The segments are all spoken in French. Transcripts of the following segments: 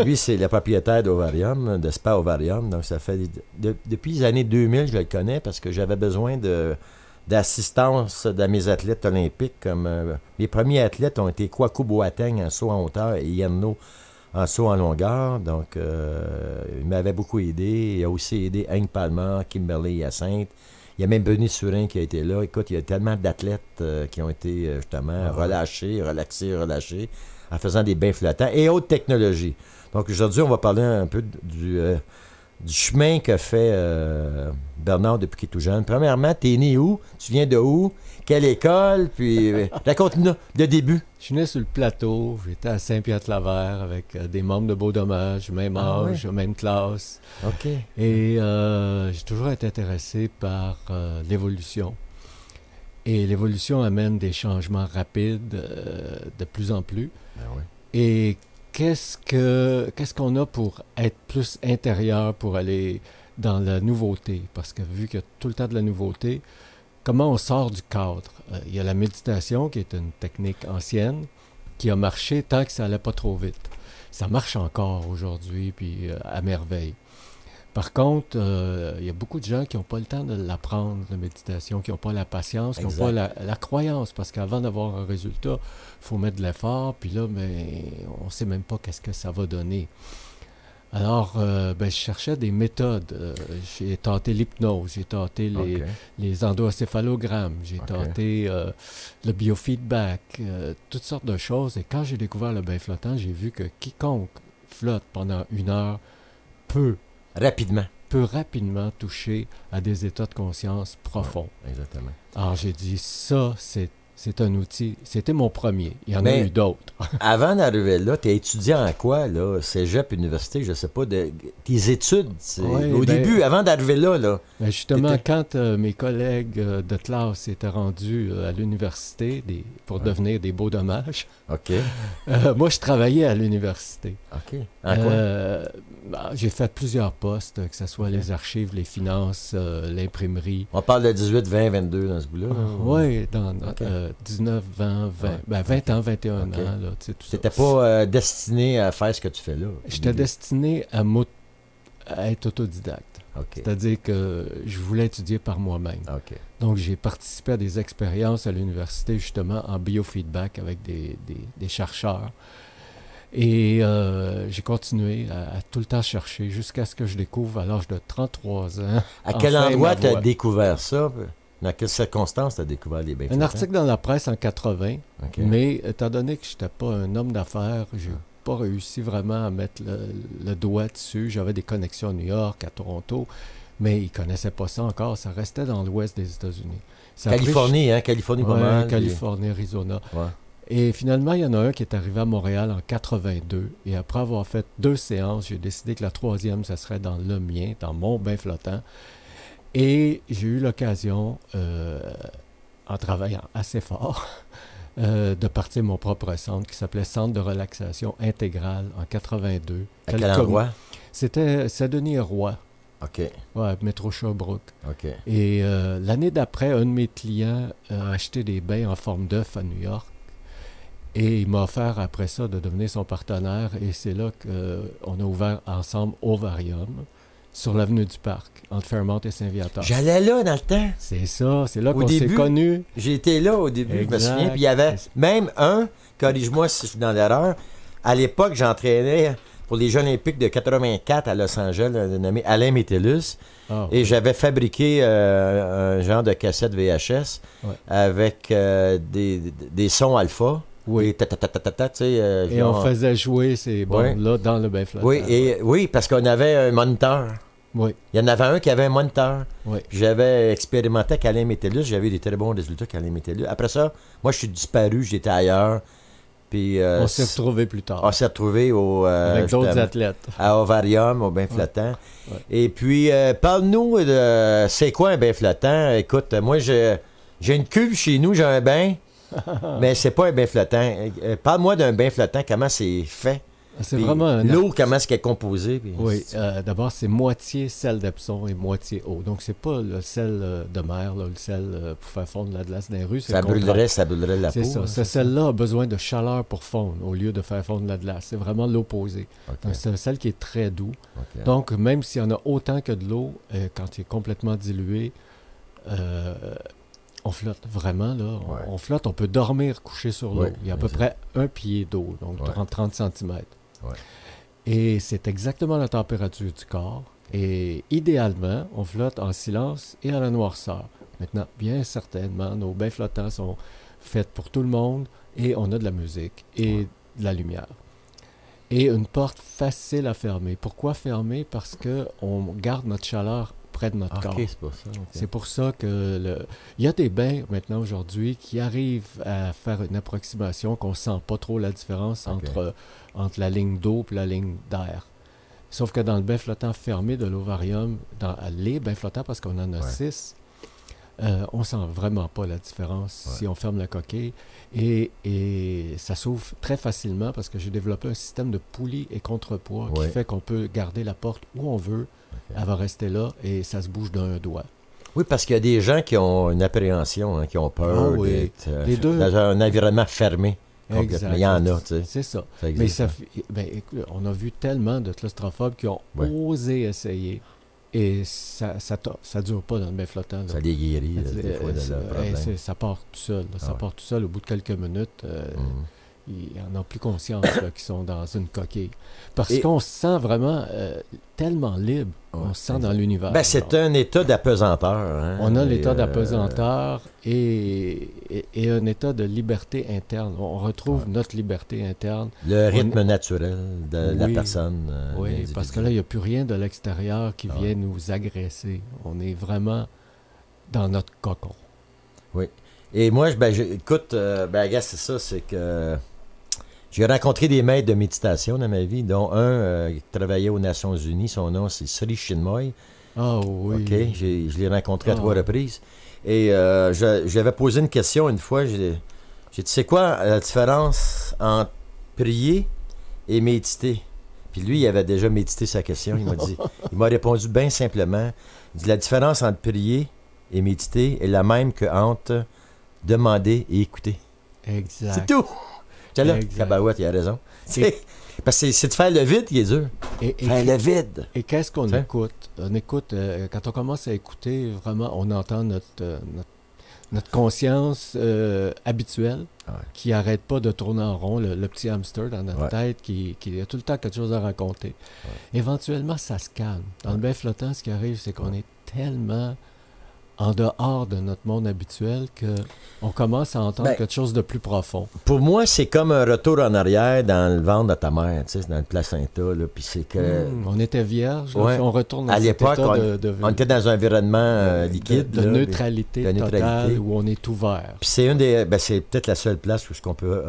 Lui, c'est le propriétaire d'Ovarium, de Spa Ovarium. Donc, ça fait... depuis les années 2000, je le connais parce que j'avais besoin d'assistance de mes athlètes olympiques. Comme mes premiers athlètes ont été Kwaku Boateng en saut en hauteur et Yanno en saut en longueur. Donc, il m'avait beaucoup aidé. Il a aussi aidé Hank Palmer, Kimberly Hyacinthe. Il y a même Benny Surin qui a été là. Écoute, il y a tellement d'athlètes qui ont été justement relâchés, relâchés, en faisant des bains flottants et autres technologies. Donc aujourd'hui, on va parler un peu du chemin que fait Bernard depuis qu'il est tout jeune. Premièrement, t'es né où? Tu viens de où? Quelle école? Puis raconte-nous le début. Je suis né sur le plateau. J'étais à Saint-Pierre-de-la-Vert avec des membres de Beau Dommage, même âge, même classe. OK. Et j'ai toujours été intéressé par l'évolution. Et l'évolution amène des changements rapides de plus en plus. Ben oui. Et qu'est-ce qu'on a pour être plus intérieur, pour aller dans la nouveauté? Parce que vu qu'il y a tout le temps de la nouveauté, comment on sort du cadre? Il y a la méditation, qui est une technique ancienne, qui a marché tant que ça n'allait pas trop vite. Ça marche encore aujourd'hui, puis à merveille. Par contre, il y a beaucoup de gens qui n'ont pas le temps de l'apprendre, la méditation, qui n'ont pas la patience, qui n'ont pas la croyance, parce qu'avant d'avoir un résultat, il faut mettre de l'effort, puis là, on ne sait même pas qu'est-ce que ça va donner. Alors, je cherchais des méthodes. J'ai tenté l'hypnose, j'ai tenté les endocéphalogrammes, j'ai tenté le biofeedback, toutes sortes de choses. Et quand j'ai découvert le bain flottant, j'ai vu que quiconque flotte pendant 1 heure peut rapidement toucher à des états de conscience profonds. Ouais, exactement. Alors, j'ai dit, ça, c'est un outil. C'était mon premier. Il y en a eu d'autres. Avant d'arriver là, tu es étudiant en quoi, là? Cégep, université, je sais pas, tes études, au début, avant d'arriver là. Justement, quand mes collègues de classe étaient rendus à l'université pour devenir des Beaux Dommages, moi, je travaillais à l'université. OK. En quoi? J'ai fait plusieurs postes, que ce soit les archives, les finances, l'imprimerie. On parle de 18, 20, 22 dans ce bout-là. Oui, dans 19, 20, 20 ans, 21 ans. Tu n'étais pas destiné à faire ce que tu fais là. J'étais destiné à être autodidacte. C'est-à-dire que je voulais étudier par moi-même. Donc, j'ai participé à des expériences à l'université, justement, en biofeedback avec des chercheurs. Et j'ai continué à tout le temps chercher jusqu'à ce que je découvre, à l'âge de 33 ans. À quel endroit tu as découvert ça? Dans quelles circonstances tu as découvert les bains flottants? Un article dans la presse en 80, mais étant donné que je n'étais pas un homme d'affaires, j'ai pas réussi vraiment à mettre le doigt dessus. J'avais des connexions à New York, à Toronto, mais ils ne connaissaient pas ça encore. Ça restait dans l'ouest des États-Unis. Californie, Californie pas mal. Californie, Arizona. Ouais. Et finalement, il y en a un qui est arrivé à Montréal en 82. Et après avoir fait 2 séances, j'ai décidé que la 3e, ça serait dans le mien, dans mon bain flottant. Et j'ai eu l'occasion, en travaillant assez fort, de partir mon propre centre qui s'appelait Centre de relaxation intégrale en 82. À quel endroit? C'était Saint-Denis-Roy. OK. Ouais, métro Sherbrooke. OK. Et l'année d'après, un de mes clients a acheté des bains en forme d'œuf à New York. Et il m'a offert après ça de devenir son partenaire. Et c'est là qu'on a ouvert ensemble Ovarium, sur l'avenue du Parc, entre Fairmont et Saint-Viateur. J'allais là dans le temps. C'est ça, c'est là qu'on s'est connus. J'étais là au début, je me souviens. Puis il y avait même corrige-moi si je suis dans l'erreur, à l'époque, j'entraînais pour les Jeux olympiques de 84 à Los Angeles, nommé Alain Métellus. Et j'avais fabriqué un genre de cassette VHS avec des sons alpha. Oui. Et on faisait jouer ces bandes-là dans le bain flottant. Oui, parce qu'on avait un moniteur. Oui. Il y en avait un qui avait un moniteur. Oui. J'avais expérimenté avec Alain Métellus. J'avais eu des très bons résultats avec Alain Métellus. Après ça, moi, je suis disparu. J'étais ailleurs. Puis, on s'est retrouvés plus tard. On s'est retrouvés avec d'autres athlètes. À Ovarium, au bain flottant. Ouais. Et puis, parle-nous de c'est quoi un bain flottant. Écoute, moi, j'ai une cuve chez nous, j'ai un bain. Mais c'est pas un bain flottant. Parle-moi d'un bain flottant, comment c'est fait? C'est Puis vraiment un l'eau, comment est-ce qu'elle est composée? Puis Oui, d'abord, c'est moitié sel d'Epsom et moitié eau. Donc, c'est pas le sel de mer, là, le sel pour faire fondre la glace dans les rues. C'est ça le contraire. brûlerait la peau. C'est ça. Hein, Ce sel-là a besoin de chaleur pour fondre au lieu de faire fondre la glace. C'est vraiment l'opposé. OK. Donc, c'est un sel qui est très doux. OK. Donc, même s'il y en a autant que de l'eau, quand il est complètement dilué, on flotte vraiment, là. Ouais. On flotte, on peut dormir couché sur l'eau. Ouais, Il y a à peu près un pied d'eau, donc Ouais. 30 cm. Ouais. Et c'est exactement la température du corps. Et idéalement, on flotte en silence et à la noirceur. Maintenant, bien certainement, nos bains flottants sont faits pour tout le monde et on a de la musique et de la lumière. Et une porte facile à fermer. Pourquoi fermer? Parce qu'on garde notre chaleur près de notre corps. OK, c'est pour ça. OK. C'est pour ça que il y a des bains maintenant aujourd'hui qui arrivent à faire une approximation qu'on ne sent pas trop la différence OK. entre la ligne d'eau et la ligne d'air. Sauf que dans le bain flottant fermé de l'ovarium, dans les bains flottants, parce qu'on en a 6, on ne sent vraiment pas la différence si on ferme la coquille. Et ça s'ouvre très facilement parce que j'ai développé un système de poulies et contrepoids qui fait qu'on peut garder la porte où on veut. Okay. Elle va rester là et ça se bouge d'un doigt. Oui, parce qu'il y a des gens qui ont une appréhension, hein, qui ont peur d'être dans un environnement fermé. Exact. Il y en a, tu sais. C'est ça. Ça mais écoute, on a vu tellement de claustrophobes qui ont osé essayer. Et ça dure pas dans le bain flottant. Là. Ça les guérit, des fois, de leur problème. Ça part tout seul. Là. Ça part tout seul au bout de quelques minutes. Ils n'en ont plus conscience qu'ils sont dans une coquille. Parce qu'on se sent vraiment tellement libre. On se sent dans l'univers. Ben, c'est un état d'apesanteur. Hein? On a l'état d'apesanteur et un état de liberté interne. On retrouve notre liberté interne. Le rythme naturel de la personne. Oui, parce que là, il n'y a plus rien de l'extérieur qui vient nous agresser. On est vraiment dans notre cocon. Oui. Et moi, écoute, regarde, c'est ça, c'est que j'ai rencontré des maîtres de méditation dans ma vie, dont un qui travaillait aux Nations Unies. Son nom, c'est Sri Chinmoy. Ah oui. OK, je l'ai rencontré à 3 reprises. Et j'avais posé une question une fois. J'ai dit, c'est quoi la différence entre prier et méditer? Puis lui, il avait déjà médité sa question. Il m'a répondu bien simplement. Il dit, la différence entre prier et méditer est la même que entre demander et écouter. Exact. C'est tout. Tiens là, Cabarouette, il a raison. Parce que c'est de faire le vide qui est dur. Faire le vide. Et qu'est-ce qu'on écoute? On écoute, quand on commence à écouter, vraiment, on entend notre conscience habituelle qui n'arrête pas de tourner en rond, le petit hamster dans notre tête qui a tout le temps quelque chose à raconter. Éventuellement, ça se calme. Dans le bain flottant, ce qui arrive, c'est qu'on est tellement en dehors de notre monde habituel qu'on commence à entendre quelque chose de plus profond. Pour moi, c'est comme un retour en arrière dans le ventre de ta mère, tu sais, dans le placenta. Là, puis c'est que... on était vierge, là, on retourne dans à l'époque, on était dans un environnement liquide. De neutralité totale, où on est ouvert. Puis c'est c'est peut-être la seule place où on peut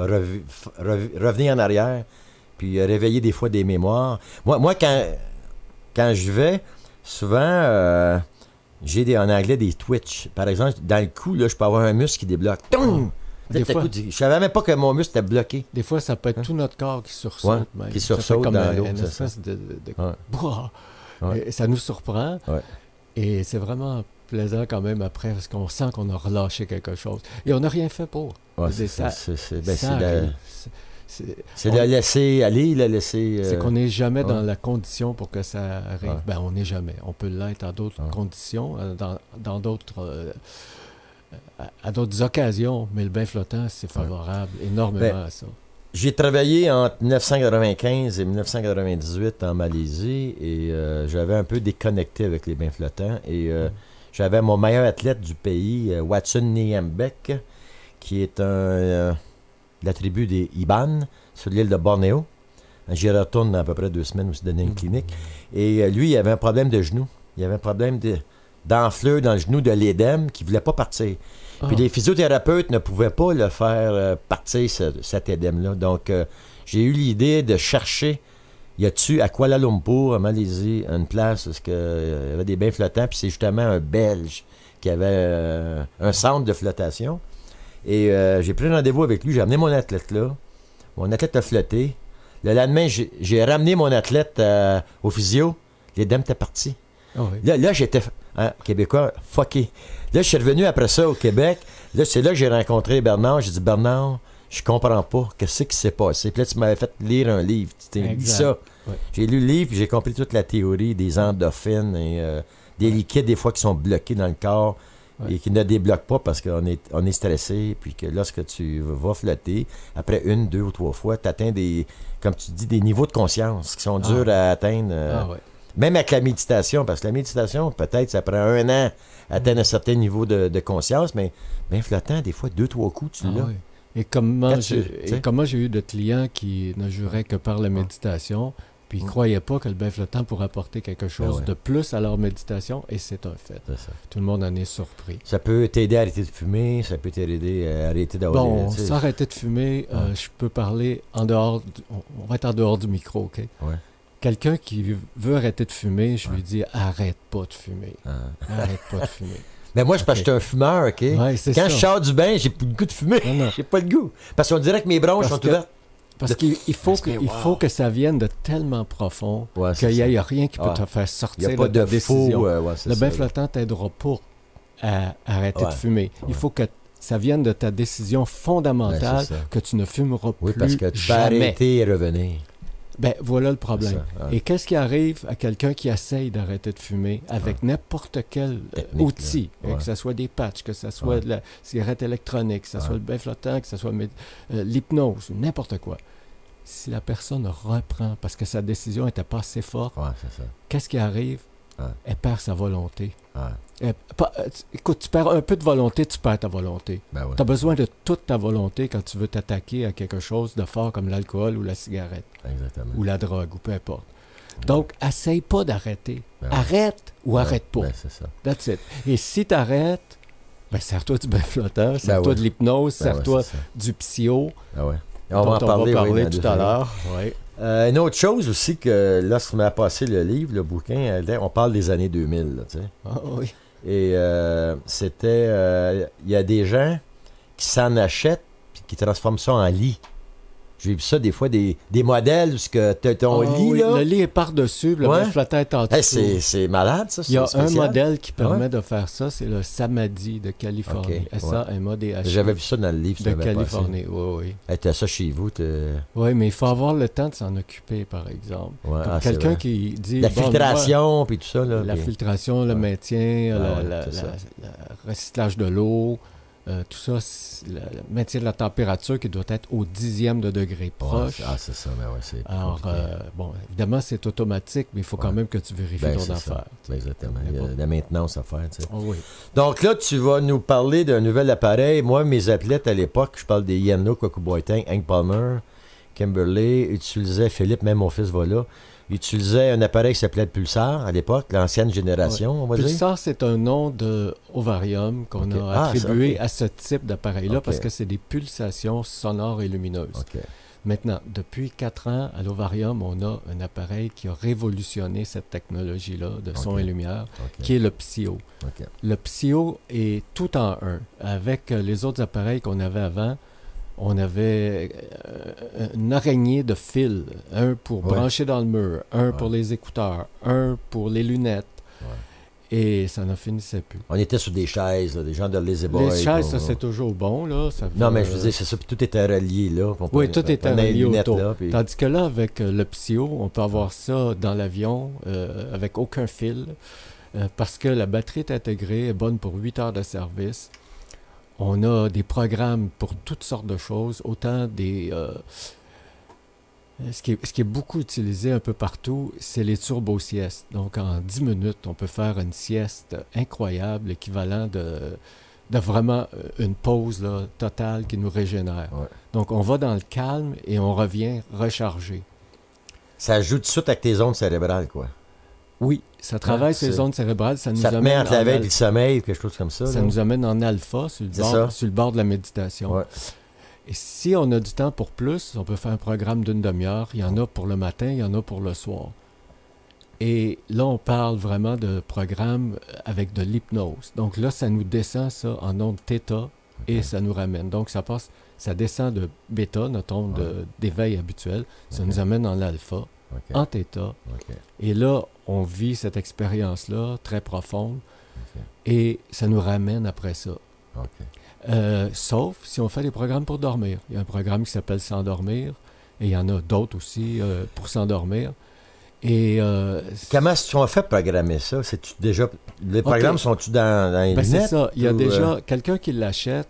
revenir en arrière puis réveiller des fois des mémoires. Moi quand je vais, souvent... j'ai en anglais des twitch. Par exemple, dans le cou, là, je peux avoir un muscle qui débloque. Des fois, je savais même pas que mon muscle était bloqué. Des fois, ça peut être tout notre corps qui sursaute. Même. Qui sursaute comme dans l'eau. Une espèce de ça nous surprend. Et c'est vraiment plaisant quand même après, parce qu'on sent qu'on a relâché quelque chose. Et on n'a rien fait pour. C'est de laisser aller, le laisser... C'est qu'on n'est jamais dans la condition pour que ça arrive. On n'est jamais. On peut l'être dans d'autres conditions, dans d'autres... à d'autres occasions, mais le bain flottant, c'est favorable énormément à ça. J'ai travaillé entre 1995 et 1998 en Malaisie et j'avais un peu déconnecté avec les bains flottants. Et j'avais mon meilleur athlète du pays, Watson Niembek, qui est de la tribu des Iban, sur l'île de Bornéo. J'y retourne dans à peu près 2 semaines où se donner une clinique. Et lui, il avait un problème de genou. Il avait un problème d'enflure dans le genou, de l'édème, qui ne voulait pas partir. Puis les physiothérapeutes ne pouvaient pas le faire partir, cet édème-là. Donc, j'ai eu l'idée de chercher, y a-tu à Kuala Lumpur, en Malaisie, une place où il y avait des bains flottants, puis c'est justement un Belge qui avait un centre de flottation. Et j'ai pris rendez-vous avec lui, j'ai amené mon athlète là. Mon athlète a flotté. Le lendemain, j'ai ramené mon athlète au physio. Les dames étaient parties. Ah oui. Là j'étais Québécois, fucké. Là, je suis revenu après ça au Québec. Là, c'est là que j'ai rencontré Bernard. J'ai dit, Bernard, je comprends pas. Qu'est-ce qui s'est passé? Puis là, tu m'avais fait lire un livre. Tu t'es dit ça. Ouais. J'ai lu le livre et j'ai compris toute la théorie des endorphines et des liquides, des fois, qui sont bloqués dans le corps et qui ne débloquent pas parce qu'on est stressé. Puis que lorsque tu vas flotter, après 1, 2 ou 3 fois, tu atteins comme tu dis, des niveaux de conscience qui sont durs à atteindre. Même avec la méditation, parce que la méditation, peut-être, ça prend 1 an à atteindre un certain niveau de conscience, mais bien flottant, des fois, 2, 3 coups, tu l'as. Oui. Et comment j'ai eu de clients qui ne juraient que par la méditation, puis ils ne croyaient pas que le bain flottant pourrait apporter quelque chose de plus à leur méditation, et c'est un fait. C'est ça. Tout le monde en est surpris. Ça peut t'aider à arrêter de fumer, ça peut t'aider à arrêter d'avoir... Bon, sans arrêter de fumer, je peux parler en dehors... on va être en dehors du micro, OK? Ouais. Quelqu'un qui veut arrêter de fumer, je lui dis arrête pas de fumer. Arrête pas de fumer. Mais moi, parce que je suis un fumeur, OK? Ouais, quand je sors du bain, j'ai plus le goût de fumer. Non. J'ai pas le goût. Parce qu'on dirait que mes bronches sont ouvertes. Parce qu'il faut que ça vienne de tellement profond qu'il n'y a rien qui peut te faire sortir de ta décision. Le bain flottant t'aidera pas à arrêter de fumer. Il faut que ça vienne de ta décision fondamentale que tu ne fumeras plus jamais. Oui, parce que tu peux arrêter et revenir. Ben, voilà le problème. Et qu'est-ce qui arrive à quelqu'un qui essaye d'arrêter de fumer avec n'importe quel outil, que ce soit des patchs, que ce soit de la cigarette électronique, que ce soit le bain flottant, que ce soit l'hypnose, n'importe quoi. Si la personne reprend parce que sa décision n'était pas assez forte, qu'est-ce qui arrive? Elle perd sa volonté. Écoute, tu perds un peu de volonté, tu perds ta volonté. Tu as besoin de toute ta volonté quand tu veux t'attaquer à quelque chose de fort comme l'alcool ou la cigarette. Exactement. Ou la drogue, ou peu importe. Donc, essaye pas d'arrêter. Arrête ou arrête pas. C'est ça. That's it. Et si tu arrêtes, sers-toi du bain flottant, sers-toi de l'hypnose, sers-toi du psyo. On va en parler tout à l'heure. Une autre chose aussi que lorsqu'on a passé le livre, le bouquin, on parle des années 2000. Là, tu sais. Oui. Et c'était... Il y a des gens qui s'en achètent et qui transforment ça en lit. J'ai vu ça des fois, des modèles où tu as ton lit. Là. Le lit est par-dessus, le bain flottant est en dessous. C'est malade, ça. Il y a un modèle qui permet de faire ça, c'est le Samadhi de Californie. S-A-M-A-D-H. J'avais vu ça dans le livre. De Californie, oui. Tu as ça chez vous. Oui, mais il faut avoir le temps de s'en occuper, par exemple. Comme quelqu'un qui dit... La filtration, puis tout ça. Là, la filtration, le maintien, le recyclage de l'eau... tout ça, le maintien de la température qui doit être au 10e de degré proche. C'est ça, c'est... Alors, évidemment, c'est automatique, mais il faut quand même que tu vérifies ton affaire. Exactement. Il y a de la maintenance à faire, tu sais. Oui. Donc là, tu vas nous parler d'un nouvel appareil. Moi, mes athlètes à l'époque, je parle des Yanno, Kwaku Boateng, Hank Palmer, Kimberley, utilisaient, Philippe, même mon fils va là, utilisait un appareil qui s'appelait le Pulsar à l'époque, l'ancienne génération, on va dire. Pulsar, c'est un nom de ovarium qu'on a attribué à ce type d'appareil-là parce que c'est des pulsations sonores et lumineuses. Maintenant, depuis 4 ans, à l'ovarium, on a un appareil qui a révolutionné cette technologie-là de son et lumière, qui est le Psyo. Le Psyo est tout en un. Avec les autres appareils qu'on avait avant, on avait une araignée de fils, un pour brancher dans le mur, un pour les écouteurs, un pour les lunettes. Et ça n'en finissait plus. On était sur des chaises, là, des gens de Lazy Boy. Les chaises, ça, c'est toujours bon. Là. Non, mais je veux dire, c'est ça. Puis tout était relié là. Oui, tout était relié autour. Là, puis... Tandis que là, avec le Psyo, on peut avoir ça dans l'avion avec aucun fil parce que la batterie est intégrée, est bonne pour 8 heures de service. On a des programmes pour toutes sortes de choses, autant des... Ce qui est beaucoup utilisé un peu partout, c'est les turbo-siestes. Donc, en 10 minutes, on peut faire une sieste incroyable, l'équivalent de vraiment une pause là, totale qui nous régénère. Donc, on va dans le calme et on revient rechargé. Ça joue tout de suite avec tes ondes cérébrales, quoi. Oui, ça travaille sur les ondes cérébrales. Ça te met entre la veille et le sommeil, quelque chose comme ça. Ça nous amène en alpha, sur le bord de la méditation. Et si on a du temps pour plus, on peut faire un programme d'une demi-heure. Il y en a pour le matin, il y en a pour le soir. Et là, on parle vraiment de programme avec de l'hypnose. Donc là, ça nous descend ça en ondes θ et ça nous ramène. Donc, ça descend de bêta, notre onde d'éveil habituelle, ça nous amène en alpha, en θ, et là, on vit cette expérience-là très profonde, et ça nous ramène après ça. Sauf si on fait des programmes pour dormir. Il y a un programme qui s'appelle S'endormir, et il y en a d'autres aussi pour s'endormir. Et comment sont fait programmer ça? C'est-tu déjà... Les programmes sont-tu dans les lunettes? C'est ça. Il y a déjà quelqu'un qui l'achète.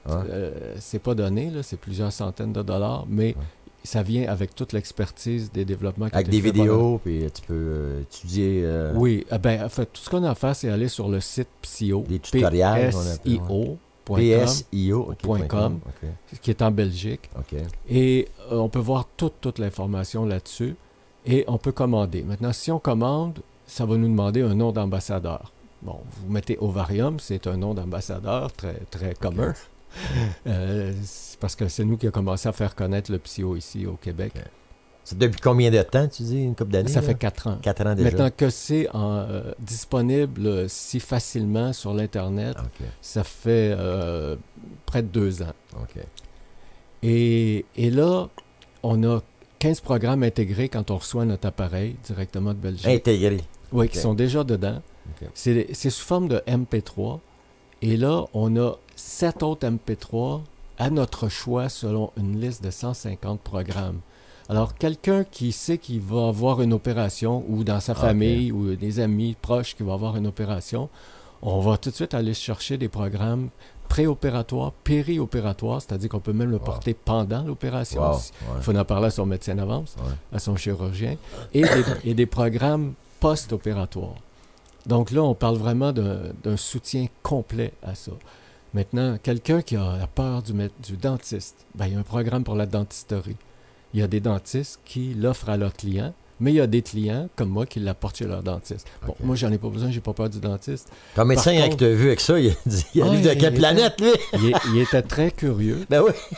C'est pas donné, là, c'est plusieurs centaines de dollars, mais ça vient avec toute l'expertise des développements qui avec des vidéos, puis tu peux étudier... Oui. En fait, tout ce qu'on a à faire, c'est aller sur le site PSIO. Des tutoriels. PSIO.com, qui est en Belgique. Et on peut voir toute l'information là-dessus. Et on peut commander. Maintenant, si on commande, ça va nous demander un nom d'ambassadeur. Bon, vous mettez Ovarium, c'est un nom d'ambassadeur très, très commun. Parce que c'est nous qui avons commencé à faire connaître le PSIO ici au Québec. C'est depuis combien de temps, tu dis, une couple d'années? Ça fait 4 ans. 4 ans déjà. Maintenant que c'est disponible si facilement sur l'Internet, ça fait près de 2 ans. Et là, on a 15 programmes intégrés quand on reçoit notre appareil directement de Belgique. Intégrés? Oui, qui sont déjà dedans. C'est sous forme de MP3. Et là, on a 7 autres MP3 à notre choix selon une liste de 150 programmes. Alors, quelqu'un qui sait qu'il va avoir une opération, ou dans sa famille, ou des amis proches qui vont avoir une opération, on va tout de suite aller chercher des programmes préopératoire, périopératoire, c'est-à-dire qu'on peut même le porter pendant l'opération. Il faut en parler à son médecin d'avance, à son chirurgien, et des programmes post-opératoires. Donc là, on parle vraiment d'un soutien complet à ça. Maintenant, quelqu'un qui a peur du dentiste, il y a un programme pour la dentisterie. Il y a des dentistes qui l'offrent à leurs clients, mais il y a des clients, comme moi, qui l'apportent chez leur dentiste. Bon, moi, j'en ai pas besoin, j'ai pas peur du dentiste. Ton médecin, quand tu as vu avec ça, il a dit, il arrive de quelle planète, lui? Il était très curieux.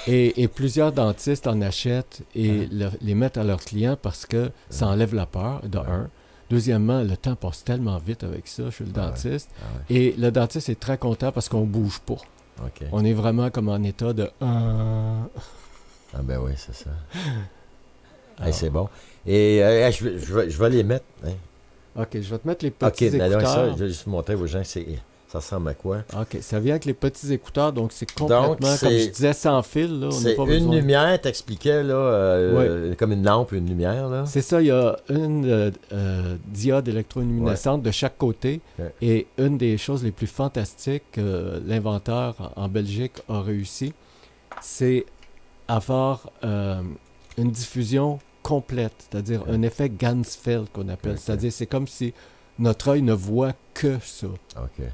Et plusieurs dentistes en achètent et les mettent à leurs clients parce que ça enlève la peur, de un. Deuxièmement, le temps passe tellement vite avec ça chez le dentiste. Et le dentiste est très content parce qu'on bouge pas. On est vraiment comme en état de... Ah ben oui, c'est ça. C'est bon. Et je vais les mettre. OK, je vais te mettre les petits écouteurs. OK, ça, je vais juste montrer aux gens ça ressemble à quoi. OK, ça vient avec les petits écouteurs, donc c'est complètement, comme je disais, sans fil. Là, c'est une lumière, t'expliquais, là, comme une lampe, une lumière. Là. C'est ça, il y a une diode électroluminescente de chaque côté. Et une des choses les plus fantastiques que l'inventeur en Belgique a réussi, c'est avoir une diffusion complète, c'est-à-dire un effet Ganzfeld qu'on appelle. C'est-à-dire c'est comme si notre œil ne voit que ça.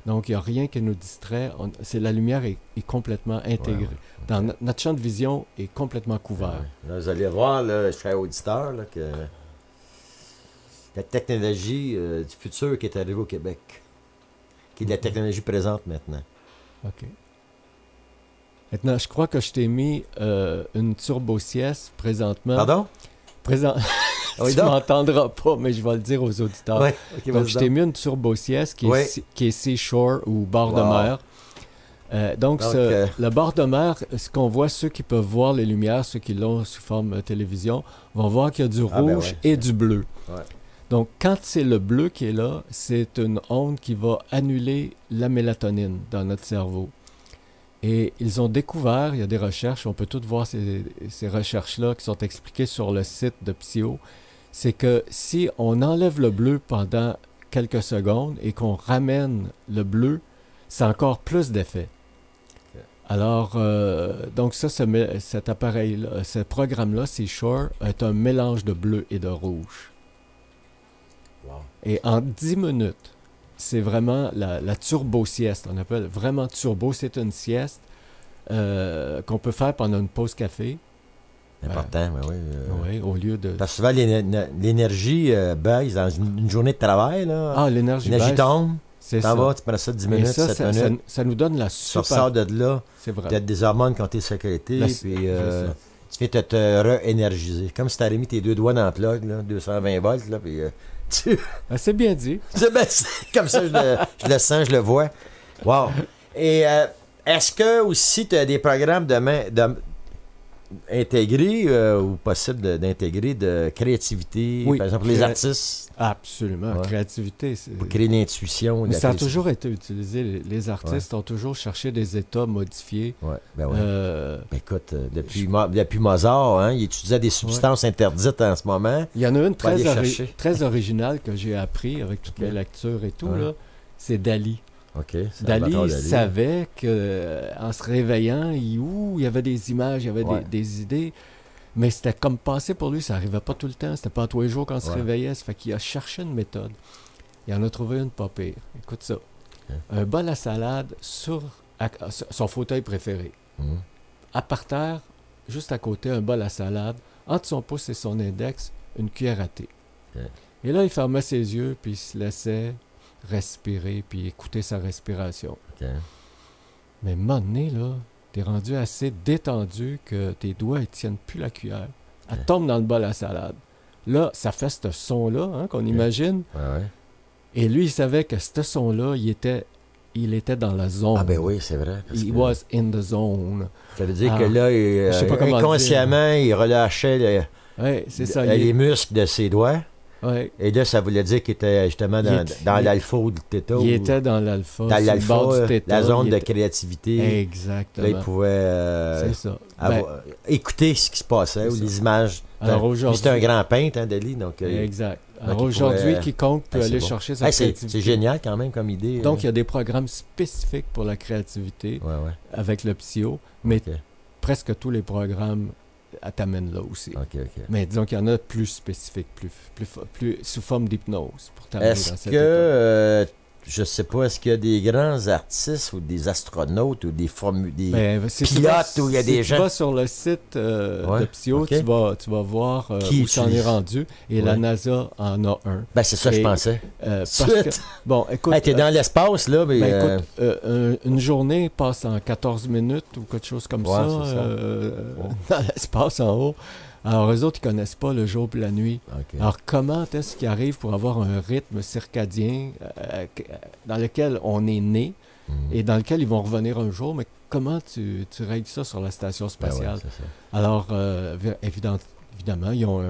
Donc il n'y a rien qui nous distrait. La lumière est complètement intégrée. Notre champ de vision est complètement couvert. Là, vous allez voir, là, cher auditeur, là, que la technologie du futur qui est arrivée au Québec, qui est de la technologie présente maintenant. OK. Maintenant, je crois que je t'ai mis une turbo-sieste présentement. Pardon? Tu ne m'entendras pas, mais je vais le dire aux auditeurs. Donc, je t'ai mis une turbo-sieste qui est seashore ou bord de mer. Donc le bord de mer, ce qu'on voit, ceux qui peuvent voir les lumières, ceux qui l'ont sous forme télévision, vont voir qu'il y a du rouge et du bleu. Donc, quand c'est le bleu qui est là, c'est une onde qui va annuler la mélatonine dans notre cerveau. Et ils ont découvert, il y a des recherches, on peut toutes voir ces recherches-là qui sont expliquées sur le site de PSIO, c'est que si on enlève le bleu pendant quelques secondes et qu'on ramène le bleu, c'est encore plus d'effet. Alors, donc ça, cet appareil-là, ce programme-là, Seashore, est un mélange de bleu et de rouge. Et en 10 minutes, c'est vraiment la turbo-sieste. On appelle vraiment turbo. C'est une sieste qu'on peut faire pendant une pause café. Important, oui. Au lieu de... Parce que souvent, l'énergie baisse dans une journée de travail. Là. Ah, l'énergie tombe. C'est ça. Tu prends ça 10 minutes, 7 minutes. Ça nous donne la super... Tu ressors de là. C'est vrai. Tu as des hormones qui ont tes sécrétées. Puis tu viens te re-énergiser. Comme si tu avais mis tes 2 doigts dans le plug, là, 220 volts, là, puis... c'est bien dit. C'est comme ça, je le sens, je le vois. Wow. Et Est-ce que aussi tu as des programmes intégrés ou possible d'intégrer de créativité, Oui, par exemple les artistes, absolument. Ouais. Créativité, c'est... pour créer l'intuition? Mais la ça a créativité? toujours été utilisé. Les artistes ont toujours cherché des états modifiés. Ouais, ben ouais. Euh, Ben écoute, depuis Mozart, hein, il utilisait des substances interdites en ce moment. Il y en a une Faut aller chercher. très originale que j'ai appris avec toutes Ok. mes lectures et tout. Ouais. Là. C'est Dali. OK. c'est Dali Salvatore savait qu'en se réveillant, il y avait des images, il y avait Ouais. des idées. Mais c'était comme passé pour lui, ça n'arrivait pas tout le temps. C'était pas tous les jours qu'on se Ouais. réveillait. Ça fait qu'il a cherché une méthode. Il en a trouvé une pas pire. Écoute ça. Un bol à salade sur son fauteuil préféré. Mhm. À par terre, juste à côté, un bol à salade. Entre son pouce et son index, une cuillère à thé. Ok. Et là, il fermait ses yeux, puis il se laissait respirer, puis écouter sa respiration. OK. Mais à un moment donné, là, t'es rendu assez détendu que tes doigts, ils tiennent plus la cuillère. Elle Ok. tombe dans le bol à salade. Là, ça fait ce son-là, hein, qu'on imagine. Ouais, ouais. Et lui, il savait que ce son-là, il était dans la zone. Ah ben oui, c'est vrai. Parce He que was in the zone. ça veut dire Ah. que là, Je sais pas comment inconsciemment, il relâchait Oui, c'est ça. les muscles de ses doigts. Ouais, Et là, ça voulait dire qu'il était justement dans il- l'alpha ou le theta. il ou était dans l'alpha, dans sur le bord l'alpha, du theta, la zone il de était- créativité. Exactement. Là, il pouvait C'est ça. écouter ce qui se passait ou c'est les images. Alors Lui, aujourd'hui... c'était un grand peintre, hein, Dali. Donc, Exact. Alors il aujourd'hui, pourrait- quiconque peut c'est aller bon. chercher sa c'est créativité. génial quand même comme idée. Donc, il y a des programmes spécifiques pour la créativité Ouais, ouais. avec le psyo, mais OK, presque tous les programmes t'amènent là aussi. OK, OK. Mais disons qu'il y en a plus spécifiques, plus sous forme d'hypnose pour t'amener dans Est-ce cet que, état. je sais pas, est-ce qu'il y a des grands artistes ou des astronautes ou des Ben, si tu pilotes vas- où il y a si des tu gens... vas sur le site Ouais, de Psyo, ok. tu vas voir Qui où ça en est utilise? rendu. Et la Ouais. NASA en a un. Ben, c'est ça que je Et- pensais. Parce Suite. que, bon, écoute, Hey, t'es dans l'espace, là, mais... ben, écoute, une journée passe en 14 minutes ou quelque chose comme Ouais, ça, c'est ça. dans l'espace en haut. Alors, eux autres, ils connaissent pas le jour et la nuit. OK. Alors, comment est-ce qu'ils arrivent pour avoir un rythme circadien dans lequel on est né Mhm. et dans lequel ils vont revenir un jour, mais comment tu règles ça sur la station Ben ouais, spatiale? c'est ça. Alors, évidemment, ils ont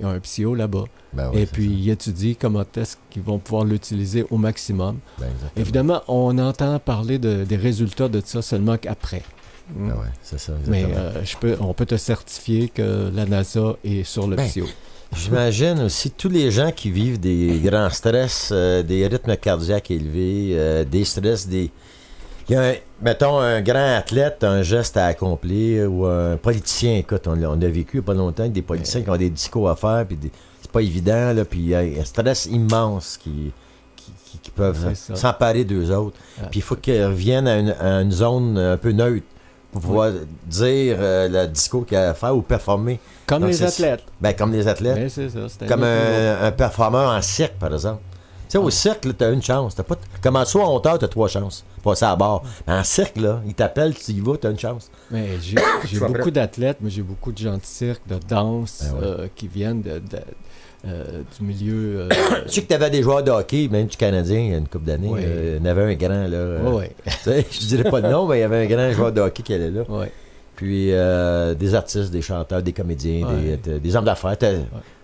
un psyo là-bas. Ben ouais, Et c'est puis, ça. il étudie comment est-ce qu'ils vont pouvoir l'utiliser au maximum. Ben, exactement. Évidemment, on entend parler des résultats de ça seulement qu'après. Ben ouais, c'est ça, Mais exactement. on peut te certifier que la NASA est sur le Ben, psyo. J'imagine aussi tous les gens qui vivent des grands stress, des rythmes cardiaques élevés, des stress, il y a mettons un grand athlète, un geste à accomplir, ou un politicien, écoute, on a vécu il n'y a pas longtemps avec des politiciens qui ont des discours à faire, puis c'est pas évident, là, puis il y a un stress immense qui peuvent C'est ça. s'emparer d'eux autres. Ah. Puis il faut qu'ils reviennent à une zone un peu neutre pour pouvoir dire le discours qu'il y a à faire ou performer. Comme Donc, les c'est- athlètes. Ben, comme les athlètes. Ben, c'est ça. c'est Comme autre niveau. un performeur en cirque, par exemple. Tu sais, au cirque, tu as une chance. Comme en saut en hauteur, tu as 3 chances. Passer à bord. Mais en cirque, là, ils t'appellent, tu y vas, tu as une chance. Mais j'ai suis beaucoup prêt. d'athlètes, mais j'ai beaucoup de gens de cirque, de danse, Ben ouais. qui viennent du milieu. Tu sais que tu avais des joueurs de hockey, même du Canadien, il y a une couple d'années. Ouais. Il y en avait un grand, là. ouais, Tu sais, je dirais pas de nom, mais il y avait un grand joueur de hockey qui allait là. ouais. Puis des artistes, des chanteurs, des comédiens, Ouais. des hommes d'affaires.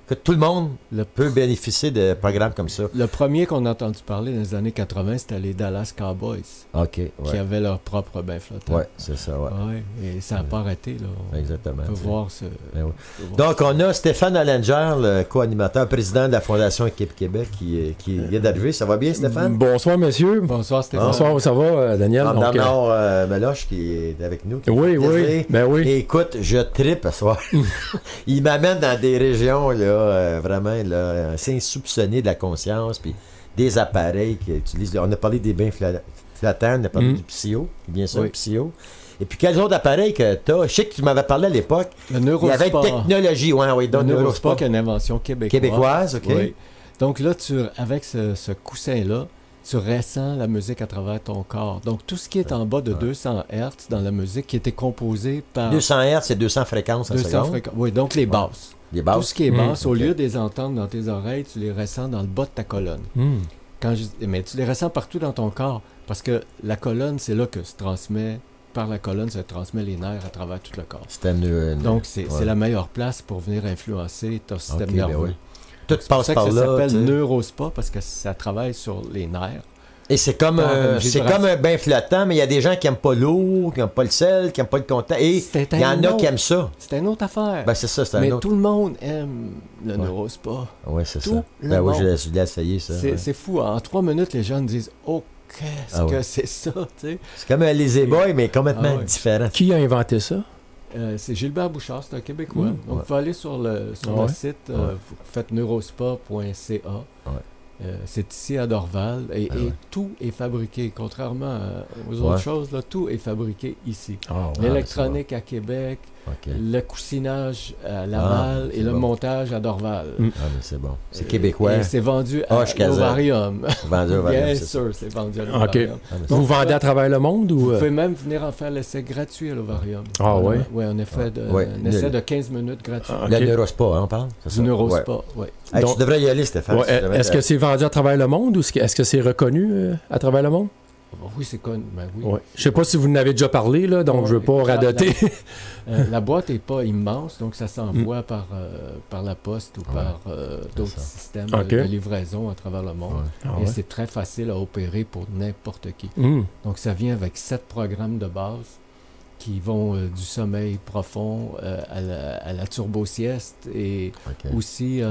Que tout le monde Le, peut bénéficier de programmes comme ça. le premier qu'on a entendu parler dans les années 80, c'était les Dallas Cowboys, OK, qui ouais. avaient leur propre bain flottant. Ouais, c'est ça, ouais. Ouais, et ça n'a pas arrêté, là. On Exactement. peut tu sais. voir ce... Ben ouais. on peut voir Donc, on a Stéphane Allenger, le co-animateur, président de la Fondation Équipe Québec, qui vient d'arriver. Ça va bien, Stéphane? Bonsoir, messieurs. Bonsoir, Stéphane. Bonsoir, ça va, Daniel? Comme Donc, Bernard Meloche qui est avec nous. Qui oui, fait oui, plaisir. ben oui. Et écoute, je trippe ce soir. Il m'amène dans des régions, là, vraiment, là, assez insoupçonnées de la conscience, puis des appareils qu'ils utilisent. On a parlé des bains flottants, on a parlé du psyo, bien sûr, Oui. psyo. Et puis, quels autres appareils que tu as? Je sais que tu m'avais parlé à l'époque. Le Il y avait une Neurosport. technologie, oui, Le donc Neurosport qui est une invention québécoise. Québécoise, OK. Oui. Donc là, avec ce coussin-là, tu ressens la musique à travers ton corps. Donc tout ce qui est en bas de 200 Hz dans la musique qui était composé par 200 Hz, c'est 200 fréquences en 200 seconde. fréquences. Oui, donc les basses. Les Tout basses. ce qui est basse, au ok. lieu de les entendre dans tes oreilles, tu les ressens dans le bas de ta colonne. Hmm. Mais tu les ressens partout dans ton corps, parce que la colonne, c'est là que se transmet, par la colonne, ça transmet les nerfs à travers tout le corps. Donc, c'est la meilleure place pour venir influencer ton système nerveux. Oui. Tout C'est pour passe ça par que là. ça s'appelle neurospa, parce que ça travaille sur les nerfs. Et c'est comme un bain flottant, mais il y a des gens qui n'aiment pas l'eau, qui n'aiment pas le sel, qui n'aiment pas le contact. Et il y en a qui aiment ça. C'est une autre affaire. Ben, c'est ça, c'est un mais autre. tout le monde aime le neurospa. Oui, c'est ça. Tout le Ben oui, monde. je l'ai essayé, ça. C'est fou. En 3 minutes, les gens disent « Oh, qu'est-ce que c'est ça? » C'est comme un Lazy Boy, mais complètement différent. Qui a inventé ça? C'est Gilbert Bouchard, c'est un Québécois. Donc, vous pouvez aller sur le site, vous faites neurospa.ca. C'est ici à Dorval et tout est fabriqué, contrairement aux autres choses, là, tout est fabriqué ici. L'électronique à Québec, le coussinage à Laval et le montage à Dorval. Ah, mais c'est bon. C'est québécois. Et c'est vendu à l'Ovarium. Bien c'est sûr, c'est vendu à l'Ovarium. Vous vendez à travers le monde ou... Vous pouvez même venir en faire l'essai gratuit à l'Ovarium. Ah oui? Oui, on a fait un essai de 15 minutes gratuit. Le Neurospa, hein, on parle? Du Neurospa, oui. Hey, tu devrais y aller, Stéphane. Est-ce que c'est vendu à travers le monde ou est-ce que c'est reconnu à travers le monde? Oui, c'est connu. Ben, oui. Ouais. Je ne sais pas si vous en avez déjà parlé, là, donc je ne veux pas radoter. La boîte n'est pas immense, donc ça s'envoie par la poste ou par d'autres systèmes de livraison à travers le monde. Et c'est très facile à opérer pour n'importe qui. Donc ça vient avec 7 programmes de base qui vont du sommeil profond à la turbo-sieste et aussi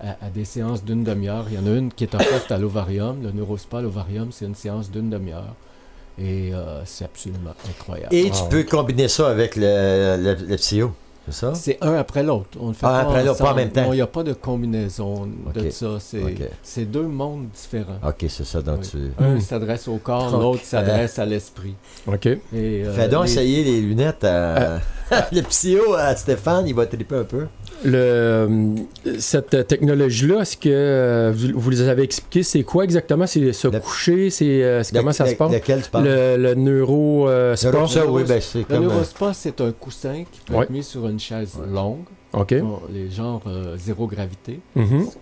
à des séances d'une demi-heure. Il y en a une qui est offerte à l'Ovarium, le Neurospa à l'Ovarium, c'est une séance d'une demi-heure. Et c'est absolument incroyable. Et tu peux combiner ça avec le psyo, c'est ça? C'est un après l'autre. On le fait après l'autre, pas en même temps. Il n'y a pas de combinaison de ça. C'est 2 mondes différents. OK, c'est ça. Donc un s'adresse au corps, l'autre s'adresse à l'esprit. OK. Fais donc essayer les lunettes à... le psyo à Stéphane, il va triper un peu. Cette technologie-là, est-ce que vous les avez expliqué, c'est quoi exactement? C'est se coucher? C'est comment ça se passe? Lequel tu parles? Le neurospa? Le neurospa, c'est un coussin qui peut être mis sur une chaise longue. OK. Les genres zéro gravité.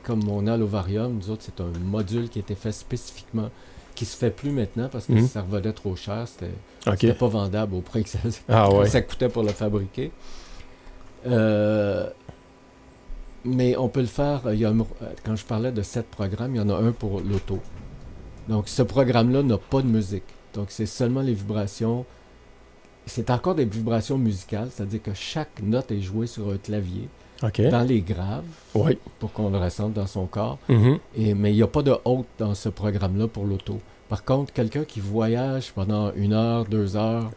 Comme on a à l'Ovarium, nous autres, c'est un module qui a été fait spécifiquement, qui se fait plus maintenant parce que ça revenait trop cher. C'était pas vendable au prix que ça coûtait pour le fabriquer. Mais on peut le faire, quand je parlais de 7 programmes, il y en a un pour l'auto. Donc ce programme-là n'a pas de musique. Donc c'est seulement les vibrations. C'est encore des vibrations musicales, c'est-à-dire que chaque note est jouée sur un clavier, dans les graves, pour qu'on le ressente dans son corps. Mais il n'y a pas de haute dans ce programme-là pour l'auto. Par contre, quelqu'un qui voyage pendant 1 heure, 2 heures,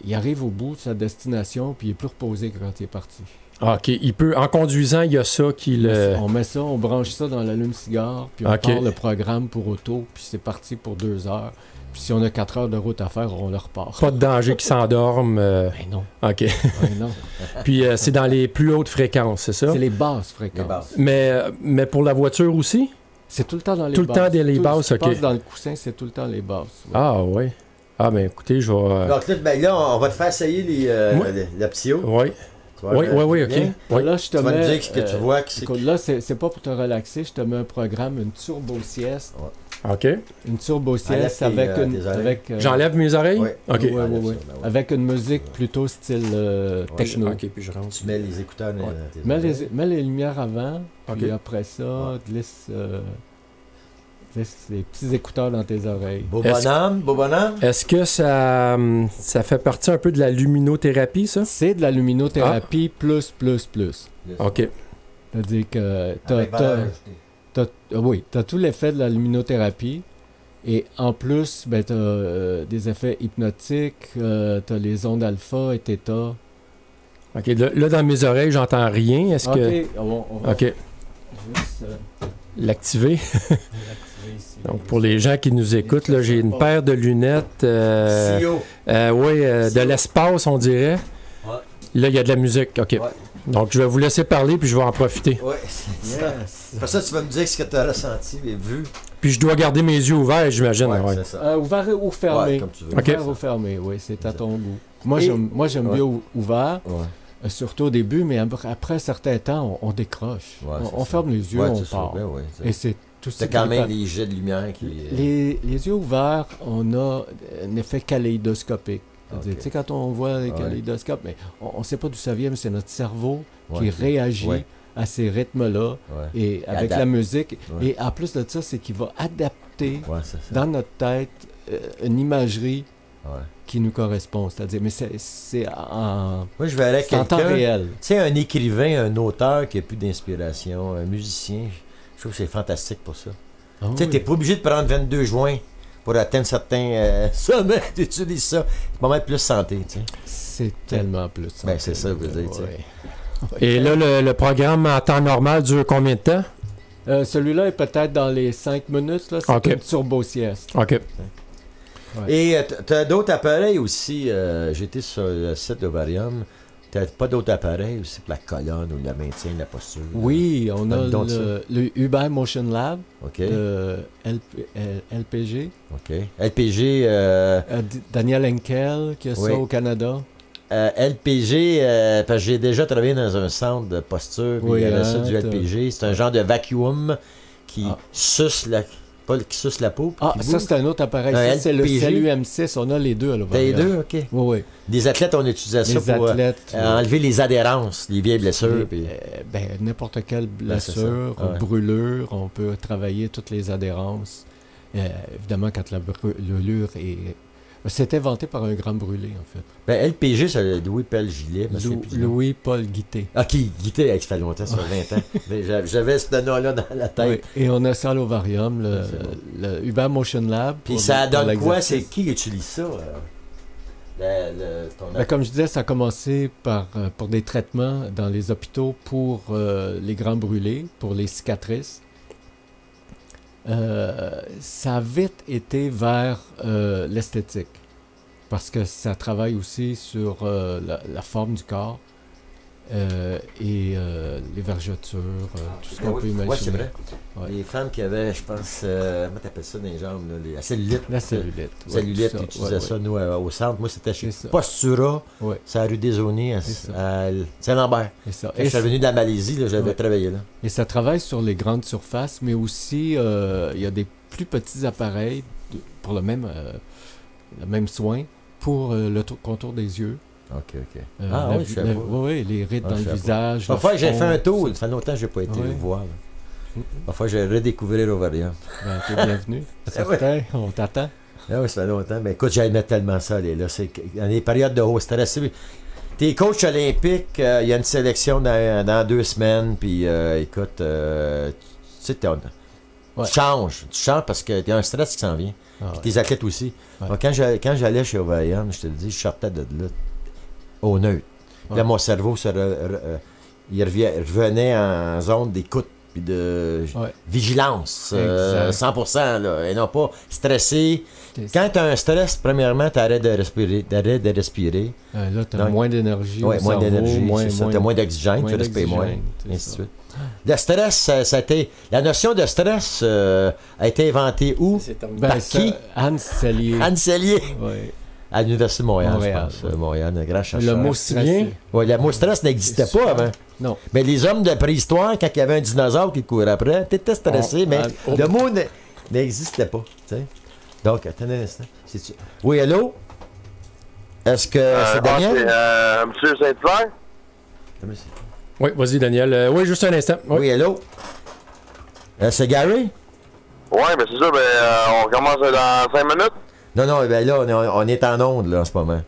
il arrive au bout de sa destination, puis il est plus reposé que quand il est parti. OK. Il peut, en conduisant, il y a ça qui le... On met ça, on branche ça dans l'allume-cigare, puis on part le programme pour auto, puis c'est parti pour 2 heures. Puis si on a 4 heures de route à faire, on le repart. Pas de danger qu'il s'endorme. Ben non. OK. Non. Puis c'est dans les plus hautes fréquences, c'est ça? C'est les basses fréquences. Mais pour la voiture aussi? C'est tout le temps dans les basses. Tout le temps dans les basses, OK. Ce qui passe dans le coussin, c'est tout le temps les basses. Ouais. Ah oui. Ah ben écoutez, je vais... Donc là, on va te faire essayer la psyo. Oui. Oui, OK. Oui. Là, je te mets... me dire ce que tu vois. Écoute, là, c'est pas pour te relaxer. Je te mets un programme, une turbo-sieste. OK. Une turbo-sieste avec J'enlève mes oreilles? Oui. OK. Oui. Avec une musique plutôt style techno. OK, puis je rentre. Tu mets les écouteurs dans mets les lumières avant, puis OK. après ça, glisse les petits écouteurs dans tes oreilles. Beau bonhomme. Est-ce que ça fait partie un peu de la luminothérapie, ça? C'est de la luminothérapie plus. OK. C'est-à-dire que t'as tout l'effet de la luminothérapie et en plus, ben, t'as des effets hypnotiques, t'as les ondes alpha et theta. OK. Là, dans mes oreilles, j'entends rien. Est-ce que... On va OK. juste l'activer. l'activer ici. Donc, pour les gens qui nous écoutent, là, j'ai une paire de lunettes. De l'espace, on dirait. Ouais. Là, il y a de la musique. OK. Ouais. Donc, je vais vous laisser parler, puis je vais en profiter. Oui, c'est ça. Pour ça, tu vas me dire ce que tu as ressenti et vu. Puis, je dois garder mes yeux ouverts, j'imagine. Ouais, Ouais. c'est ça. Ouvert ou fermé. Ouais, comme tu veux. OK. Ouvert ou fermé, oui, c'est à ton goût. Moi, j'aime bien ouvert. Ouais. Surtout au début, mais après un certain temps, on décroche. Ouais, on ferme les yeux, on part. Ouais, Et c'est tout C'est ce quand qui même est- des jets de lumière qui... Les yeux ouverts, on a un effet kaléidoscopique. C'est-à-dire, Ok. tu sais, quand on voit les Ouais. kaléidoscopes, mais on ne sait pas d'où ça vient, mais c'est notre cerveau Ouais, qui qui- réagit ouais. à ces rythmes-là Ouais. et avec adapte. la musique. Ouais. Et en plus de ça, c'est qu'il va adapter Ouais, c'est ça. dans notre tête une imagerie Ouais. qui nous correspond. C'est-à-dire, mais c'est en, Moi, je verrais c'est en temps quelqu'un... Tu réel. sais, un écrivain, un auteur qui a plus d'inspiration, un musicien, je trouve que c'est fantastique pour ça. Ah Tu sais, oui. t'es pas obligé de prendre 22 joints pour atteindre certains sommets. Tu utilises ça. C'est pas mal plus santé, tu sais. C'est tellement plus. Ben, c'est ça, je veux dire, tu sais. Ouais. Et là, le programme en temps normal dure combien de temps? Celui-là est peut-être dans les 5 minutes. Là, c'est Ok. une turbo-sieste. OK. Et t'as d'autres appareils aussi. J'étais sur le site d'Ovarium. T'as pas d'autres appareils aussi pour la colonne ou le maintien de la posture? Oui, on a Donc, le Uber Motion Lab, OK. le LPG. OK. LPG, Daniel Henkel qui a Oui. ça au Canada. LPG, parce que j'ai déjà travaillé dans un centre de posture, puis Oui, il y avait ça hein, du LPG. C'est un genre de vacuum qui Ah. suce la... Pas qui suce la peau. Ah, qui ça bouge. c'est un autre appareil. Un Ça, c'est le LPG. CLUM6. On a les deux à T'as l'Ovarium. les deux, OK. Oui, oui. Des athlètes, on utilisait ça Les pour athlètes. enlever les adhérences, les vieilles blessures. puis- Ben, n'importe quelle Ben, c'est ça. blessure, Ouais. brûlure, on peut travailler toutes les adhérences. Évidemment, quand la brûlure est... C'est inventé par un grand brûlé, en fait. Ben, LPG, c'est Louis-Paul Gillet. je me souviens plus du nom. Louis-Paul Guité. Ah, qui guittait, ça fait longtemps, ça fait 20 ans. Mais j'avais ce nom-là dans la tête. Oui, et on a ça à l'Ovarium, Ouais, c'est le Uber Motion Lab. Puis pour ça le- pour donne quoi? l'exercice. C'est qui utilise ça? Ton Ben, comme je disais, ça a commencé pour des traitements dans les hôpitaux pour les grands brûlés, pour les cicatrices. Ça a vite été vers l'esthétique, parce que ça travaille aussi sur la forme du corps et les vergetures, tout ce qu'on peut imaginer. Oui, c'est vrai. Ouais. Les femmes qui avaient, je pense, comment t'appelles ça dans les jambes? Là, la cellulite. La cellulite. ouais, Cellulite, tout ils utilisaient ouais, ça, nous, au centre. Moi, c'était chez C'est ça. Postura, Ouais, c'est à la rue des Aulnay, à C'est ça. Saint-Lambert. et ça. Quand je suis revenu de la Malaisie, là, j'avais Ouais. travaillé là. Et ça travaille sur les grandes surfaces, mais aussi il y a des plus petits appareils pour le même soin pour le contour des yeux. OK, OK. La oui, vue- je savais pas. oui, les rides Ah, dans je le savais pas. visage. Parfois, le j'ai front. fait un tour. Ça fait longtemps que je n'ai pas été Ouais. le voir. là. Mhm. Parfois, j'ai redécouvert l'Ovarium. Ben, t'es bienvenu. Certain, on t'attend. Ah oui, ça fait longtemps. Mais écoute, j'aimais tellement ça, aller là. C'est dans les périodes de haut stress. T'es coach olympique, il y a une sélection dans 2 semaines, puis écoute, tu sais, Ouais. tu changes parce qu'il y a un stress qui s'en vient. Ah, Puis tes athlètes aussi. Ouais. Donc, quand j'allais chez Ovarium, je te le dis, je sortais de là au neutre. Puis Ouais. là, mon cerveau il revenait en zone d'écoute puis de Ouais. vigilance, Exact. 100%, là, et non pas stressé. t'es- Quand tu as un stress, premièrement, tu arrêtes de respirer. là, t'as Donc, moins d'énergie. Ouais, au moins cerveau, d'énergie, c'est ça. Tu as moins d'oxygène, tu respires moins, d'oxygène, c'est ainsi de ça. suite. Le stress, ça a été... La notion de stress a été inventée où? Ben, Par ça, qui? Anne Cellier. Anne Cellier, Ouais. à l'Université de Montréal, Montréal, je pense. ouais. Montréal, un grand chercheur. Le mot Stressé. silien. Ouais, le mot stress n'existait C'est pas sûr. avant. Non. Mais les hommes de préhistoire, quand il y avait un dinosaure qui courait après, t'étais stressé, mais le mot n'existait pas. Tu sais. Donc, attendez un instant. Oui, allô? Est-ce que c'est Daniel? Monsieur Saint-Hilaire? Oui, vas-y, Daniel. Oui, juste un instant. Oui. Oui, allô? C'est Gary? Ouais, ben c'est ça, on commence dans 5 minutes. Non, ben là, on est en onde là, en ce moment.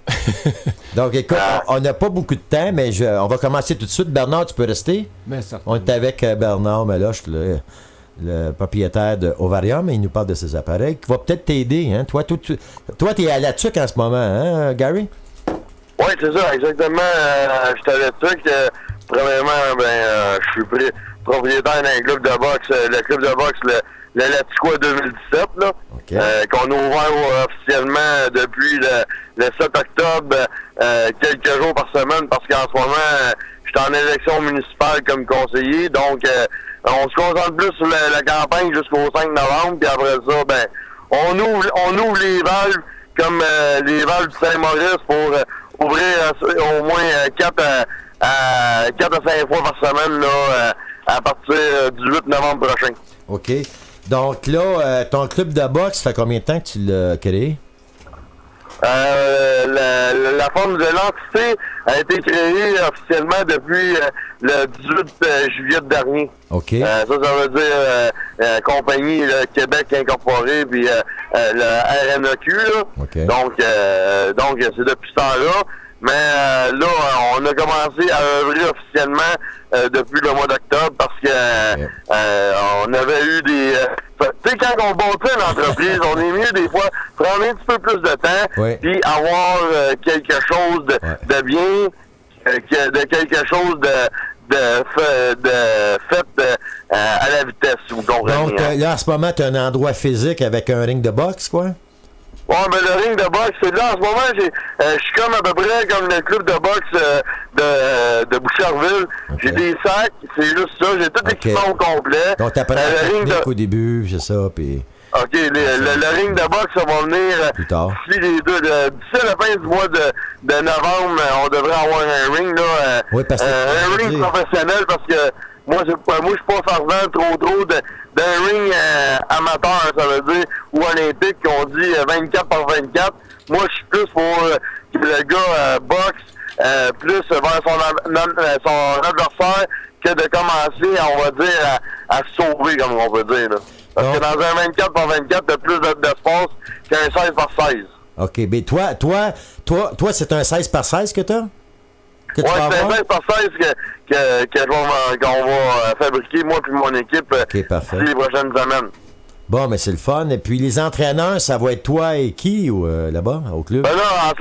Donc, écoute, on n'a pas beaucoup de temps, mais on va commencer tout de suite. Bernard, tu peux rester? Mais ça. On est avec Bernard Meloche, le propriétaire de Ovarium, et il nous parle de ses appareils, qui va peut-être t'aider. Hein? Toi, tu es à la tuque en ce moment, hein, Gary? Ouais, c'est ça, exactement. Je t'avais dit que, premièrement, je suis propriétaire d'un club de boxe, le club de boxe, le Laticois 2017, là, OK. qu'on a ouvert officiellement depuis le 7 octobre, quelques jours par semaine, parce qu'en ce moment, je suis en élection municipale comme conseiller, donc on se concentre plus sur la campagne jusqu'au 5 novembre, puis après ça, on ouvre les valves comme les valves du Saint-Maurice pour ouvrir au moins 4 à 5 fois par semaine là, à partir du 8 novembre prochain. OK. Donc là, ton club de boxe, ça fait combien de temps que tu l'as créé? La forme de l'entité a été créée officiellement depuis le 18 juillet dernier. OK. Ça veut dire compagnie Québec Incorporée puis le RNEQ. Là. OK. Donc c'est depuis ce temps-là. Mais là, on a commencé à œuvrer officiellement depuis le mois d'octobre parce que on avait eu des... tu sais, quand on bâtit une entreprise, on est mieux des fois prendre un petit peu plus de temps puis avoir quelque chose de bien, de quelque chose de fait à la vitesse. Vous comprenez? Donc là, en ce moment, tu as un endroit physique avec un ring de boxe, quoi? Ouais, mais le ring de boxe, c'est là, en ce moment, je suis comme à peu près comme le club de boxe de Boucherville. Okay. J'ai des sacs, c'est juste ça, j'ai tout l'équipement au complet. Donc, t'apprends la technique au début, c'est ça, puis... OK, le ring de boxe, ça va venir plus tard. D'ici la fin du mois de novembre, on devrait avoir un ring, là. Oui, parce que un ring professionnel, parce que moi, je suis pas farceur trop d'un ring amateur, ça veut dire, ou olympique, qu'on dit 24 par 24. Moi, je suis plus pour que le gars boxe plus vers son adversaire que de commencer, on va dire, à se sauver, comme on peut dire. Là. Parce que dans un 24 par 24, t'as plus d'espace qu'un 16 par 16. OK, mais toi, c'est un 16 par 16 que t'as? Ouais, c'est un 16 par 16 qu'on va fabriquer, moi et mon équipe, les prochaines semaines. Bon, mais c'est le fun. Et puis, les entraîneurs, ça va être toi et qui là-bas, au club? Ben là, en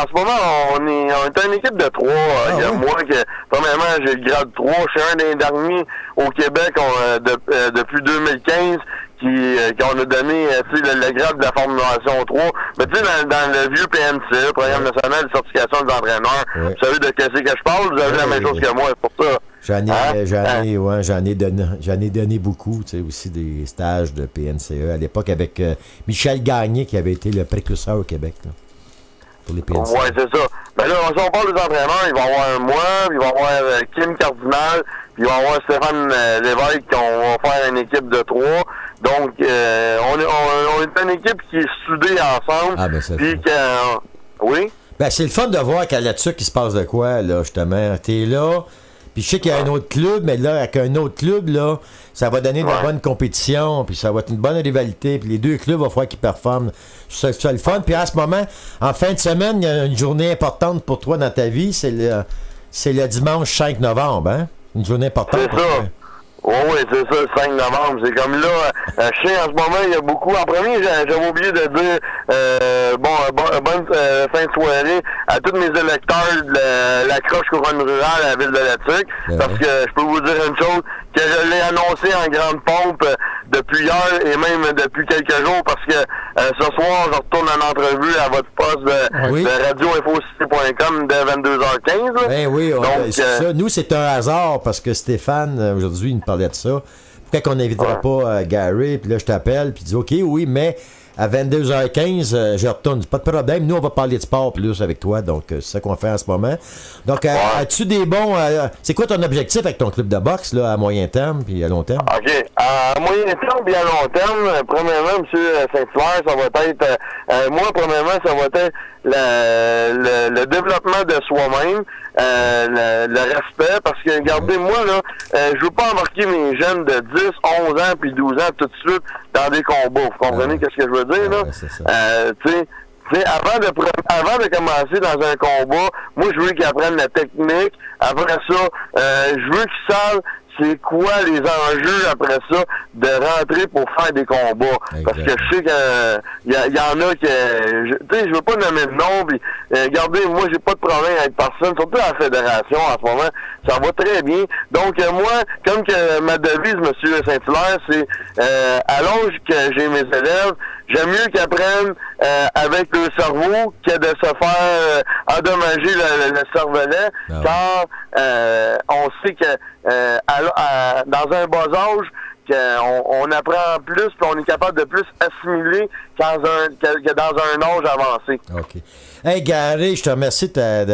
ce moment, on est une équipe de 3. Il y a moi qui, premièrement, j'ai le grade 3. Je suis un des derniers au Québec depuis 2015 qu'on a donné le grade de la formulation 3. Mais tu sais, dans le vieux PNCE, Programme national de certification des entraîneurs, vous savez de qu'est-ce que je parle? Vous avez la même chose que moi, c'est pour ça. J'en ai donné beaucoup, tu sais, aussi des stages de PNCE à l'époque avec Michel Gagné qui avait été le précurseur au Québec là, pour les PNCE. Oui, c'est ça. Ben là, si on parle des entraîneurs, il va y avoir moi, il va y avoir Kim Cardinal, puis il va y avoir Stéphane Lévesque, on va faire une équipe de 3. Donc, on est une équipe qui est soudée ensemble. Ah, ben c'est puis oui? Ben, c'est le fun de voir qu'à là-dessus qu'il se passe de quoi, là, justement. T'es là, puis je sais qu'il y a un autre club, mais là, avec un autre club, là, ça va donner de la bonne compétition, puis ça va être une bonne rivalité, puis les deux clubs, il va falloir qu'ils performent. C'est le fun. Puis en ce moment, en fin de semaine, il y a une journée importante pour toi dans ta vie, c'est le dimanche 5 novembre, hein? Une journée importante pour toi. Oui, c'est ça, le 5 novembre. C'est comme là, je sais, en ce moment, il y a beaucoup. En premier, j'avais oublié de dire bonne fin de soirée à tous mes électeurs de la croche couronne rurale à la ville de Latuc. Parce que je peux vous dire une chose, que je l'ai annoncé en grande pompe depuis hier et même depuis quelques jours, parce que ce soir, je retourne en entrevue à votre poste de radioinfocité.com dès 22h15. Là. Ben oui, ça. Nous, c'est un hasard parce que Stéphane, aujourd'hui, il nous parlait de ça. Pourquoi qu'on n'invitera pas Gary, puis là, je t'appelle, puis il dit OK, oui, mais à 22h15, je retourne. Pas de problème. Nous, on va parler de sport plus avec toi. Donc, c'est ça qu'on fait en ce moment. Donc, as-tu des bons... c'est quoi ton objectif avec ton club de boxe, là, à moyen terme puis à long terme? OK. À moyen terme puis à long terme, premièrement, M. Saint-Hilaire, ça va être... moi, premièrement, ça va être le développement de soi-même, le respect, parce que, regardez, moi, là, je veux pas embarquer mes jeunes de 10, 11 ans puis 12 ans tout de suite dans des combats. Vous comprenez qu'est-ce que je veux dire, là? Tu sais, avant de commencer dans un combat, moi, je veux qu'ils apprennent la technique. Après ça, je veux qu'ils savent c'est quoi les enjeux après ça de rentrer pour faire des combats. Parce que je sais qu'il y en a qui... Tu sais, je veux pas nommer de nom, puis regardez, moi, j'ai pas de problème avec personne, surtout à la fédération en ce moment. Ça va très bien. Donc, moi, comme que ma devise, M. Saint-Hilaire, c'est à l'âge que j'ai mes élèves, j'aime mieux qu'ils apprennent avec le cerveau que de se faire endommager le cervelet, car on sait que dans un bas âge, on apprend plus puis on est capable de plus assimiler que dans un âge avancé. OK. Hey, Gary, je te remercie de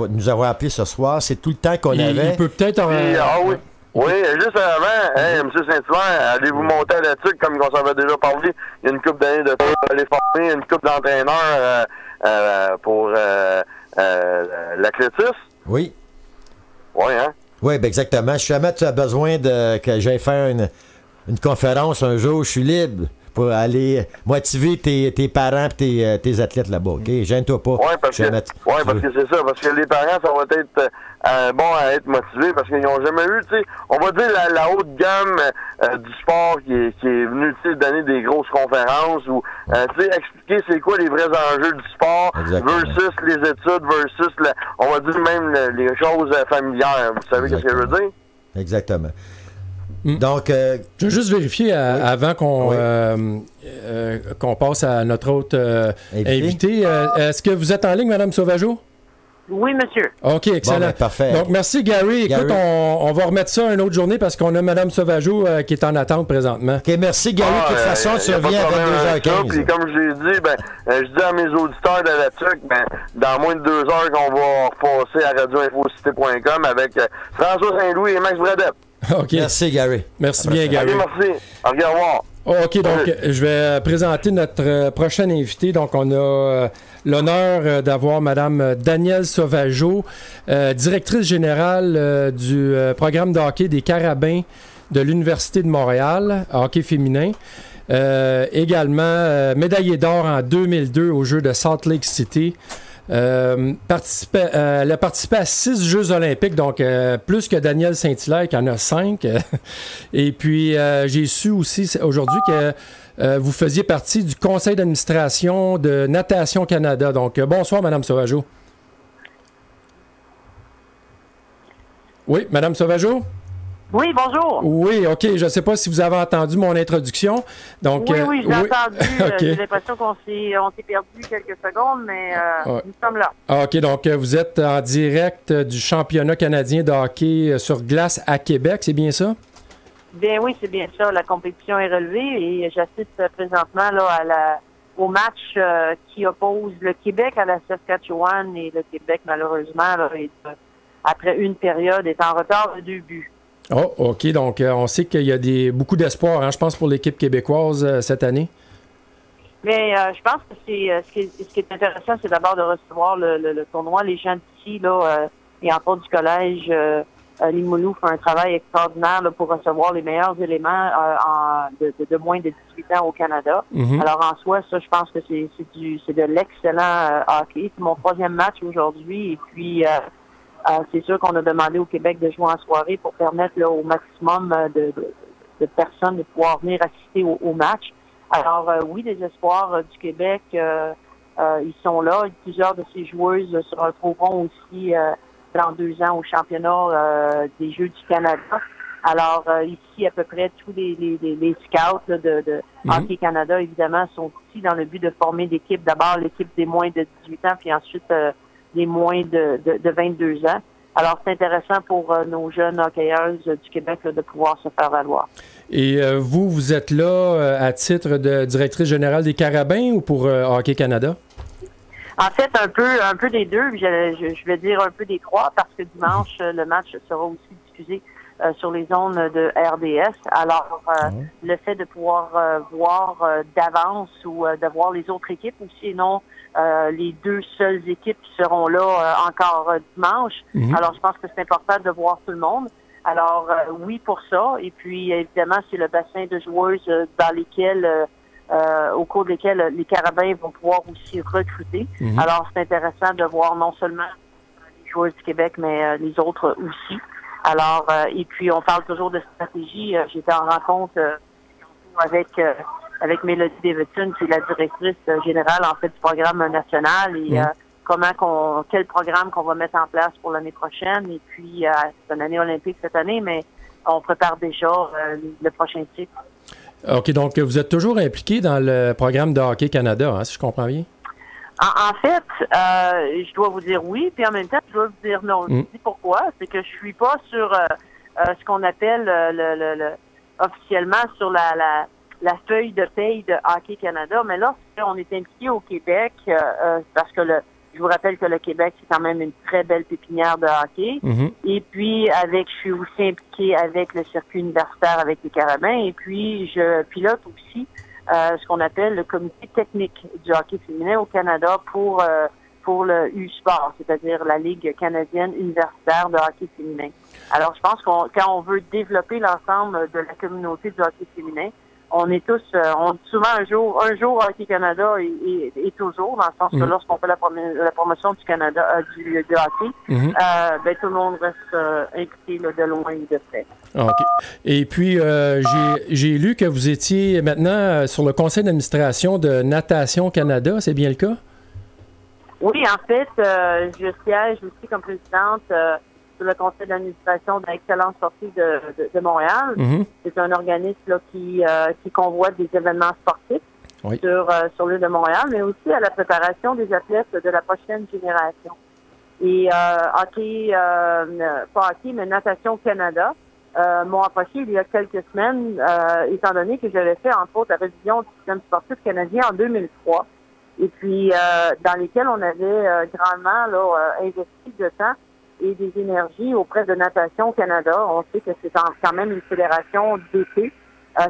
nous avoir appelé ce soir. C'est tout le temps qu'on avait. Il peut peut-être Oui, juste avant, M. Saint-Hilaire, allez-vous monter à la tuque comme on s'en avait déjà parlé? Il y a une couple d'années de temps, aller former une couple d'entraîneurs pour l'athlétisme. Oui. Oui, hein? Oui, ben exactement. Si jamais tu as besoin que j'aille faire une conférence un jour, je suis libre pour aller motiver tes parents et tes athlètes là-bas, OK? Gêne-toi pas. Oui, parce que c'est ça. Parce que les parents, ça va être bon à être motivés parce qu'ils n'ont jamais eu, tu sais, on va dire la haute gamme du sport qui est venue, tu sais, donner des grosses conférences ou, tu sais, expliquer c'est quoi les vrais enjeux du sport versus les études versus, on va dire même les choses familières. Vous savez ce que je veux dire? Exactement. Donc, je veux juste vérifier avant qu'on passe à notre autre invité. Est-ce que vous êtes en ligne, Mme Sauvageau? Oui, monsieur. OK, excellent. Bon, ben, parfait. Donc, merci, Gary. Écoute, on va remettre ça une autre journée parce qu'on a Mme Sauvageau qui est en attente présentement. OK, merci, Gary. De toute façon, tu reviens à 22h15. Puis, comme je l'ai dit, je dis à mes auditeurs de la TUC, dans moins de 2 heures qu'on va repasser à radioinfocité.com avec François Saint-Louis et Max Bradette. OK. Merci, Gary. Merci bien, Gary. Allez, merci. Au revoir. OK, donc je vais présenter notre prochain invité. Donc, on a l'honneur d'avoir Mme Danielle Sauvageau, directrice générale du programme de hockey des Carabins de l'Université de Montréal, hockey féminin. Également médaillée d'or en 2002 aux Jeux de Salt Lake City. Elle a participé à 6 Jeux olympiques, donc plus que Daniel Saint-Hilaire, qui en a 5. Et puis, j'ai su aussi aujourd'hui que vous faisiez partie du conseil d'administration de Natation Canada. Donc, bonsoir, Mme Sauvageau. Oui, Mme Sauvageau? Oui, bonjour. Oui, OK. Je ne sais pas si vous avez entendu mon introduction. Donc, oui, j'ai entendu. Okay. J'ai l'impression qu'on s'est perdu quelques secondes, mais nous sommes là. OK, donc vous êtes en direct du championnat canadien de hockey sur glace à Québec, c'est bien ça? Bien oui, c'est bien ça. La compétition est relevée et j'assiste présentement là, au match qui oppose le Québec à la Saskatchewan et le Québec, malheureusement, là, après une période, est en retard de 2 buts. Oh, OK. Donc, on sait qu'il y a beaucoup d'espoir, je pense, pour l'équipe québécoise cette année. Mais je pense que ce qui est intéressant, c'est d'abord de recevoir le tournoi. Les gens d'ici, là, et entre autres du collège Limoilou font un travail extraordinaire là, pour recevoir les meilleurs éléments de moins de 18 ans au Canada. Mm-hmm. Alors, en soi, ça, je pense que c'est de l'excellent hockey. C'est mon 3e match aujourd'hui. Et puis... c'est sûr qu'on a demandé au Québec de jouer en soirée pour permettre là, au maximum de personnes de pouvoir venir assister au match. Alors oui, les espoirs du Québec, ils sont là. Plusieurs de ces joueuses se retrouveront aussi dans 2 ans au championnat des Jeux du Canada. Alors ici, à peu près tous les scouts là, de Hockey Canada, évidemment, sont ici dans le but de former l'équipe. D'abord, l'équipe des moins de 18 ans, puis ensuite... des moins de 22 ans. Alors, c'est intéressant pour nos jeunes hockeyeuses du Québec là, de pouvoir se faire valoir. Et vous êtes là à titre de directrice générale des Carabins ou pour Hockey Canada? En fait, un peu des deux. Je vais dire un peu des 3 parce que dimanche, le match sera aussi diffusé sur les ondes de RDS. Alors, le fait de pouvoir voir d'avance ou de voir les autres équipes aussi et non les 2 seules équipes qui seront là encore dimanche. Mm-hmm. Alors, je pense que c'est important de voir tout le monde. Alors, oui pour ça. Et puis, évidemment, c'est le bassin de joueuses dans lesquelles, au cours desquels les Carabins vont pouvoir aussi recruter. Mm-hmm. Alors, c'est intéressant de voir non seulement les joueuses du Québec, mais les autres aussi. Alors, et puis, on parle toujours de stratégie. J'étais en rencontre avec Mélodie Davidson, qui est la directrice générale, en fait, du programme national et quel programme qu'on va mettre en place pour l'année prochaine. Et puis, c'est une année olympique cette année, mais on prépare déjà le prochain cycle. OK, donc vous êtes toujours impliqué dans le programme de Hockey Canada, si je comprends bien? En fait, je dois vous dire oui, puis en même temps, je dois vous dire non. Je vous dis pourquoi. C'est que je suis pas sur ce qu'on appelle officiellement sur la feuille de paye de Hockey Canada, mais là, on est impliqué au Québec parce que Je vous rappelle que le Québec, c'est quand même une très belle pépinière de hockey. Mhm. Et puis, je suis aussi impliquée avec le circuit universitaire avec les Carabins. Et puis, je pilote aussi ce qu'on appelle le comité technique du hockey féminin au Canada pour le U-Sport, c'est-à-dire la Ligue canadienne universitaire de hockey féminin. Alors, je pense quand on veut développer l'ensemble de la communauté du hockey féminin, on est tous, on dit souvent un jour Hockey Canada et toujours, dans le sens que lorsqu'on fait la promotion du Canada, du hockey, tout le monde reste impliqué là, de loin et de près. OK. Et puis, j'ai lu que vous étiez maintenant sur le conseil d'administration de Natation Canada, c'est bien le cas? Oui, en fait, je siège aussi comme présidente sur le conseil d'administration de l'Excellence sportive de Montréal. Mm-hmm. C'est un organisme là, qui convoite des événements sportifs sur l'île de Montréal, mais aussi à la préparation des athlètes de la prochaine génération. Et hockey, pas hockey, mais Natation Canada m'ont approché il y a quelques semaines, étant donné que j'avais fait, entre autres, la révision du système sportif canadien en 2003. Et puis, dans lesquels on avait grandement investi de temps et des énergies auprès de Natation Canada. On sait que c'est quand même une fédération d'été,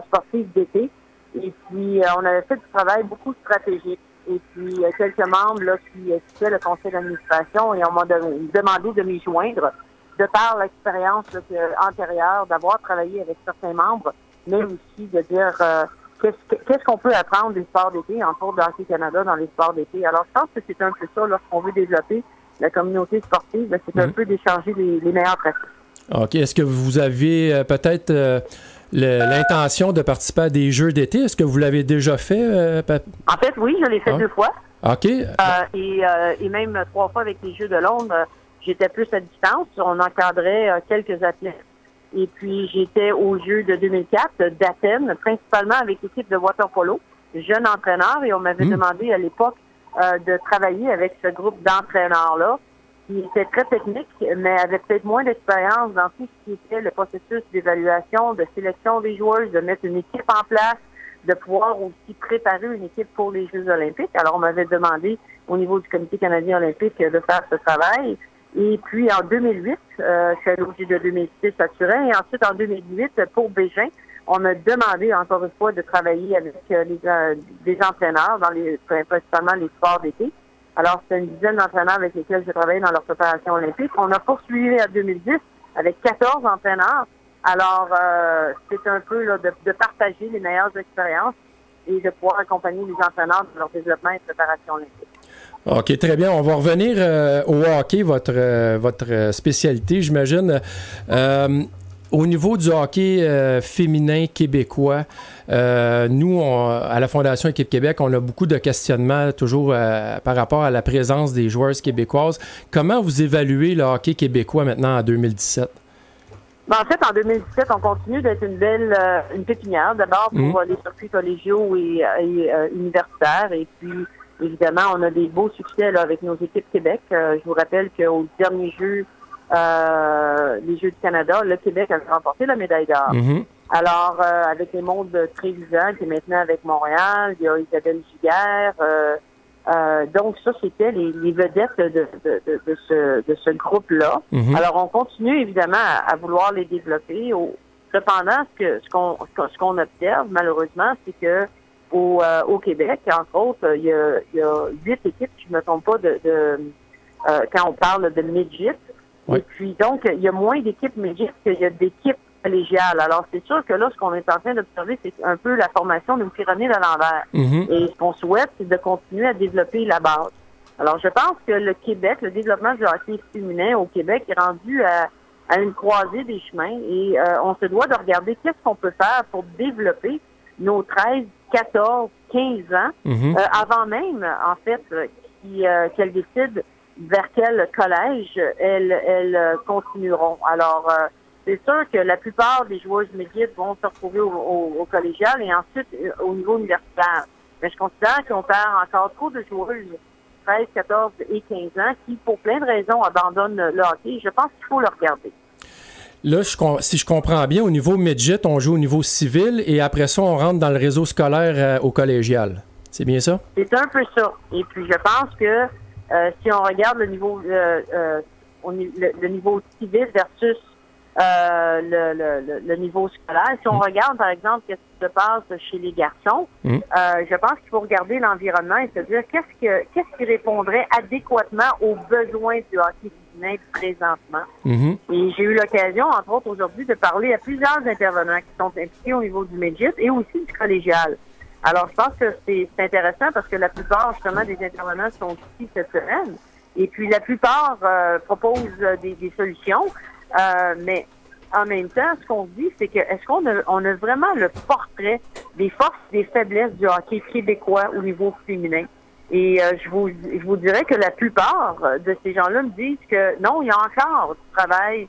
sportive d'été. Et puis, on avait fait du travail beaucoup stratégique. Et puis, quelques membres là, qui étaient le conseil d'administration et on m'a demandé de m'y joindre de par l'expérience antérieure d'avoir travaillé avec certains membres, mais aussi de dire qu'est-ce qu'on peut apprendre des sports d'été, entre autres dans Hockey Canada, dans les sports d'été. Alors, je pense que c'est un peu ça, lorsqu'on veut développer la communauté sportive, c'est un peu d'échanger les meilleures pratiques. OK. Est-ce que vous avez peut-être l'intention de participer à des Jeux d'été? Est-ce que vous l'avez déjà fait? En fait, oui, je l'ai fait 2 fois. OK. Et même 3 fois avec les Jeux de Londres, j'étais plus à distance. On encadrait quelques athlètes. Et puis, j'étais aux Jeux de 2004 d'Athènes, principalement avec l'équipe de water-polo, jeune entraîneur, et on m'avait demandé à l'époque de travailler avec ce groupe d'entraîneurs-là, qui était très technique, mais avait peut-être moins d'expérience dans tout ce qui était le processus d'évaluation, de sélection des joueurs, de mettre une équipe en place, de pouvoir aussi préparer une équipe pour les Jeux olympiques. Alors, on m'avait demandé, au niveau du Comité canadien olympique, de faire ce travail. Et puis, en 2008, je suis allée au Jeux de 2006 à Turin. Et ensuite, en 2008, pour Bégin, on m'a demandé, encore une fois, de travailler avec des entraîneurs, principalement les sports d'été. Alors, c'est une dizaine d'entraîneurs avec lesquels j'ai travaillé dans leur préparation olympique. On a poursuivi en 2010 avec 14 entraîneurs. Alors, c'est un peu là, de partager les meilleures expériences et de pouvoir accompagner les entraîneurs dans leur développement et préparation olympique. OK, très bien. On va revenir au hockey, votre spécialité, j'imagine. Au niveau du hockey féminin québécois, nous, à la Fondation Équipe Québec, on a beaucoup de questionnements toujours par rapport à la présence des joueuses québécoises. Comment vous évaluez le hockey québécois maintenant en 2017? En fait, en 2017, on continue d'être une pépinière, d'abord pour les circuits collégiaux et universitaires, et puis évidemment, on a des beaux succès là, avec nos équipes Québec. Je vous rappelle qu'au dernier jeu, les Jeux du Canada, le Québec a remporté la médaille d'or. Alors, avec les mondes Trévisan, qui est maintenant avec Montréal, il y a Isabelle Giguère. Donc, ça, c'était les vedettes de ce groupe-là. Alors, on continue évidemment à vouloir les développer. Cependant, ce qu'on observe, malheureusement, c'est que au Québec, entre autres, il y a 8 équipes, si je ne me trompe pas, quand on parle de midget. Oui. Et puis, donc, il y a moins d'équipes midget qu'il y a d'équipes collégiales. Alors, c'est sûr que là, ce qu'on est en train d'observer, c'est un peu la formation d'une pyramide à l'envers. Et ce qu'on souhaite, c'est de continuer à développer la base. Alors, je pense que le Québec, le développement du hockey féminin au Québec est rendu à une croisée des chemins et on se doit de regarder qu'est-ce qu'on peut faire pour développer nos 13, 14, 15 ans, avant même, en fait, qu'elles décident vers quel collège elles continueront. Alors, c'est sûr que la plupart des joueuses midget vont se retrouver au collégial et ensuite au niveau universitaire. Mais je considère qu'on perd encore trop de joueuses 13, 14 et 15 ans qui, pour plein de raisons, abandonnent le hockey. Je pense qu'il faut le regarder. Là, si je comprends bien, au niveau midget, on joue au niveau civil et après ça, on rentre dans le réseau scolaire au collégial. C'est bien ça? C'est un peu ça. Et puis, je pense que Si on regarde le niveau le niveau civil versus le niveau scolaire, si on regarde, par exemple, ce qui se passe chez les garçons, je pense qu'il faut regarder l'environnement et se dire qu'est-ce qui répondrait adéquatement aux besoins du hockey féminin présentement. Et j'ai eu l'occasion, entre autres aujourd'hui, de parler à plusieurs intervenants qui sont impliqués au niveau du midget et aussi du collégial. Alors, je pense que c'est intéressant parce que la plupart, justement, des intervenants sont ici cette semaine. Et puis, la plupart proposent des solutions. Mais en même temps, ce qu'on dit, c'est que est-ce qu'on a vraiment le portrait des forces et des faiblesses du hockey québécois au niveau féminin? Et je vous dirais que la plupart de ces gens-là me disent que non, il y a encore du travail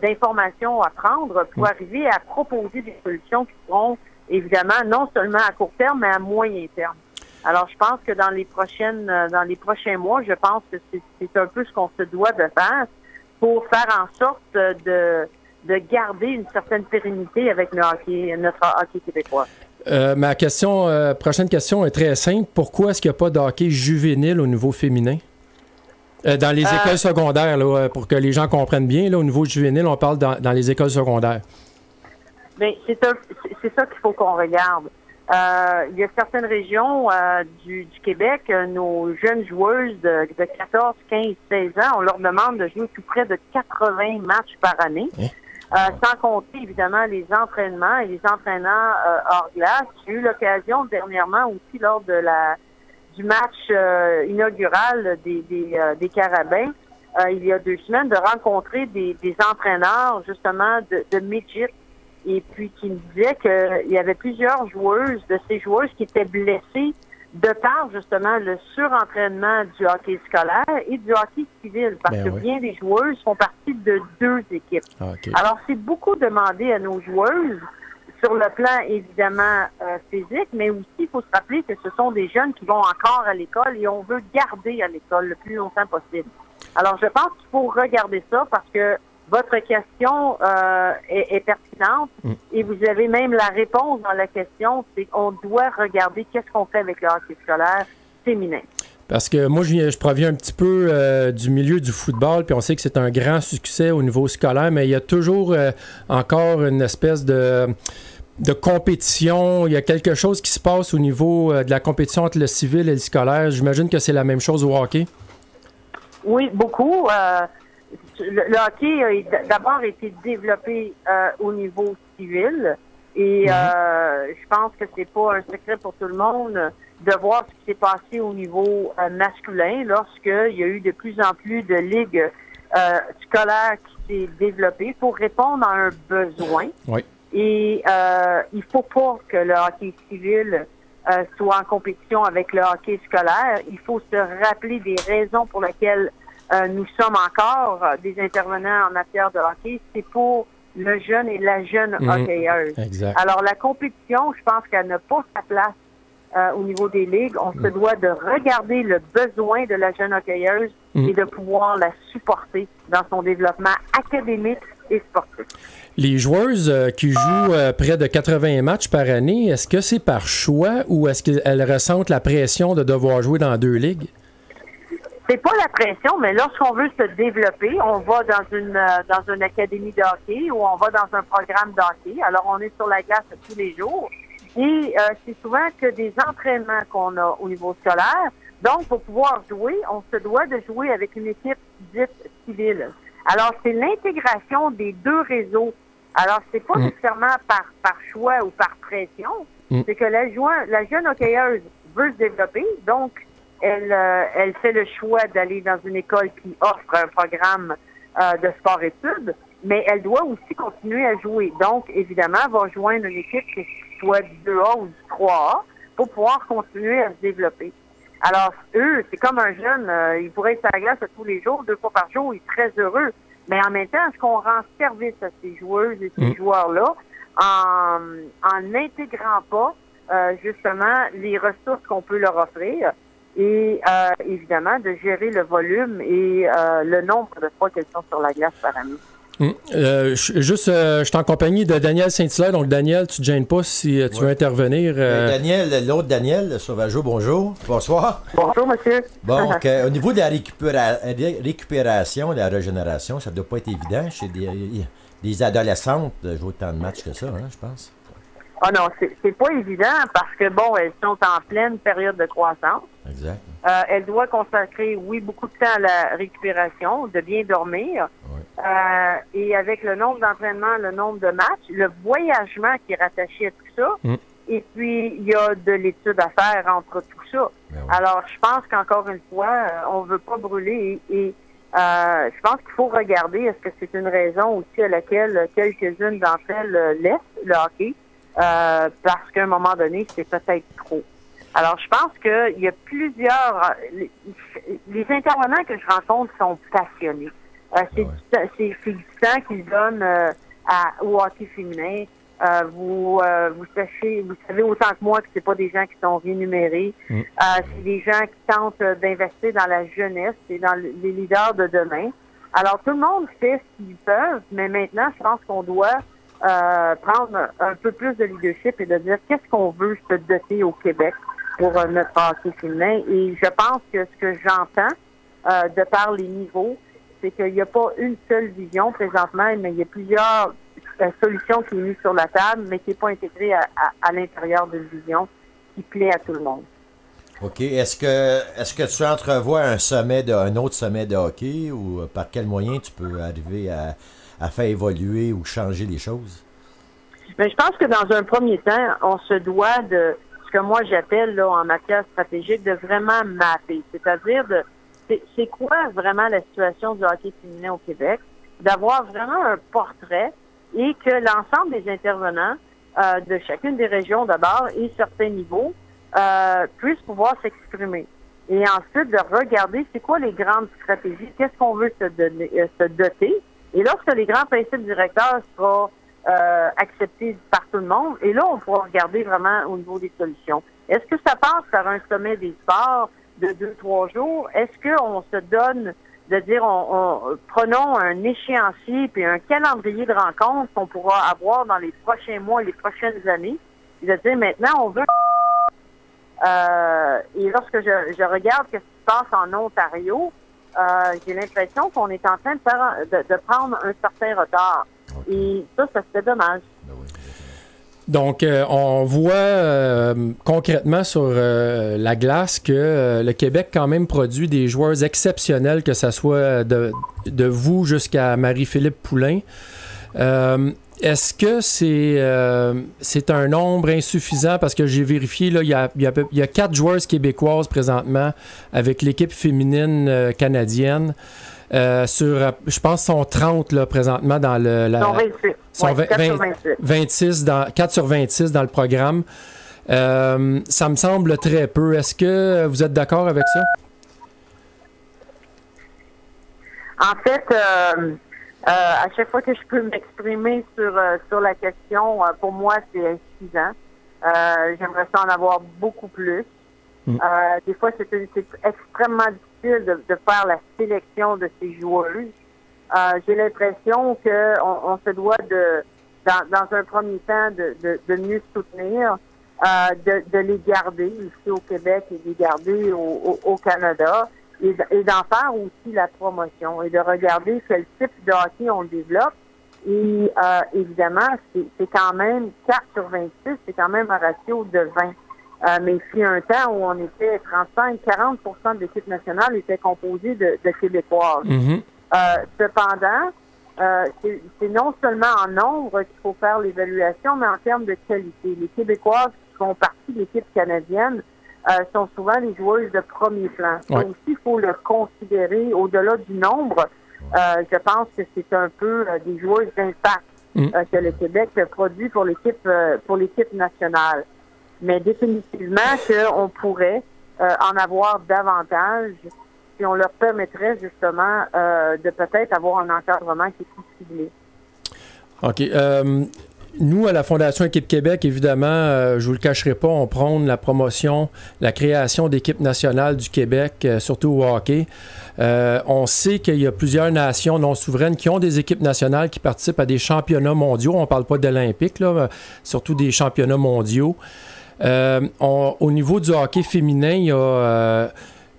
d'information à prendre pour arriver à proposer des solutions qui seront évidemment non seulement à court terme, mais à moyen terme. Alors, je pense que dans les prochains mois, je pense que c'est un peu ce qu'on se doit de faire pour faire en sorte de garder une certaine pérennité avec notre hockey québécois. Ma prochaine question est très simple. Pourquoi est-ce qu'il n'y a pas de hockey juvénile au niveau féminin? Dans les écoles secondaires, là, pour que les gens comprennent bien, là, au niveau juvénile, on parle dans les écoles secondaires. Bien, c'est ça qu'il faut qu'on regarde. Il y a certaines régions du Québec, nos jeunes joueuses de 14, 15, 16 ans, on leur demande de jouer tout près de 80 matchs par année. Sans compter, évidemment, les entraînements et les entraînants hors glace. J'ai eu l'occasion dernièrement aussi lors du match inaugural des Carabins, il y a 2 semaines, de rencontrer des entraîneurs, justement, de midget. Et puis qui me disait qu'il y avait plusieurs de ces joueuses qui étaient blessées de par justement le surentraînement du hockey scolaire et du hockey civil, parce que bien des joueuses font partie de 2 équipes. Okay. Alors c'est beaucoup demandé à nos joueuses sur le plan évidemment physique, mais aussi il faut se rappeler que ce sont des jeunes qui vont encore à l'école et on veut garder à l'école le plus longtemps possible. Alors je pense qu'il faut regarder ça parce que votre question est pertinente et vous avez même la réponse dans la question, c'est qu'on doit regarder qu'est-ce qu'on fait avec le hockey scolaire féminin. Parce que moi, je proviens un petit peu du milieu du football, puis on sait que c'est un grand succès au niveau scolaire, mais il y a toujours encore une espèce de compétition. Il y a quelque chose qui se passe au niveau de la compétition entre le civil et le scolaire. J'imagine que c'est la même chose au hockey. Oui, beaucoup. Le hockey a d'abord été développé au niveau civil et je pense que c'est pas un secret pour tout le monde de voir ce qui s'est passé au niveau masculin lorsqu'il y a eu de plus en plus de ligues scolaires qui s'est développées pour répondre à un besoin. Oui. Et il faut pas que le hockey civil soit en compétition avec le hockey scolaire. Il faut se rappeler des raisons pour lesquelles nous sommes encore des intervenants en matière de hockey, c'est pour le jeune et la jeune hockeyeuse. Exact. Alors, la compétition, je pense qu'elle n'a pas sa place au niveau des ligues. On se doit de regarder le besoin de la jeune hockeyeuse et de pouvoir la supporter dans son développement académique et sportif. Les joueuses qui jouent près de 80 matchs par année, est-ce que c'est par choix ou est-ce qu'elles ressentent la pression de devoir jouer dans 2 ligues? C'est pas la pression, mais lorsqu'on veut se développer, on va dans une académie de hockey ou on va dans un programme de hockey. Alors, on est sur la glace tous les jours. Et c'est souvent que des entraînements qu'on a au niveau scolaire. Donc, pour pouvoir jouer, on se doit de jouer avec une équipe dite civile. Alors, c'est l'intégration des 2 réseaux. Alors, c'est pas nécessairement par choix ou par pression. C'est que la jeune hockeyeuse veut se développer, donc elle fait le choix d'aller dans une école qui offre un programme de sport-études, mais elle doit aussi continuer à jouer. Donc, évidemment, elle va joindre une équipe qui soit du 2A ou du 3A pour pouvoir continuer à se développer. Alors, eux, c'est comme un jeune, il pourrait être à la glace tous les jours, 2 fois par jour, il est très heureux. Mais en même temps, est-ce qu'on rend service à ces joueuses et ces joueurs-là en n'intégrant pas, justement, les ressources qu'on peut leur offrir? Et évidemment, de gérer le volume et le nombre de fois qu'elles sont sur la glace par année. Je suis en compagnie de Daniel Saint-Hilaire. Donc, Daniel, tu ne te gênes pas si tu veux intervenir. Daniel, l'autre Daniel, Sauvageau, bonjour. Bonsoir. Bonjour, monsieur. Bon, au niveau de la récupération, de la régénération, ça ne doit pas être évident chez des adolescentes de jouer autant de matchs que ça, je pense. Ah non, c'est pas évident parce que, bon, elles sont en pleine période de croissance. Exact. Elles doivent consacrer, oui, beaucoup de temps à la récupération, de bien dormir. Oui. Et avec le nombre d'entraînements, le nombre de matchs, le voyagement qui est rattaché à tout ça, et puis il y a de l'étude à faire entre tout ça. Oui. Alors, je pense qu'encore une fois, on veut pas brûler et je pense qu'il faut regarder, est-ce que c'est une raison aussi à laquelle quelques-unes d'entre elles laissent le hockey, parce qu'à un moment donné, c'est peut-être trop. Alors, je pense qu'il y a plusieurs... Les intervenants que je rencontre sont passionnés. C'est du temps qu'ils donnent au hockey féminin. Vous savez autant que moi que c'est pas des gens qui sont rémunérés. C'est des gens qui tentent d'investir dans la jeunesse et dans les leaders de demain. Alors, tout le monde fait ce qu'ils peuvent, mais maintenant, je pense qu'on doit prendre un peu plus de leadership et de dire qu'est-ce qu'on veut se doter au Québec pour notre hockey féminin. Et je pense que ce que j'entends de par les niveaux, c'est qu'il n'y a pas une seule vision présentement, mais il y a plusieurs solutions qui sont mises sur la table, mais qui n'est pas intégrée à l'intérieur d'une vision qui plaît à tout le monde. OK. Est-ce que tu entrevois un autre sommet de hockey ou par quel moyen tu peux arriver à faire évoluer ou changer les choses? Mais je pense que dans un premier temps, on se doit de ce que moi j'appelle là en matière stratégique de vraiment mapper, c'est-à-dire c'est quoi vraiment la situation du hockey féminin au Québec, d'avoir vraiment un portrait et que l'ensemble des intervenants de chacune des régions d'abord et certains niveaux puissent pouvoir s'exprimer. Et ensuite de regarder c'est quoi les grandes stratégies, qu'est-ce qu'on veut se doter. Et lorsque les grands principes directeurs seront acceptés par tout le monde, et là on pourra regarder vraiment au niveau des solutions. Est-ce que ça passe par un sommet des sports de 2-3 jours? Est-ce qu'on se donne de dire, prenons un échéancier puis un calendrier de rencontres qu'on pourra avoir dans les prochains mois, les prochaines années, et de dire maintenant on veut... et lorsque je regarde ce qui se passe en Ontario, j'ai l'impression qu'on est en train de prendre un certain retard. Et ça serait dommage. Donc, on voit concrètement sur la glace que le Québec quand même produit des joueurs exceptionnels, que ce soit de vous jusqu'à Marie-Philippe Poulain. Est-ce que c'est un nombre insuffisant? Parce que j'ai vérifié, là, il y a 4 joueuses québécoises présentement avec l'équipe féminine canadienne. Je pense qu'ils sont 30 là, présentement dans le... Sont 26. 26 4 sur 26 dans le programme. Ça me semble très peu. Est-ce que vous êtes d'accord avec ça? En fait, à chaque fois que je peux m'exprimer sur la question, pour moi, c'est insuffisant. J'aimerais ça en avoir beaucoup plus. Des fois, c'est extrêmement difficile de faire la sélection de ces joueuses. J'ai l'impression qu'on se doit dans un premier temps de mieux soutenir, de les garder ici au Québec et de les garder au Canada et d'en faire aussi la promotion et de regarder quel type de hockey on développe. Et évidemment, c'est quand même 4 sur 26, c'est quand même un ratio de 20. Mais il y a un temps où on était 35-40% de l'équipe nationale était composée de Québécoises. Mm-hmm. Cependant, c'est non seulement en nombre qu'il faut faire l'évaluation, mais en termes de qualité. Les Québécoises qui font partie de l'équipe canadienne sont souvent les joueuses de premier plan. Ouais. Ça aussi, il faut le considérer au-delà du nombre. Je pense que c'est un peu des joueuses d'impact que le Québec produit pour l'équipe nationale. Mais définitivement qu'on pourrait en avoir davantage si on leur permettrait justement de peut-être avoir un encadrement qui est plus ciblé. OK. nous, à la Fondation Équipe Québec, évidemment, je ne vous le cacherai pas, on prône la promotion, la création d'équipes nationales du Québec, surtout au hockey. On sait qu'il y a plusieurs nations non souveraines qui ont des équipes nationales qui participent à des championnats mondiaux. On ne parle pas d'Olympiques, là, surtout des championnats mondiaux. Au niveau du hockey féminin, il y a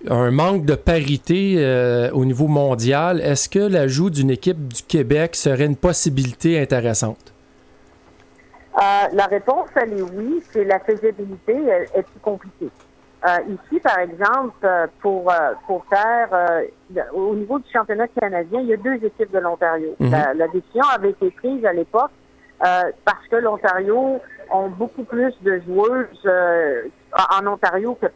un manque de parité au niveau mondial. Est-ce que l'ajout d'une équipe du Québec serait une possibilité intéressante? La réponse, elle est oui. C'est la faisabilité est plus compliquée. Ici, par exemple, pour faire au niveau du championnat canadien, il y a 2 équipes de l'Ontario. La décision avait été prise à l'époque parce que l'Ontario ont beaucoup plus de joueuses en Ontario que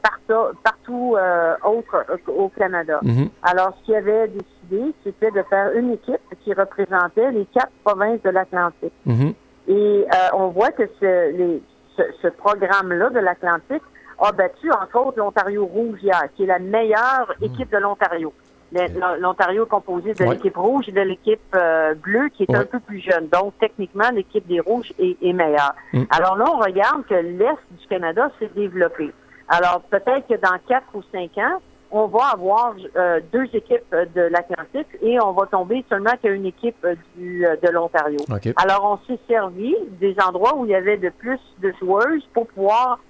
partout autre au Canada. Alors, ce qu'ils avaient décidé, c'était de faire une équipe qui représentait les 4 provinces de l'Atlantique. Et on voit que ce programme-là de l'Atlantique a battu, entre autres, l'Ontario Rouge hier, qui est la meilleure équipe de l'Ontario. L'Ontario est composé de l'équipe rouge et de l'équipe bleue, qui est un peu plus jeune. Donc, techniquement, l'équipe des rouges est meilleure. Alors là, on regarde que l'Est du Canada s'est développé. Alors, peut-être que dans 4 ou 5 ans, on va avoir 2 équipes de l'Atlantique et on va tomber seulement qu'à une équipe de l'Ontario. Okay. Alors, on s'est servi des endroits où il y avait de plus de joueuses pour pouvoir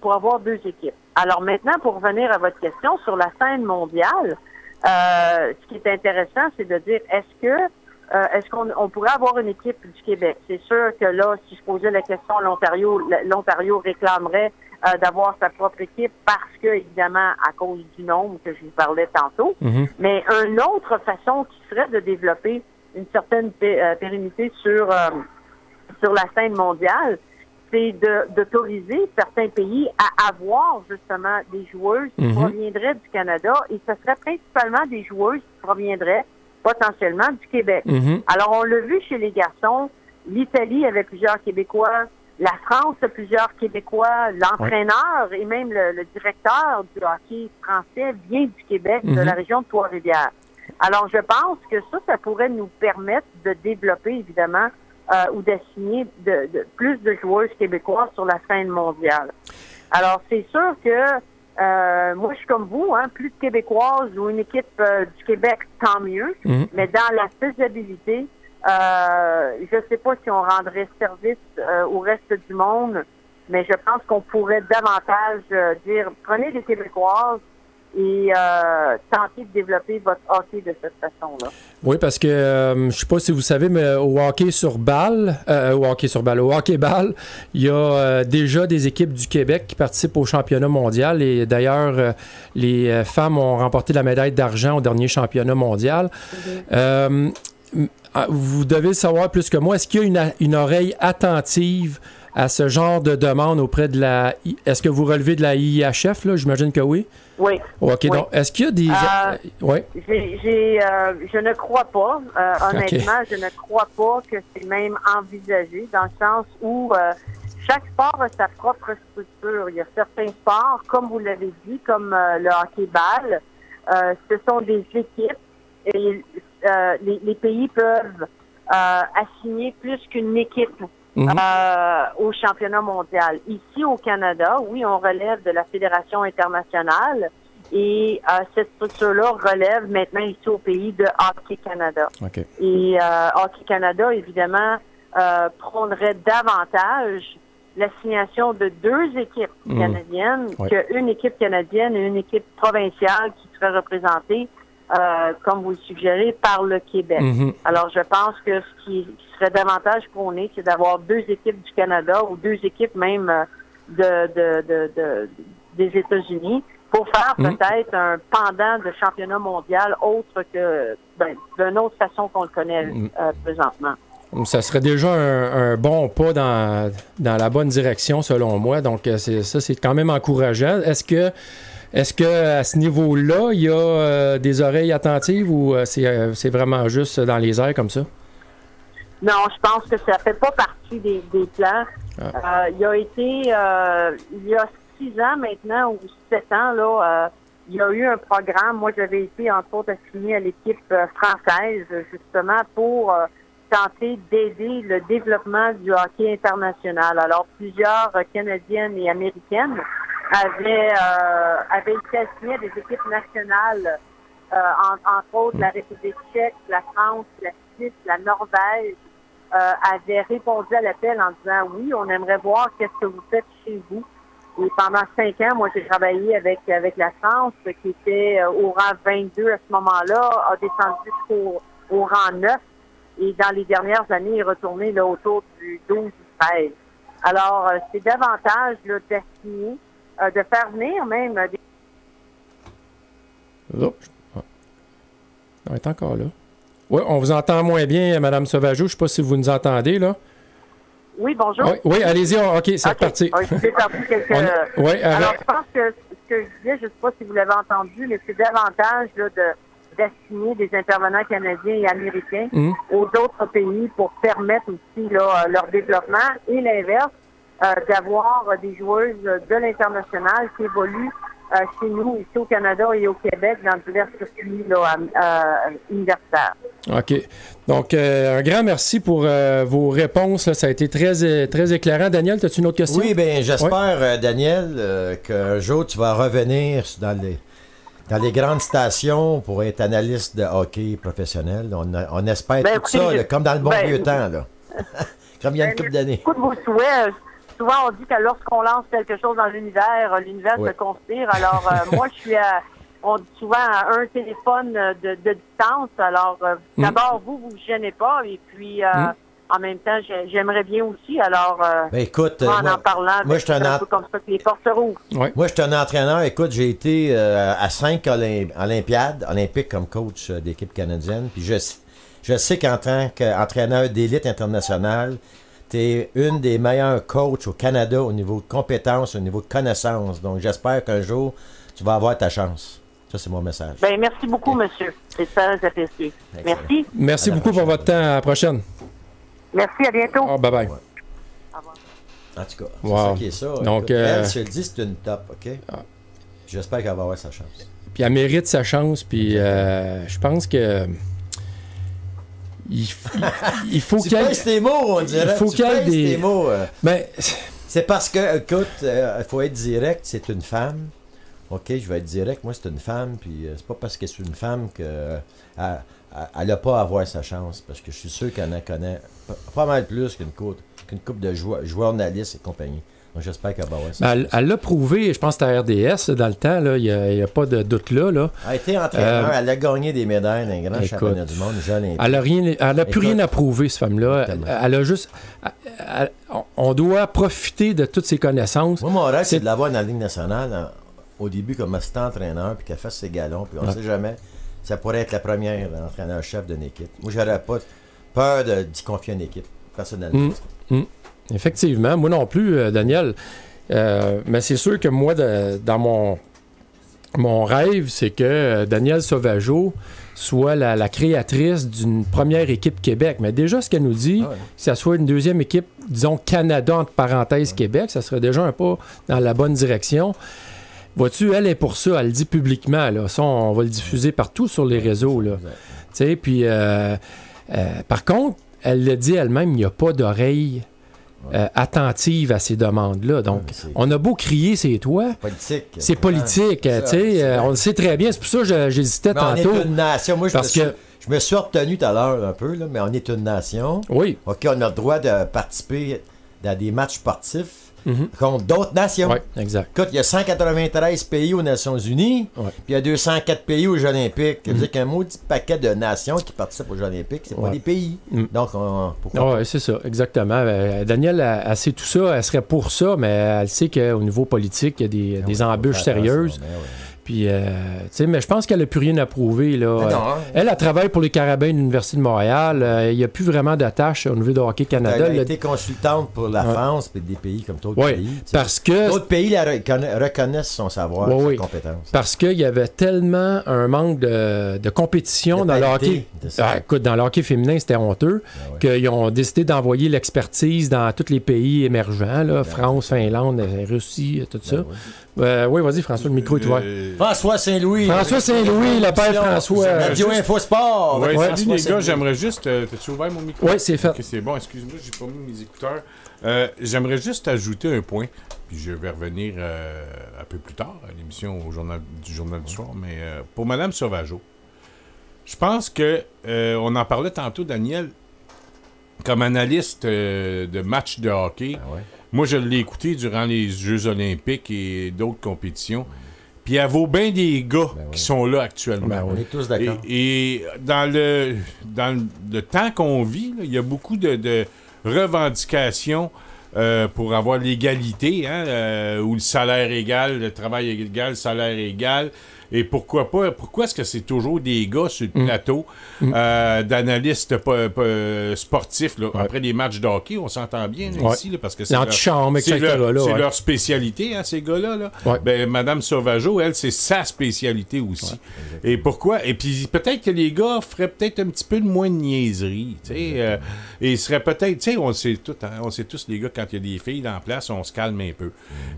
pour avoir 2 équipes. Alors maintenant, pour revenir à votre question sur la scène mondiale, ce qui est intéressant, c'est de dire est-ce qu'on pourrait avoir une équipe du Québec? C'est sûr que là, si je posais la question à l'Ontario réclamerait d'avoir sa propre équipe parce que, évidemment, à cause du nombre que je vous parlais tantôt. Mais une autre façon qui serait de développer une certaine pérennité sur la scène mondiale, c'est d'autoriser certains pays à avoir justement des joueuses qui proviendraient du Canada et ce serait principalement des joueuses qui proviendraient potentiellement du Québec. Alors, on l'a vu chez les garçons, l'Italie avait plusieurs Québécois, la France a plusieurs Québécois, l'entraîneur et même le directeur du hockey français vient du Québec, de la région de Trois-Rivières. Alors, je pense que ça pourrait nous permettre de développer, évidemment, ou d'assigner plus de joueuses québécoises sur la scène mondiale. Alors, c'est sûr que moi, je suis comme vous, plus de Québécoises ou une équipe du Québec, tant mieux. Mais dans la faisabilité, je ne sais pas si on rendrait service au reste du monde, mais je pense qu'on pourrait davantage dire, prenez des Québécoises et tenter de développer votre hockey de cette façon-là. Oui, parce que je ne sais pas si vous savez, mais au hockey balle, il y a déjà des équipes du Québec qui participent au championnat mondial. Et d'ailleurs, les femmes ont remporté la médaille d'argent au dernier championnat mondial. Vous devez le savoir plus que moi. Est-ce qu'il y a une oreille attentive à ce genre de demande auprès de la... Est-ce que vous relevez de la IIHF, là? J'imagine que oui. Oui. OK, oui. Donc, est-ce qu'il y a des... oui. Je ne crois pas. Honnêtement, je ne crois pas que c'est même envisagé, dans le sens où chaque sport a sa propre structure. Il y a certains sports, comme vous l'avez dit, comme le hockey-ball, ce sont des équipes et les pays peuvent assigner plus qu'une équipe au championnat mondial. Ici, au Canada, oui, on relève de la Fédération internationale et cette structure-là relève maintenant ici au pays de Hockey Canada. Okay. Et Hockey Canada, évidemment, prônerait davantage l'assignation de 2 équipes canadiennes qu'une équipe canadienne et une équipe provinciale qui serait représentée comme vous le suggérez, par le Québec. Alors, je pense que ce qui serait davantage prôné, c'est d'avoir 2 équipes du Canada ou 2 équipes même des États-Unis pour faire peut-être un pendant de championnat mondial autre que d'une autre façon qu'on le connaît présentement. Ça serait déjà un bon pas dans la bonne direction, selon moi. Donc, c'est quand même encourageant. Est-ce que à ce niveau-là, il y a des oreilles attentives ou c'est vraiment juste dans les airs comme ça? Non, je pense que ça fait pas partie des plans. Il y a 6 ans maintenant ou 7 ans, là, il y a eu un programme. Moi, j'avais été, entre autres, assignée à l'équipe française, justement, pour tenter d'aider le développement du hockey international. Alors, plusieurs Canadiennes et Américaines avaient été assignées à des équipes nationales, entre autres la République tchèque, la France, la Suisse, la Norvège, avaient répondu à l'appel en disant « Oui, on aimerait voir qu'est-ce que vous faites chez vous. » Et pendant 5 ans, moi, j'ai travaillé avec la France, qui était au rang 22 à ce moment-là, a descendu au rang 9. Et dans les dernières années, il est retourné là, autour du 12 ou 13. Alors, c'est davantage là, d'assigner, de faire venir même des... Oh. On est encore là. Oui, on vous entend moins bien, Mme Sauvageau. Je ne sais pas si vous nous entendez, là. Oui, bonjour. Oui, allez-y. OK, c'est reparti. Oui, c'est parti Alors, je pense que ce que je disais, je ne sais pas si vous l'avez entendu, mais c'est davantage là, d'assigner des intervenants canadiens et américains aux autres pays pour permettre aussi là, leur développement et l'inverse, d'avoir des joueuses de l'international qui évoluent chez nous, ici au Canada et au Québec, dans divers circuits universitaires. OK. Donc, un grand merci pour vos réponses. Là. Ça a été très, très éclairant. Daniel, as-tu une autre question? Oui, bien, j'espère, Daniel, qu'un jour, tu vas revenir dans les grandes stations pour être analyste de hockey professionnel. On espère tout ça, là, comme dans le bon vieux temps, là. Comme il y a une couple d'années. Beaucoup de vos souhaits. Souvent, on dit que lorsqu'on lance quelque chose dans l'univers se conspire. Alors, moi, je suis on dit souvent à un téléphone de distance. Alors, d'abord, vous gênez pas. Et puis, en même temps, j'aimerais bien aussi. Alors, écoute, en parlant, moi, je suis un peu comme ça que les portes rouges. Ouais. Moi, je suis un entraîneur. Écoute, j'ai été à 5 Olympiades olympiques comme coach d'équipe canadienne. Puis je sais qu'en tant qu'entraîneur d'élite internationale, tu es une des meilleures coachs au Canada au niveau de compétences, au niveau de connaissances. Donc, j'espère qu'un jour, tu vas avoir ta chance. Ça, c'est mon message. Bien, merci beaucoup, monsieur. C'est très apprécié. Merci. Merci beaucoup pour votre temps. À la prochaine. Merci, à bientôt. Oh, bye-bye. Ouais. Au revoir. En tout cas, c'est wow. ça qui est ça. Donc, écoute, elle, si je le dis, c'est une top, OK? J'espère qu'elle va avoir sa chance. Puis elle mérite sa chance, puis je pense que... Il faut tu qu'elle... pèses tes mots, on dirait. Il faut tu qu'elle pèses des... tes mots. Ben... C'est parce que, écoute, il faut être direct, c'est une femme. OK, je vais être direct, moi, c'est une femme, puis c'est pas parce que c'est une femme qu'elle n'a pas à avoir sa chance, parce que je suis sûr qu'elle en connaît pas mal plus qu'une couple de journalistes et compagnie. Donc, j'espère qu'elle va avoir ça. Elle l'a prouvé, je pense que c'était à RDS dans le temps, il n'y a pas de doute là. Elle a été entraîneur, elle a gagné des médailles dans un grand championnat du monde, Jeux olympiques. Elle n'a plus rien à prouver, cette femme-là. Elle a juste... on doit profiter de toutes ses connaissances. Moi, mon rêve, c'est de l'avoir dans la Ligue nationale, au début comme assistant entraîneur, puis qu'elle fasse ses galons, puis on ne sait jamais, ça pourrait être la première entraîneur-chef d'une équipe. Moi, j'aurais pas peur d'y confier une équipe, personnellement. Effectivement, moi non plus, Daniel. Mais c'est sûr que moi, dans mon rêve, c'est que Danielle Sauvageau soit la créatrice d'une première équipe Québec. Mais déjà, ce qu'elle nous dit, que ça soit une deuxième équipe, disons Canada, entre parenthèses, Québec, ça serait déjà un pas dans la bonne direction. Vois-tu, elle est pour ça, elle le dit publiquement. Là. Ça, on va le diffuser partout sur les réseaux. Là. Puis, par contre, elle le dit elle-même, il n'y a pas d'oreille attentive à ces demandes-là. Donc, on a beau crier, c'est toi. C'est politique. On le sait très bien. C'est pour ça que j'hésitais tantôt. On est une nation. Moi, je me suis retenu tout à l'heure un peu, là, mais on est une nation. Oui. OK, on a le droit de participer dans des matchs sportifs contre d'autres nations. Oui, exact. Écoute, il y a 193 pays aux Nations Unies, puis il y a 204 pays aux Jeux olympiques. C'est-à-dire qu'un maudit paquet de nations qui participent aux Jeux olympiques, c'est pas des pays. Donc, pourquoi oui, c'est ça, exactement. Danielle, elle sait tout ça, elle serait pour ça, mais elle sait qu'au niveau politique, il y a des embûches sérieuses. Puis, tu sais, mais je pense qu'elle n'a plus rien à prouver. Là. Elle travaille pour les Carabins de l'Université de Montréal. Il n'y a plus vraiment d'attache au niveau de Hockey Canada. Elle a été consultante pour la France et des pays comme d'autres pays. Parce que... D'autres pays reconnaissent son savoir, sa compétence. Parce qu'il y avait tellement un manque de compétition dans le hockey. Écoute, dans le hockey féminin, c'était honteux qu'ils ont décidé d'envoyer l'expertise dans tous les pays émergents, là, France, Finlande, Russie, tout ça. Oui, vas-y, François, le micro est ouvert. François Saint-Louis. François Saint-Louis, le père François. Radio Info Sport. Ouais, avec salut François les gars, Saint-Louis. j'aimerais juste... T'as-tu ouvert mon micro? Oui, c'est fait. Ok, c'est bon, excuse-moi, j'ai pas mis mes écouteurs. J'aimerais juste ajouter un point, puis je vais revenir un peu plus tard à l'émission du Journal du Soir, mais pour Mme Sauvageau, je pense que, on en parlait tantôt, Daniel, comme analyste de matchs de hockey, Ah ouais. moi je l'ai écouté durant les Jeux olympiques et d'autres compétitions, puis elle vaut bien des gars Ben oui. qui sont là actuellement. Ben On est tous d'accord. Et dans le temps qu'on vit, là, il y a beaucoup de revendications pour avoir l'égalité, hein, ou le salaire égal, le travail égal, le salaire égal. Et pourquoi pas? Pourquoi est-ce que c'est toujours des gars sur le plateau d'analystes sportifs là, après les matchs de hockey? On s'entend bien là, Ouais. ici, là, parce que c'est L'antichambre, etc. c'est là, ouais. leur spécialité, hein, ces gars-là. Là. Ouais. Ben, Mme Sauvageau, elle, c'est sa spécialité aussi. Et pourquoi? Et puis peut-être que les gars feraient peut-être un petit peu de moins de niaiserie. Et ils seraient peut-être... Tu sais, on sait tous, les gars, quand il y a des filles dans la place, on se calme un peu.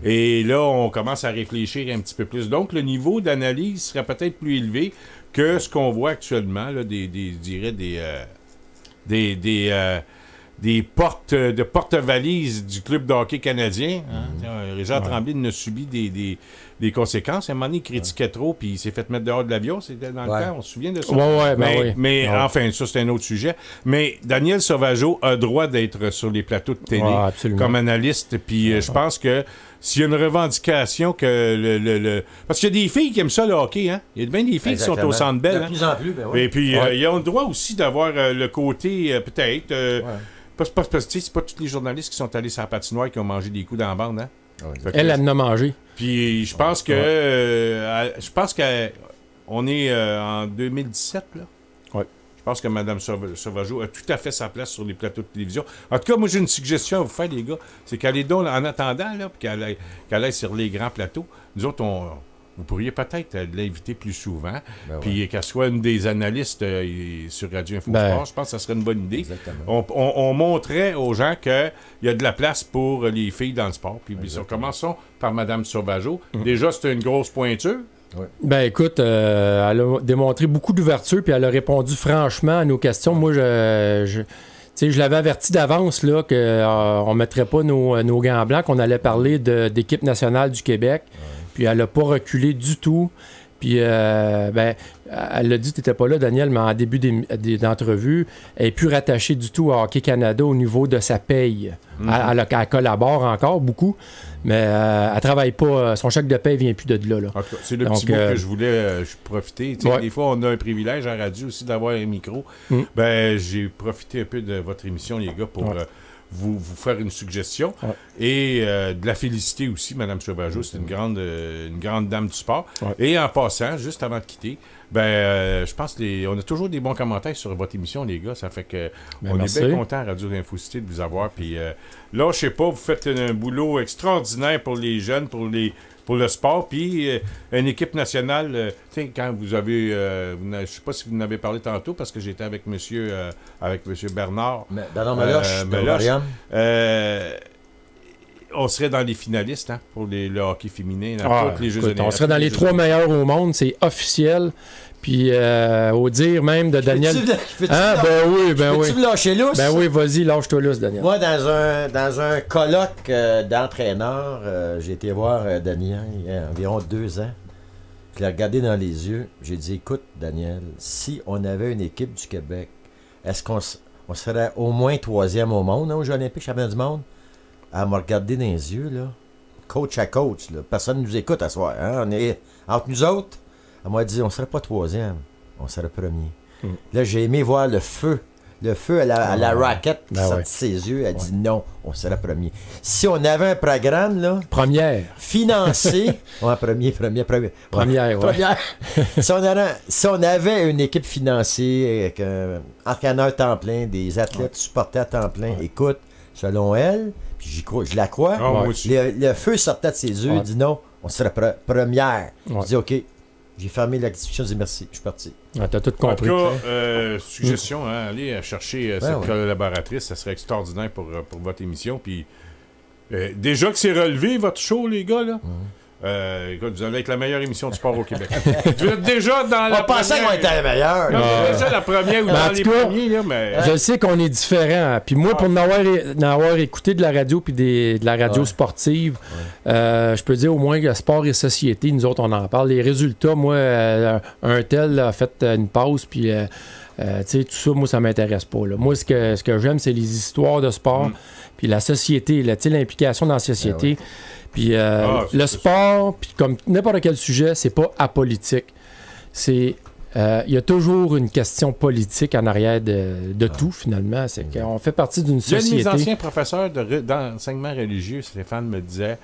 Et là, on commence à réfléchir un petit peu plus. Donc, le niveau d'analyse serait peut-être plus élevé que ce qu'on voit actuellement, là, des porte-valises du club de hockey canadien. Hein? Régent Tremblay en a subi des conséquences. À un moment donné, il critiquait trop, puis il s'est fait mettre dehors de l'avion. C'était dans le temps, on se souvient de ça? Mais enfin, ça, c'est un autre sujet. Mais Daniel Sauvageau a droit d'être sur les plateaux de télé comme analyste, puis je pense que s'il y a une revendication que Parce qu'il y a des filles qui aiment ça, le hockey, hein? Il y a bien des filles qui sont au Centre Bell. De plus en plus, ben oui. Et puis, ils ont le droit aussi d'avoir le côté, peut-être... c'est pas tous les journalistes qui sont allés sur la patinoire qui ont mangé des coups dans la bande, hein? Elle en a mangé. Puis, je pense que... on est en 2017, là. Je pense que Mme Sauvageau a tout à fait sa place sur les plateaux de télévision. En tout cas, moi, j'ai une suggestion à vous faire, les gars. C'est qu'elle est donc, en attendant, là, qu'elle aille sur les grands plateaux. Nous autres, vous pourriez peut-être l'inviter plus souvent. Puis qu'elle soit une des analystes sur Radio Info Sport. Je pense que ça serait une bonne idée. On montrait aux gens qu'il y a de la place pour les filles dans le sport. Puis commençons par Mme Sauvageau. Déjà, c'était une grosse pointure. Ouais. Ben écoute, elle a démontré beaucoup d'ouverture puis elle a répondu franchement à nos questions. Moi, je l'avais averti d'avance là qu'on ne mettrait pas nos gants blancs, qu'on allait parler d'équipe nationale du Québec. Puis elle n'a pas reculé du tout. Puis, elle l'a dit, tu n'étais pas là, Daniel, mais en début d'entrevue, elle n'est plus rattachée du tout à Hockey Canada au niveau de sa paye. Elle collabore encore beaucoup, mais elle ne travaille pas. Son chèque de paye ne vient plus de là. En tout cas, c'est le petit bout que je voulais profiter. Des fois, on a un privilège à radio aussi d'avoir un micro. Ben, j'ai profité un peu de votre émission, les gars, pour... vous faire une suggestion et de la féliciter aussi, Mme Sauvageau. C'est une grande dame du sport. Et en passant, juste avant de quitter, je pense qu'on a toujours des bons commentaires sur votre émission, les gars. Ça fait que on est bien content à Radio Infocité de vous avoir. Puis là, je sais pas, vous faites un boulot extraordinaire pour les jeunes, pour le sport, puis une équipe nationale, quand vous avez, je ne sais pas si vous en avez parlé tantôt, parce que j'étais avec monsieur Bernard. Bernard Meloche, on serait dans les finalistes pour le hockey féminin, dans tous les Jeux olympiques. On serait dans les 3 meilleurs au monde, c'est officiel. Puis, au dire même de Daniel... Peux-tu me lâcher lousse? Ben oui, vas-y, lâche-toi lousse, Daniel. Moi, dans un colloque d'entraîneurs, j'ai été voir Daniel il y a environ 2 ans. Je l'ai regardé dans les yeux. J'ai dit, écoute, Daniel, si on avait une équipe du Québec, est-ce qu'on serait au moins 3e au monde, aux Jeux olympiques, champion du monde? Elle m'a regardé dans les yeux, là, coach à coach. Là. Personne ne nous écoute à soir. Hein? On est entre nous autres. Elle m'a dit, on ne serait pas 3e, on serait 1er. Là, j'ai aimé voir le feu. Le feu à la raquette qui sortit de ses yeux. Elle dit non, on serait 1er. Si on avait un programme, là... Première. Financé... Première. Si on avait une équipe financée avec un entraîneur temps plein, des athlètes supporters à temps plein, écoute, selon elle, puis je la crois, le feu sortait de ses yeux, elle dit non, on serait première. Je dis OK. J'ai fermé la discussion, j'ai dit merci, je suis parti. T'as tout compris. En tout cas, suggestion, allez chercher cette collaboratrice, ça serait extraordinaire pour votre émission. Puis déjà que c'est relevé, votre show, les gars, là. Écoute, vous allez être la meilleure émission de sport au Québec. Vous êtes déjà dans la On pensait qu'on était la meilleure. Non, déjà la première ou dans les premiers, là, mais... Je sais qu'on est différents. Puis moi, pour n'avoir écouté de la radio puis de la radio sportive, je peux dire au moins que sport et société, nous autres, on en parle. Les résultats, moi, un tel a fait une pause, puis... tu sais, tout ça, moi, ça m'intéresse pas. Là. Moi, ce que j'aime, c'est les histoires de sport, puis la société, l'implication dans la société. Puis le sport, puis comme n'importe quel sujet, c'est pas apolitique. Il y a toujours une question politique en arrière de tout, finalement. C'est qu'on fait partie d'une société. Un de mes anciens professeurs d'enseignement religieux, Stéphane, me disait...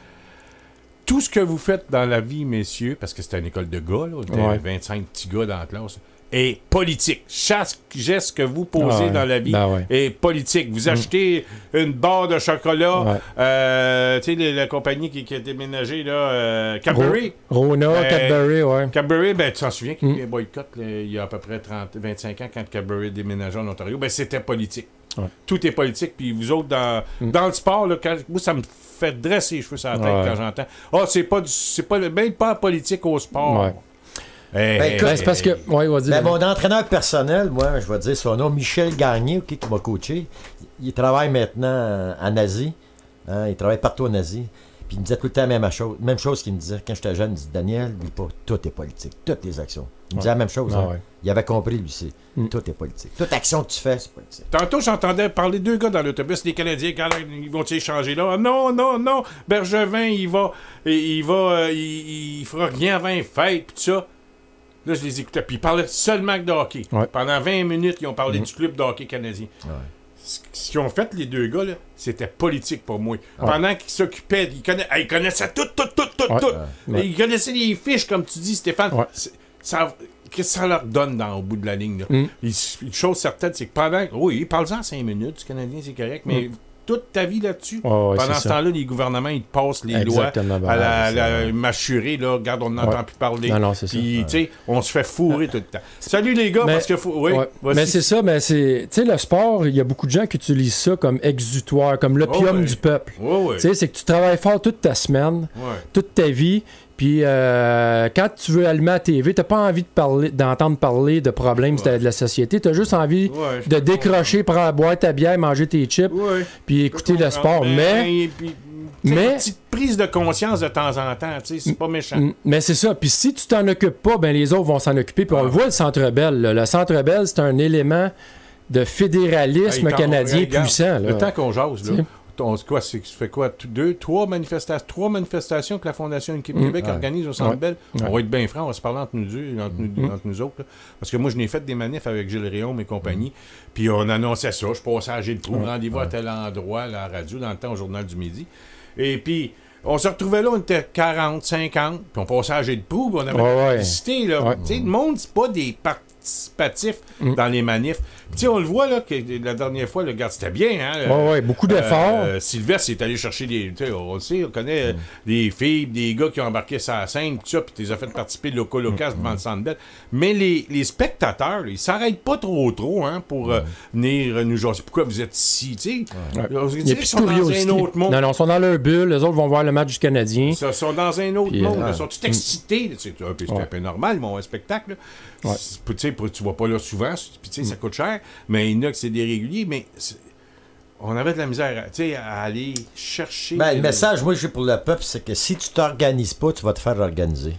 Tout ce que vous faites dans la vie, messieurs, parce que c'était une école de gars, là, il y avait 25 petits gars dans la classe, est politique. Chaque geste que vous posez dans la vie est politique. Vous achetez une barre de chocolat, tu sais, la compagnie qui a déménagé, là, Cadbury. Rona, Cadbury, Cadbury, ben, tu t'en souviens qu'il y a eu un boycott il y a à peu près 25 ans quand Cadbury déménageait en Ontario? Ben, c'était politique. Ouais. Tout est politique. Puis vous autres, dans le sport, là, moi, ça me fait dresser les cheveux sur la tête quand j'entends. C'est pas même pas politique au sport. C'est parce que. Mon entraîneur personnel, moi, je vais dire son nom, Michel Gagné, qui m'a coaché. Il travaille maintenant en Asie. Hein, il travaille partout en Asie. Puis il me disait tout le temps la même chose qu'il me disait quand j'étais jeune. Il me dit, Daniel, dis pas, tout est politique. Toutes les actions. Il me disait la même chose. Il avait compris, lui, c'est tout est politique. Toute action que tu fais, c'est politique. Tantôt, j'entendais parler deux gars dans l'autobus, les Canadiens, quand ils vont-ils échanger là? Non. Bergevin, il fera rien avant les fêtes, pis tout ça. Là, je les écoutais. Puis ils parlaient seulement de hockey. Pendant 20 minutes, ils ont parlé du club de hockey canadien. Ce qu'ils ont fait, les deux gars, là, c'était politique pour moi. Pendant qu'ils s'occupaient, ils connaissaient tout. Ils connaissaient les fiches, comme tu dis, Stéphane. Qu'est-ce que ça leur donne au bout de la ligne? Là? Une chose certaine, c'est que pendant... Oui, parle-en 5 minutes, du Canadien, c'est correct, mais... toute ta vie là-dessus. Pendant ce temps-là, les gouvernements, ils te passent les lois à la mâchurée, là. Regarde, on n'entend plus parler. Non, c'est puis, ça. Tu sais, on se fait fourrer tout le temps. Salut les gars, parce que... Mais c'est ça, mais c'est... Tu sais, le sport, il y a beaucoup de gens qui utilisent ça comme exutoire, comme l'opium du peuple. Tu sais, c'est que tu travailles fort toute ta semaine, toute ta vie, puis quand tu veux allumer la TV, t'as pas envie d'entendre parler de problèmes de la société. T'as juste envie de décrocher, prendre la boîte à bière, manger tes chips, puis écouter le sport. Mais une petite prise de conscience de temps en temps, tu sais, c'est pas méchant. Mais c'est ça. Puis si tu t'en occupes pas, ben les autres vont s'en occuper. Puis on le voit, le Centre Bell. Là. Le Centre Bell, c'est un élément de fédéralisme canadien puissant. Là. Le temps qu'on jase, là. Fait quoi? Trois manifestations que la Fondation Équipe Québec organise au Centre Bell. On va être bien franc, on va se parler entre nous autres. Là. Parce que moi, je n'ai fait des manifs avec Gilles Réaume et compagnie. Puis on annonçait ça. Je passais à Gilles Proulx, rendez-vous à tel endroit, à la radio, dans le temps, au Journal du Midi. Et puis, on se retrouvait là, on était 40, 50. Puis on passait à Gilles Proulx, on avait visité. Là. Tu sais, le monde, c'est pas des participatifs dans les manifs. Tu sais, on le voit, là, que la dernière fois, le gars, c'était bien, hein? Beaucoup d'efforts. Sylvestre est allé chercher des... Tu sais, on le sait, on connaît des filles, des gars qui ont embarqué sur la scène, tout ça, puis tu les as fait participer de Locas devant le Centre Bell. Mais les spectateurs, là, ils s'arrêtent pas trop, hein, pour venir nous jaser. Pourquoi vous êtes ici, tu sais? Ils sont dans un autre monde. Non, ils sont dans leur bulle, les autres vont voir le match du Canadien. Ils sont dans un autre monde, ils sont tout excités. C'est un peu normal, ils vont un spectacle, là. Tu sais, tu vas pas là souvent, puis tu sais, ça coûte cher, mais il y en a que c'est des réguliers, mais on avait de la misère à aller chercher... Le message, moi, j'ai pour le peuple, c'est que si tu t'organises pas, tu vas te faire organiser.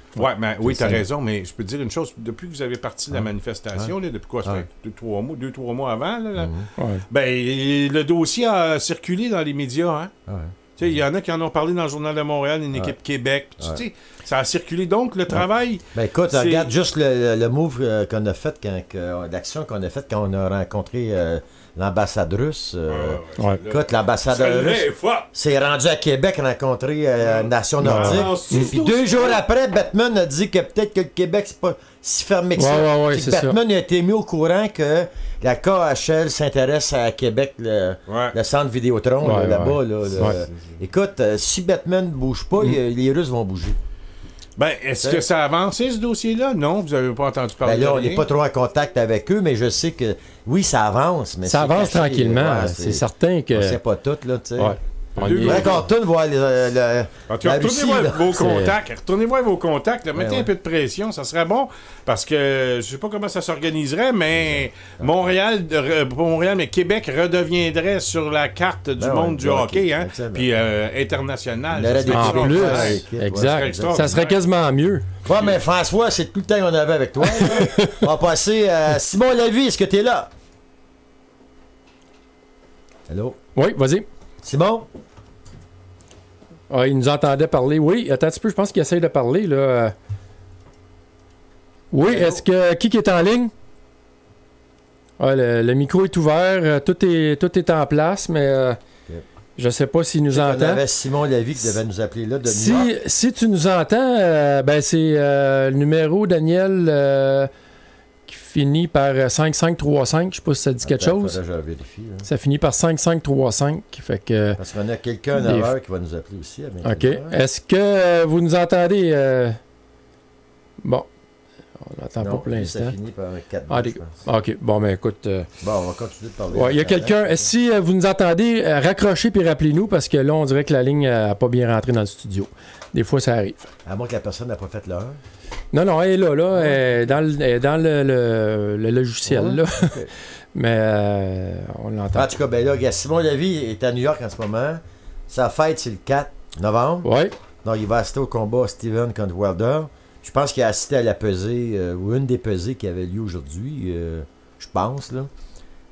Oui, t'as raison, mais je peux te dire une chose, depuis que vous avez parti de la manifestation, là, depuis quoi, ça fait 2-3 mois avant, là, le dossier a circulé dans les médias, hein? Il y en a qui en ont parlé dans le Journal de Montréal, une équipe Québec. Ça a circulé. Donc, le travail... écoute, regarde juste le move qu'on a fait, l'action qu'on a faite quand on a rencontré l'ambassadrice. Écoute, l'ambassadrice s'est rendu à Québec rencontrer Nation Nordique. Puis 2 jours après, Bettman a dit que peut-être que le Québec, c'est pas si fermé que ça. Bettman a été mis au courant que la KHL s'intéresse à Québec, le centre Vidéotron, là-bas. Écoute, si Bettman ne bouge pas, les Russes vont bouger. Est-ce que ça a avancé, ce dossier-là? Non, vous n'avez pas entendu parler de là, rien. on n'est pas trop en contact avec eux, mais je sais que, oui, ça avance. Mais ça avance tranquillement. C'est certain que... On ne sait pas tout, là, tu sais. Il faudrait qu'on retourne voir retournez voir vos contacts. Mettez un peu de pression, ça serait bon. Parce que je sais pas comment ça s'organiserait, mais Montréal, mais Québec redeviendrait sur la carte du monde du hockey, hein, puis international. En plus, exact. Ça serait quasiment mieux. Ouais, mais François, c'est tout le temps qu'on avait avec toi. On va passer à Simon Lavie. Est-ce que tu es là? Allô? Oui, vas-y. Simon? Ah, il nous entendait parler. Oui, attends un petit peu, je pense qu'il essaye de parler, là. Oui, est-ce que... Qui est en ligne? Ah, le micro est ouvert, tout est en place, mais je ne sais pas s'il nous entend. On avait Simon Lavie qui devait nous appeler là de New York. Si tu nous entends, c'est le numéro, Daniel, qui finit par 5535. Je ne sais pas si ça dit quelque chose. Je vérifie, ça finit par 5535. Fait que, parce qu'on a quelqu'un à 9 heures qui va nous appeler aussi. OK. Est-ce que vous nous entendez? Bon. On n'entend pas pour l'instant. Ça finit par 4 je pense. OK. Bon, ben écoute... Bon, on va continuer de parler. Il y a quelqu'un... Si vous nous entendez, raccrochez puis rappelez-nous, parce que là, on dirait que la ligne n'a pas bien rentré dans le studio. Des fois, ça arrive. À moins que la personne n'a pas fait l'heure. Non, elle est là. Elle est dans le logiciel, là. Okay. Mais on l'entend. En tout cas, ben là, Simon Lavie est à New York en ce moment. Sa fête, c'est le 4 novembre. Oui. Donc, il va assister au combat Steven contre Wilder. Je pense qu'il a assisté à la pesée, ou une des pesées qui avait lieu aujourd'hui, je pense, là.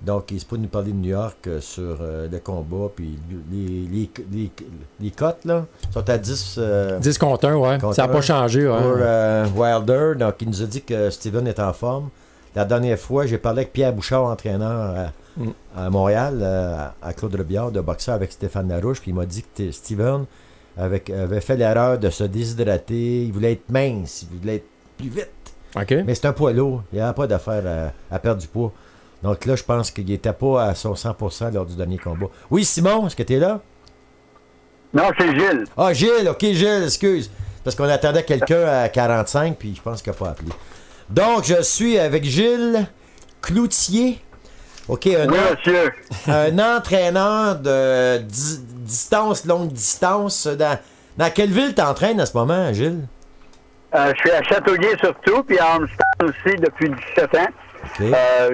Donc, il se peut nous parler de New York sur le combat, puis les cotes, là, sont à 10... 10 contre 1, ouais. Ça n'a pas changé, ouais. Pour Wilder, donc il nous a dit que Steven est en forme. La dernière fois, j'ai parlé avec Pierre Bouchard, entraîneur à Montréal, à Claude Robillard, de boxeur avec Stéphane Larouche, puis il m'a dit que Steven avait fait l'erreur de se déshydrater, il voulait être mince, il voulait être plus vite. Okay. Mais c'est un poids lourd, il n'y avait pas d'affaire à perdre du poids. Donc là, je pense qu'il n'était pas à son 100% lors du dernier combat. Oui, Simon, est-ce que tu es là? Non, c'est Gilles. Ah, Gilles, ok, Gilles, excuse. Parce qu'on attendait quelqu'un à 45, puis je pense qu'il n'a pas appelé. Donc, je suis avec Gilles Cloutier. OK, un entraîneur de distance, longue distance. Dans quelle ville t'entraînes en ce moment, Gilles? Je suis à Châteauguay surtout, puis à Armstrong aussi depuis 17 ans. Okay.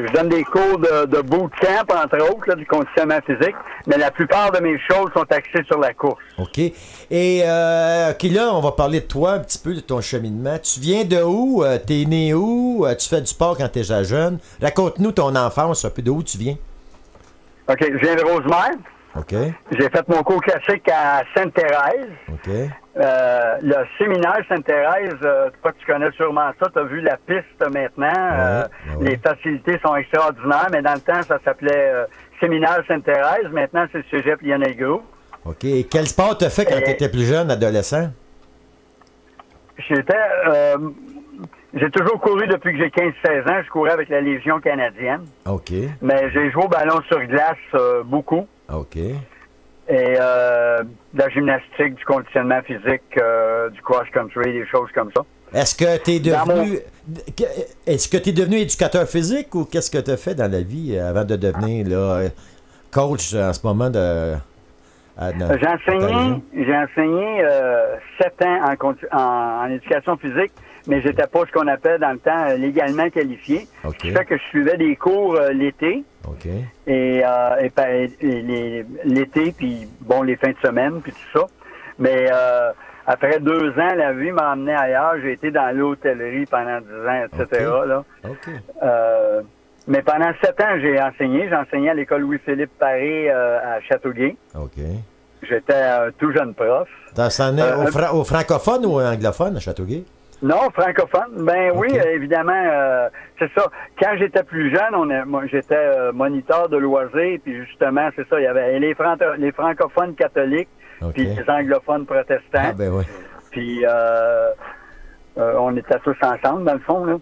Je donne des cours de bootcamp, entre autres, là, du conditionnement physique, mais la plupart de mes choses sont axées sur la course. OK. Et là, on va parler de toi un petit peu, de ton cheminement. Tu viens de où? T'es né où? Tu fais du sport quand t'es jeune? Raconte-nous ton enfance, un peu de où tu viens. OK, je viens de Rosemère. OK. J'ai fait mon cours classique à Sainte-Thérèse. OK. Le séminaire Sainte-Thérèse, toi tu connais sûrement ça, tu as vu la piste maintenant. Les facilités sont extraordinaires, mais dans le temps, ça s'appelait séminaire Sainte-Thérèse. Maintenant, c'est le cégep Lionel Groulx. OK. Et quel sport t'as fait quand tu étais plus jeune, adolescent? J'ai toujours couru depuis que j'ai 15-16 ans. Je courais avec la Légion canadienne. OK. Mais j'ai joué au ballon sur glace beaucoup. OK. Et de la gymnastique, du conditionnement physique, du cross-country, des choses comme ça. Est-ce que tu es devenu éducateur physique ou qu'est-ce que tu as fait dans la vie avant de devenir là, coach en ce moment de... J'ai enseigné 7 ans en éducation physique, mais j'étais pas ce qu'on appelle dans le temps légalement qualifié. Okay. Ce qui fait que je suivais des cours l'été. OK. Et l'été, puis bon, les fins de semaine, puis tout ça. Mais après 2 ans, la vie m'a emmené ailleurs. J'ai été dans l'hôtellerie pendant 10 ans, etc. Okay. Là. Okay. Mais pendant 7 ans, j'ai enseigné. J'ai enseigné à l'école Louis-Philippe Paré à Châteauguay. OK. J'étais un tout jeune prof. T'as enseigné au francophone ou anglophone à Châteauguay? Non, francophone. Ben okay. Oui, évidemment, c'est ça. Quand j'étais plus jeune, j'étais moniteur de loisirs, puis justement, c'est ça, il y avait les francophones catholiques, puis les anglophones protestants. Ah, ben oui. Puis on était tous ensemble, dans le fond, là.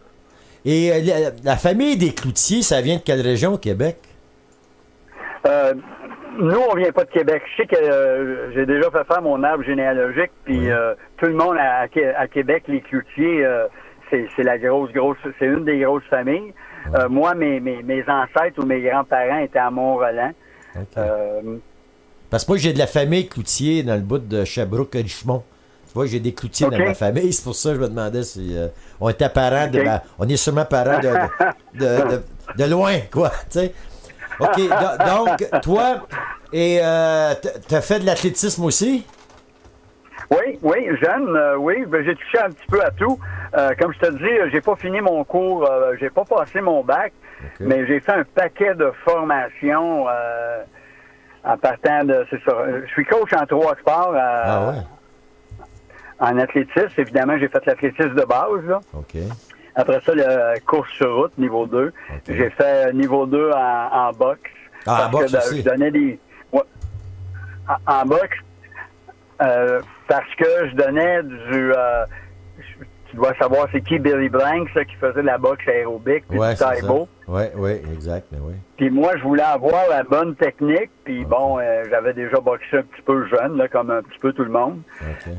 Et la famille des Cloutiers, ça vient de quelle région au Québec? Nous, on vient pas de Québec. Je sais que j'ai déjà fait faire mon arbre généalogique, puis tout le monde à Québec, les Cloutiers, c'est la grosse, c'est une des grosses familles. Moi, mes ancêtres ou mes grands-parents étaient à Mont-Roland. Okay. Parce que moi, j'ai de la famille cloutier dans le bout de Sherbrooke-Richmond. Tu vois, j'ai des cloutiers dans ma famille. C'est pour ça que je me demandais si on était parents de... on est sûrement parents de loin, quoi, tu sais. OK, donc, toi, et t'as fait de l'athlétisme aussi? Oui, jeune, oui. Ben, j'ai touché un petit peu à tout. Comme je te dis, j'ai pas fini mon cours, j'ai pas passé mon bac, mais j'ai fait un paquet de formations en partant de... C'est ça. Je suis coach en 3 sports. En athlétisme, évidemment, j'ai fait l'athlétisme de base, là. OK. Après ça, la course sur route, niveau 2. Okay. J'ai fait niveau 2 en boxe. En boxe aussi? Je donnais des... Ouais, en boxe, parce que je donnais du... tu dois savoir c'est qui Billy Blanks, là, qui faisait de la boxe aérobique, puis du Taïbo. Oui, exact, mais oui. Puis moi, je voulais avoir la bonne technique, puis bon, j'avais déjà boxé un petit peu jeune, là, comme un petit peu tout le monde.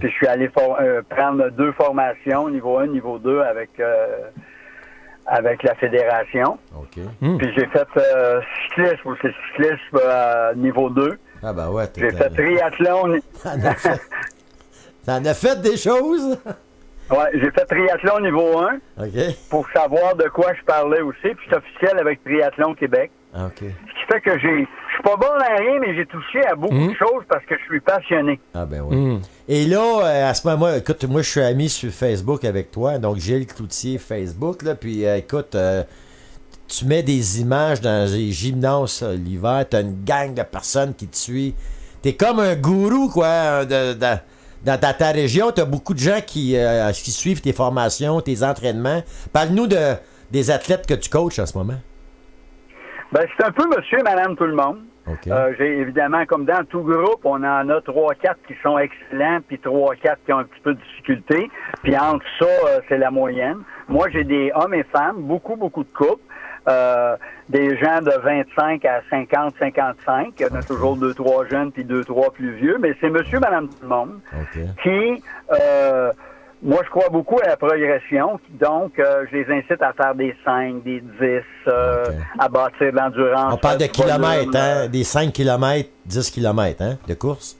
Puis je suis allé prendre 2 formations, niveau 1, niveau 2, avec la fédération. Puis j'ai fait cyclisme, c'est cyclisme niveau 2. Ah ben ouais. J'ai fait triathlon. T'en as fait des choses? Ouais, j'ai fait triathlon niveau 1 pour savoir de quoi je parlais aussi. Puis je suis officiel avec Triathlon Québec. Ce qui fait que je suis pas bon à rien, mais j'ai touché à beaucoup de choses parce que je suis passionné. Ah ben oui. Et là, à ce moment, écoute, moi je suis ami sur Facebook avec toi, donc Gilles Cloutier Facebook, là, puis écoute, tu mets des images dans les gymnases l'hiver, t'as une gang de personnes qui te suivent. T'es comme un gourou, quoi, dans ta région, tu as beaucoup de gens qui suivent tes formations, tes entraînements. Parle-nous des athlètes que tu coaches en ce moment. Ben, c'est un peu monsieur et madame tout le monde. J'ai évidemment, comme dans tout groupe, on en a 3-4 qui sont excellents, puis 3-4 qui ont un petit peu de difficulté. Puis entre ça, c'est la moyenne. Moi, j'ai des hommes et femmes, beaucoup de couples. Des gens de 25 à 50, 55. Il y en a toujours 2-3 jeunes puis 2-3 plus vieux. Mais c'est monsieur, madame, tout le monde qui, moi, je crois beaucoup à la progression. Donc, je les incite à faire des 5, des 10, à bâtir de l'endurance. On parle de kilomètres, hein? Des 5 km, 10 km, hein? De course?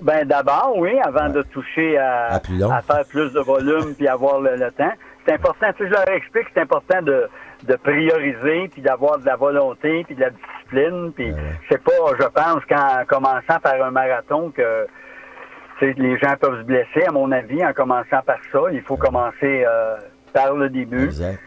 Ben, d'abord, oui, avant de toucher à faire plus de volume puis avoir le temps. C'est important, tu sais, je leur explique que c'est important de prioriser, puis d'avoir de la volonté, puis de la discipline. Puis c'est pas, je pense, qu'en commençant par un marathon que les gens peuvent se blesser, à mon avis, en commençant par ça. Il faut commencer par le début. Exact.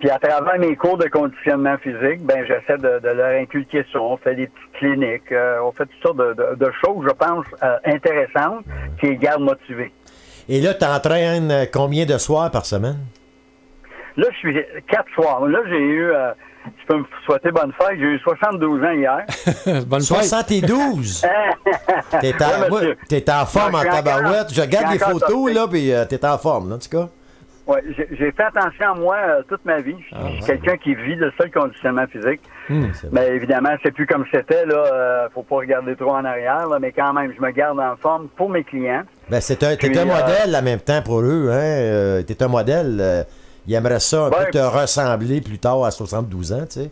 Puis à travers mes cours de conditionnement physique, ben j'essaie de leur inculquer ça. On fait des petites cliniques, on fait toutes sortes de choses, je pense, intéressantes, qui les gardent motivés. Et là, tu entraînes combien de soirs par semaine? Là, je suis 4 soirs. Là, j'ai eu, tu peux me souhaiter bonne fête, j'ai eu 72 ans hier. Bonne fête. 72? T'es en forme en tabarouette. Je regarde les photos, là, puis t'es en forme, là, en tout cas. Oui, j'ai fait attention à moi toute ma vie. Je suis quelqu'un qui vit de ça, le conditionnement physique. Mais évidemment, c'est plus comme c'était, là. Faut pas regarder trop en arrière, là, mais quand même, je me garde en forme pour mes clients. Ben, t'es un modèle en même temps pour eux, hein. T'es un modèle. Ils aimeraient ça un peu te ressembler plus tard à 72 ans, tu sais.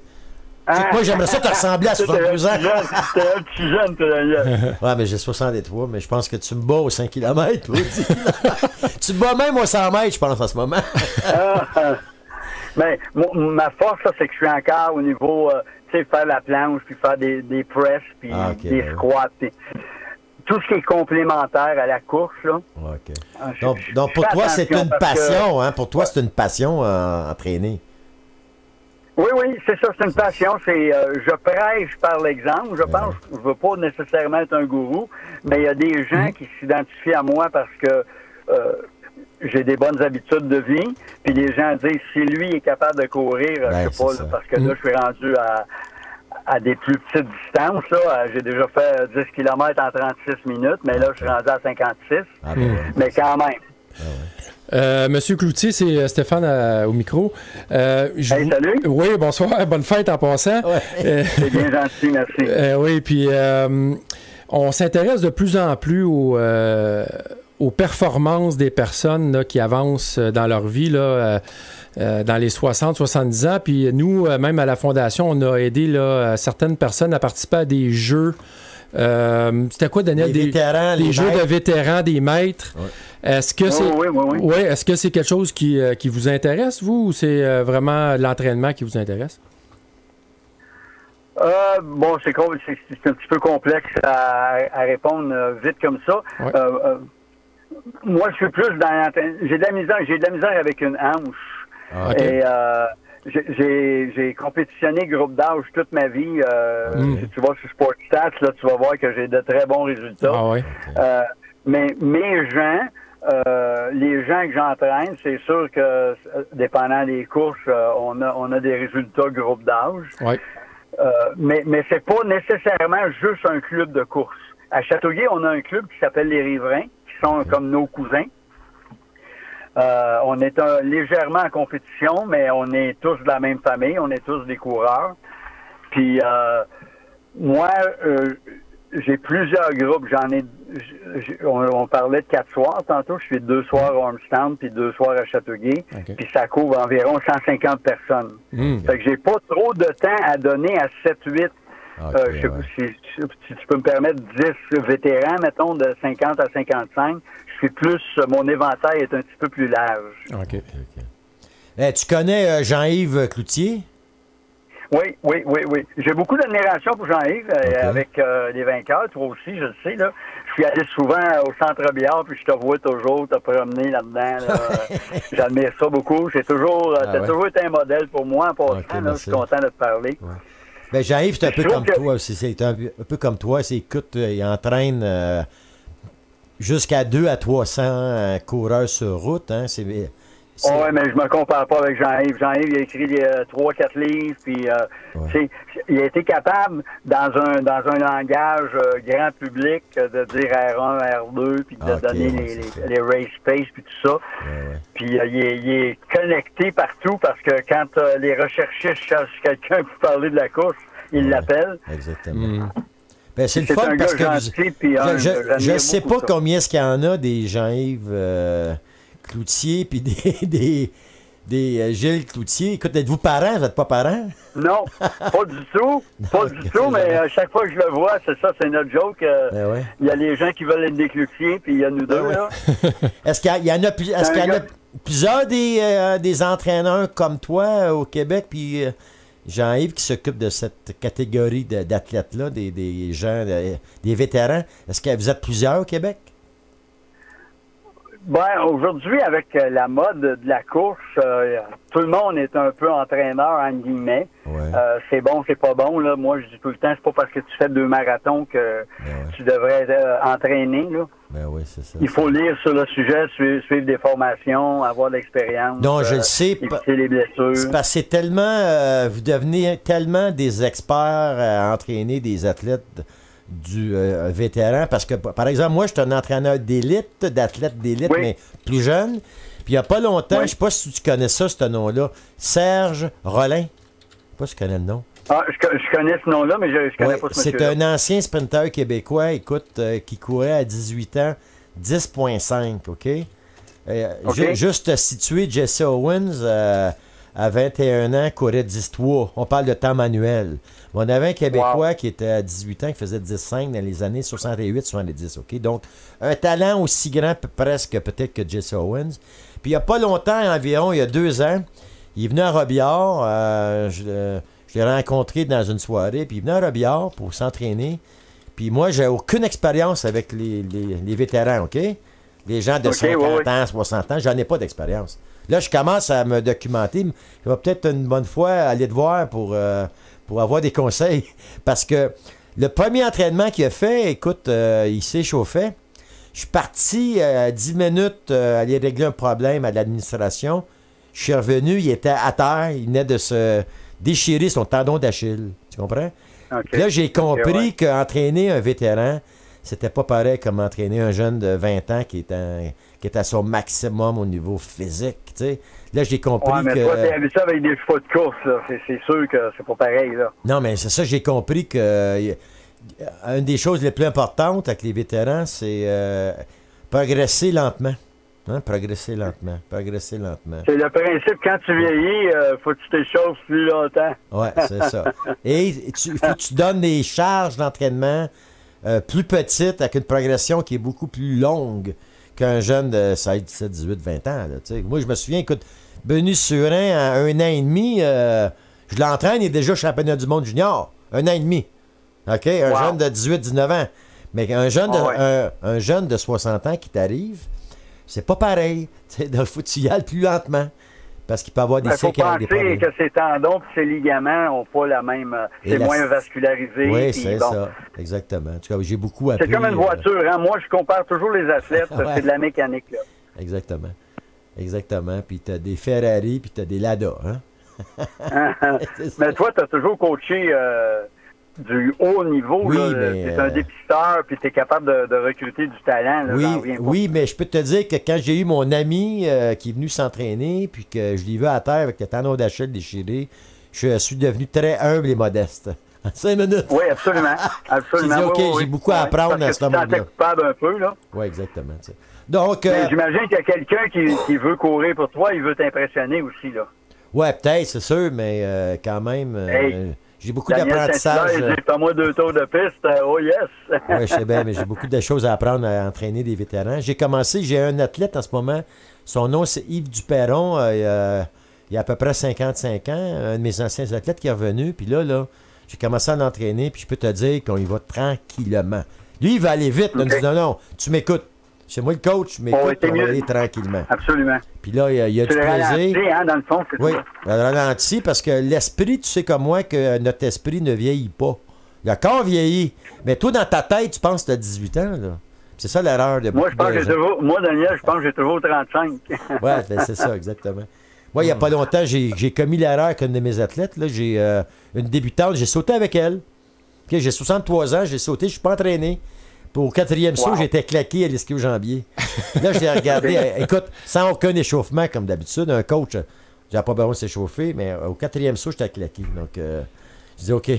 Moi, j'aimerais ça te ressembler à 72 ans. T'es un petit jeune, toi. Ouais, mais j'ai 63, mais je pense que tu me bats aux 5 km, toi. Tu me bats même aux 100 mètres, je pense, en ce moment. Mais ma force, ça, c'est que je suis encore au niveau, tu sais, faire la planche, puis faire des presses, puis des squats, puis tout ce qui est complémentaire à la course, là. Donc pour toi, c'est une passion, hein? Pour toi, c'est une passion entraîner. Oui, c'est ça, c'est une passion. C'est je prêche par l'exemple. Je pense que je ne veux pas nécessairement être un gourou, mais il y a des gens qui s'identifient à moi parce que j'ai des bonnes habitudes de vie. Puis les gens disent, si lui est capable de courir, je sais pas, là, parce que là, je suis rendu à des plus petites distances. Là. J'ai déjà fait 10 km en 36 minutes, mais là, je suis rendu à 56. Mais quand même. Monsieur Cloutier, c'est Stéphane au micro. Salut. Oui, bonsoir. Bonne fête en passant. C'est bien gentil, merci. Oui, puis on s'intéresse de plus en plus aux performances des personnes là, qui avancent dans leur vie, là, dans les 60-70 ans. Puis nous, même à la Fondation, on a aidé là, certaines personnes à participer à des jeux C'était quoi, Daniel? Les vétérans, des les jeux maîtres. de vétérans, des maîtres. Ouais. Est-ce que c'est Oui. est-ce que c'est quelque chose qui vous intéresse, vous, ou c'est vraiment l'entraînement qui vous intéresse? Bon, c'est un petit peu complexe à répondre vite comme ça. Ouais. Moi, je suis plus dans j'ai de la misère avec une hanche. Ah, OK. Et j'ai compétitionné groupe d'âge toute ma vie. Si tu vas sur Sportstats, là, tu vas voir que j'ai de très bons résultats. Ah ouais. Mais mes gens, les gens que j'entraîne, c'est sûr que, dépendant des courses, on a des résultats groupe d'âge. Ouais. Mais c'est pas nécessairement juste un club de course. À Châteauguay, on a un club qui s'appelle les Riverains, qui sont comme nos cousins. On est légèrement en compétition, mais on est tous de la même famille, on est tous des coureurs. Puis moi, j'ai plusieurs groupes. On parlait de 4 soirs tantôt. Je suis 2 soirs à Ormstown puis 2 soirs à Châteauguay. OK. Puis ça couvre environ 150 personnes. Fait que j'ai pas trop de temps à donner à 7-8. Je sais pas si tu peux me permettre 10 vétérans, mettons, de 50 à 55. Je suis plus, mon éventail est un petit peu plus large. OK. Tu connais Jean-Yves Cloutier? Oui. J'ai beaucoup d'admiration pour Jean-Yves avec les vainqueurs. Toi aussi, je le sais. Là. Je suis allé souvent au Centre Billard, puis je te vois toujours te promener là-dedans. Là. J'admire ça beaucoup. T'as toujours été un modèle pour moi en passant. Là, je suis content de te parler. Ouais. Ben, Jean-Yves, c'est un peu comme toi aussi. C'est un peu comme toi. Écoute, il entraîne jusqu'à 200 à 300 coureurs sur route. Hein. Oui, mais je me compare pas avec Jean-Yves. Jean-Yves, il a écrit 3-4 livres, puis il a été capable, dans un langage grand public, de dire R1, R2, puis de donner les race pace, puis tout ça. Ouais. Puis il est connecté partout, parce que quand les recherchistes cherchent quelqu'un pour parler de la course, ils l'appellent. Exactement. Ben, c'est le fun un parce gars que gentil, puis je ne sais pas ça. combien est-ce qu'il y en a des Jean-Yves Cloutier puis des Gilles Cloutier. Écoute, êtes-vous parents? Vous n'êtes pas parents? Non, pas du tout. Pas du tout, mais à chaque fois que je le vois, c'est notre joke. Il y a les gens qui veulent être des Cloutiers, puis il y a nous deux. Là. Est-ce qu'il y en a plusieurs des entraîneurs comme toi au Québec, puis Jean-Yves qui s'occupe de cette catégorie d'athlètes-là, des gens, des vétérans? Est-ce que vous êtes plusieurs au Québec? Ben, aujourd'hui, avec la mode de la course, tout le monde est un peu entraîneur, en guillemets. Ouais. C'est bon, c'est pas bon. Là. Moi, je dis tout le temps, c'est pas parce que tu fais 2 marathons que tu devrais entraîner. Là. Ben oui, c'est ça. Il faut lire sur le sujet, suivre des formations, avoir de l'expérience. Non, je le sais. Éviter les blessures. C'est parce que c'est tellement... vous devenez tellement des experts à entraîner des athlètes du vétéran, parce que, par exemple, moi, je suis un entraîneur d'élite, d'athlète d'élite, mais plus jeune. Puis il n'y a pas longtemps, je ne sais pas si tu connais ça, ce nom-là, Serge Rollin. Je ne sais pas si tu connais le nom. Ah, je connais ce nom-là, mais je ne connais pas ce monsieur-là. C'est un ancien sprinter québécois, écoute, qui courait à 18 ans, 10,5, OK? Juste situé, Jesse Owens, à 21 ans, courait 10,3. On parle de temps manuel. On avait un Québécois qui était à 18 ans, qui faisait 10,5 dans les années 68-70. OK? Donc, un talent aussi grand presque peut-être que Jesse Owens. Puis, il n'y a pas longtemps, environ, il y a 2 ans, il est venu à Robillard. Je l'ai rencontré dans une soirée. Puis, il venait à Robillard pour s'entraîner. Puis, moi, j'ai aucune expérience avec les vétérans, OK? Les gens de 50 ans, 60 ans, j'en ai pas d'expérience. Là, je commence à me documenter. Je vais peut-être une bonne fois aller te voir pour avoir des conseils. Parce que le premier entraînement qu'il a fait, écoute, il s'échauffait. Je suis parti 10 minutes aller régler un problème à l'administration. Je suis revenu, il était à terre. Il venait de se déchirer son tendon d'Achille. Tu comprends? Okay. Là, j'ai compris qu'entraîner un vétéran, c'était pas pareil comme entraîner un jeune de 20 ans qui est à son maximum au niveau physique, tu sais. Là, j'ai compris mais toi, t'as vu ça avec des chevaux de course, là. C'est sûr que c'est pas pareil, là. Non, mais c'est ça, j'ai compris que une des choses les plus importantes avec les vétérans, c'est progresser lentement. Hein? Progresser lentement. C'est le principe, quand tu vieillis, faut que tu t'échauffes plus longtemps. Oui, c'est ça. Et il faut que tu donnes des charges d'entraînement plus petite, avec une progression qui est beaucoup plus longue qu'un jeune de 16, 17, 18, 20 ans. Là, moi, je me souviens, écoute, Benu Surin, à 1 an et demi, je l'entraîne, il est déjà championnat du monde junior. 1 an et demi. OK? Un jeune de 18, 19 ans. Mais un jeune de 60 ans qui t'arrive, c'est pas pareil. Il faut que tu y ailles plus lentement. Parce qu'il peut avoir des séquelles. Il faut penser que ses tendons et ses ligaments n'ont pas la même... c'est moins vascularisé. Oui, c'est ça. Exactement. En tout cas, j'ai beaucoup appris. C'est comme une voiture. Hein? Moi, je compare toujours les athlètes. C'est de la mécanique. Là. Exactement. Exactement. Puis tu as des Ferrari, puis tu as des Lada. Hein? Mais toi, tu as toujours coaché... du haut niveau, oui, tu es un dépisteur, puis tu es capable de recruter du talent. Là, oui, mais je peux te dire que quand j'ai eu mon ami qui est venu s'entraîner, puis que je l'ai vu à terre avec le talon d'Achille déchiré, je suis devenu très humble et modeste. En 5 minutes. Oui, absolument. Absolument. J'ai dit, OK, j'ai beaucoup à apprendre à ce moment-là. Tu coupable un peu, là. Oui, exactement. Donc, j'imagine qu'il y a quelqu'un qui veut courir pour toi, il veut t'impressionner aussi, là. Oui, peut-être, c'est sûr, mais quand même... J'ai beaucoup d'apprentissage. Pas moi 2 tours de piste. Oh yes! Oui, je sais bien, mais j'ai beaucoup de choses à apprendre à entraîner des vétérans. J'ai un athlète en ce moment. Son nom, c'est Yves Duperron. Il y a à peu près 55 ans. Un de mes anciens athlètes qui est revenu. Puis là, j'ai commencé à l'entraîner. Puis je peux te dire qu'on y va tranquillement. Lui, il va aller vite. Là, il me dit, non, tu m'écoutes. C'est moi le coach, mais on va aller tranquillement. Absolument. Puis là, il y a du plaisir. Hein, dans le fond, c'est oui, ça. Ralenti parce que l'esprit, tu sais comme moi que notre esprit ne vieillit pas. Le corps vieillit. Mais toi, dans ta tête, tu penses que tu as 18 ans. Là. C'est ça l'erreur de moi, Daniel, je pense que j'ai toujours 35. Oui, ben, c'est ça, exactement. Moi, il n'y a pas longtemps, j'ai commis l'erreur qu'une de mes athlètes. Là, j'ai une débutante, j'ai sauté avec elle. Okay, j'ai 63 ans, j'ai sauté, je ne suis pas entraîné. Puis au 4e saut, j'étais claqué à l'ischio-jambier. Là, je l'ai regardé. Écoute, sans aucun échauffement, comme d'habitude. Un coach, j'avais pas besoin de s'échauffer, mais au 4e saut, j'étais claqué. Donc, je dis, OK,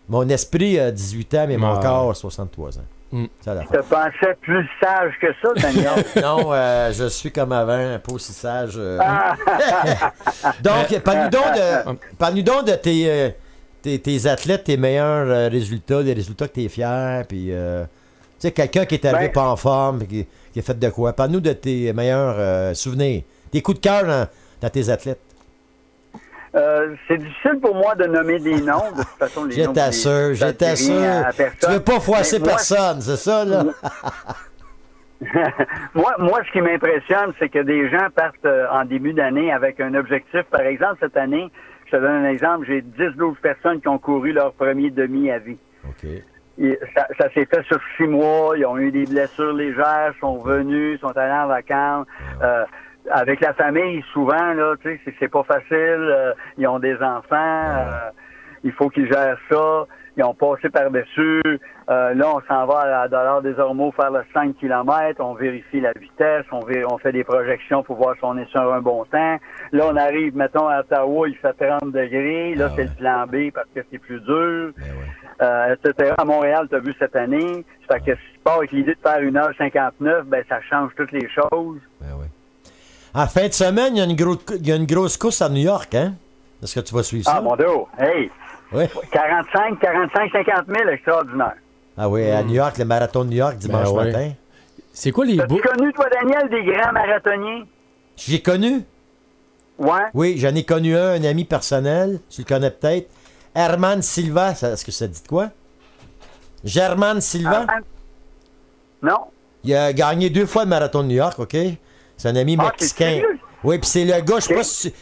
mon esprit a 18 ans, mais mon corps a 63 ans. Tu te pensais plus sage que ça, Daniel? Non, je suis comme avant, pas aussi sage. Donc, parle-nous donc de tes athlètes, tes meilleurs résultats, des résultats que tu es fier, puis... tu sais, quelqu'un qui est arrivé pas en forme, qui a fait de quoi? Parle-nous de tes meilleurs souvenirs, tes coups de cœur dans tes athlètes. C'est difficile pour moi de nommer des noms. De toute façon, les noms... J'étais sûr. Tu veux pas froisser personne, c'est ça, là? moi, ce qui m'impressionne, c'est que des gens partent en début d'année avec un objectif. Par exemple, cette année, je te donne un exemple, j'ai 10-12 personnes qui ont couru leur premier demi à vie. OK. Ça s'est fait sur 6 mois, ils ont eu des blessures légères, sont venus, sont allés en vacances. Avec la famille, souvent, là, tu sais, c'est pas facile. Ils ont des enfants, il faut qu'ils gèrent ça. Ils ont passé par-dessus. Là, on s'en va à Dollard des Ormeaux faire le 5 km. On vérifie la vitesse. On fait des projections pour voir si on est sur un bon temps. Là, on arrive, mettons, à Ottawa, il fait 30 degrés. Là, c'est le plan B parce que c'est plus dur. Etc. À Montréal, tu as vu cette année. Ça fait que si tu pars avec l'idée de faire 1h59, ben ça change toutes les choses. En fin de semaine, il y a une grosse course à New York, hein? Est-ce que tu vas suivre ça? Ah, mon Dieu! Hey! Oui. 50 000, extraordinaire. Ah oui, à New York, le marathon de New York, dimanche matin. C'est quoi les bouts? As-tu connu, toi, Daniel, des grands marathoniens? J'ai connu? Ouais. Oui, j'en ai connu un ami personnel, tu le connais peut-être. Herman Silva, est-ce que ça dit de quoi? German Silva? Non. Il a gagné 2 fois le marathon de New York, OK? C'est un ami mexicain. Oui, puis c'est le gars, je ne sais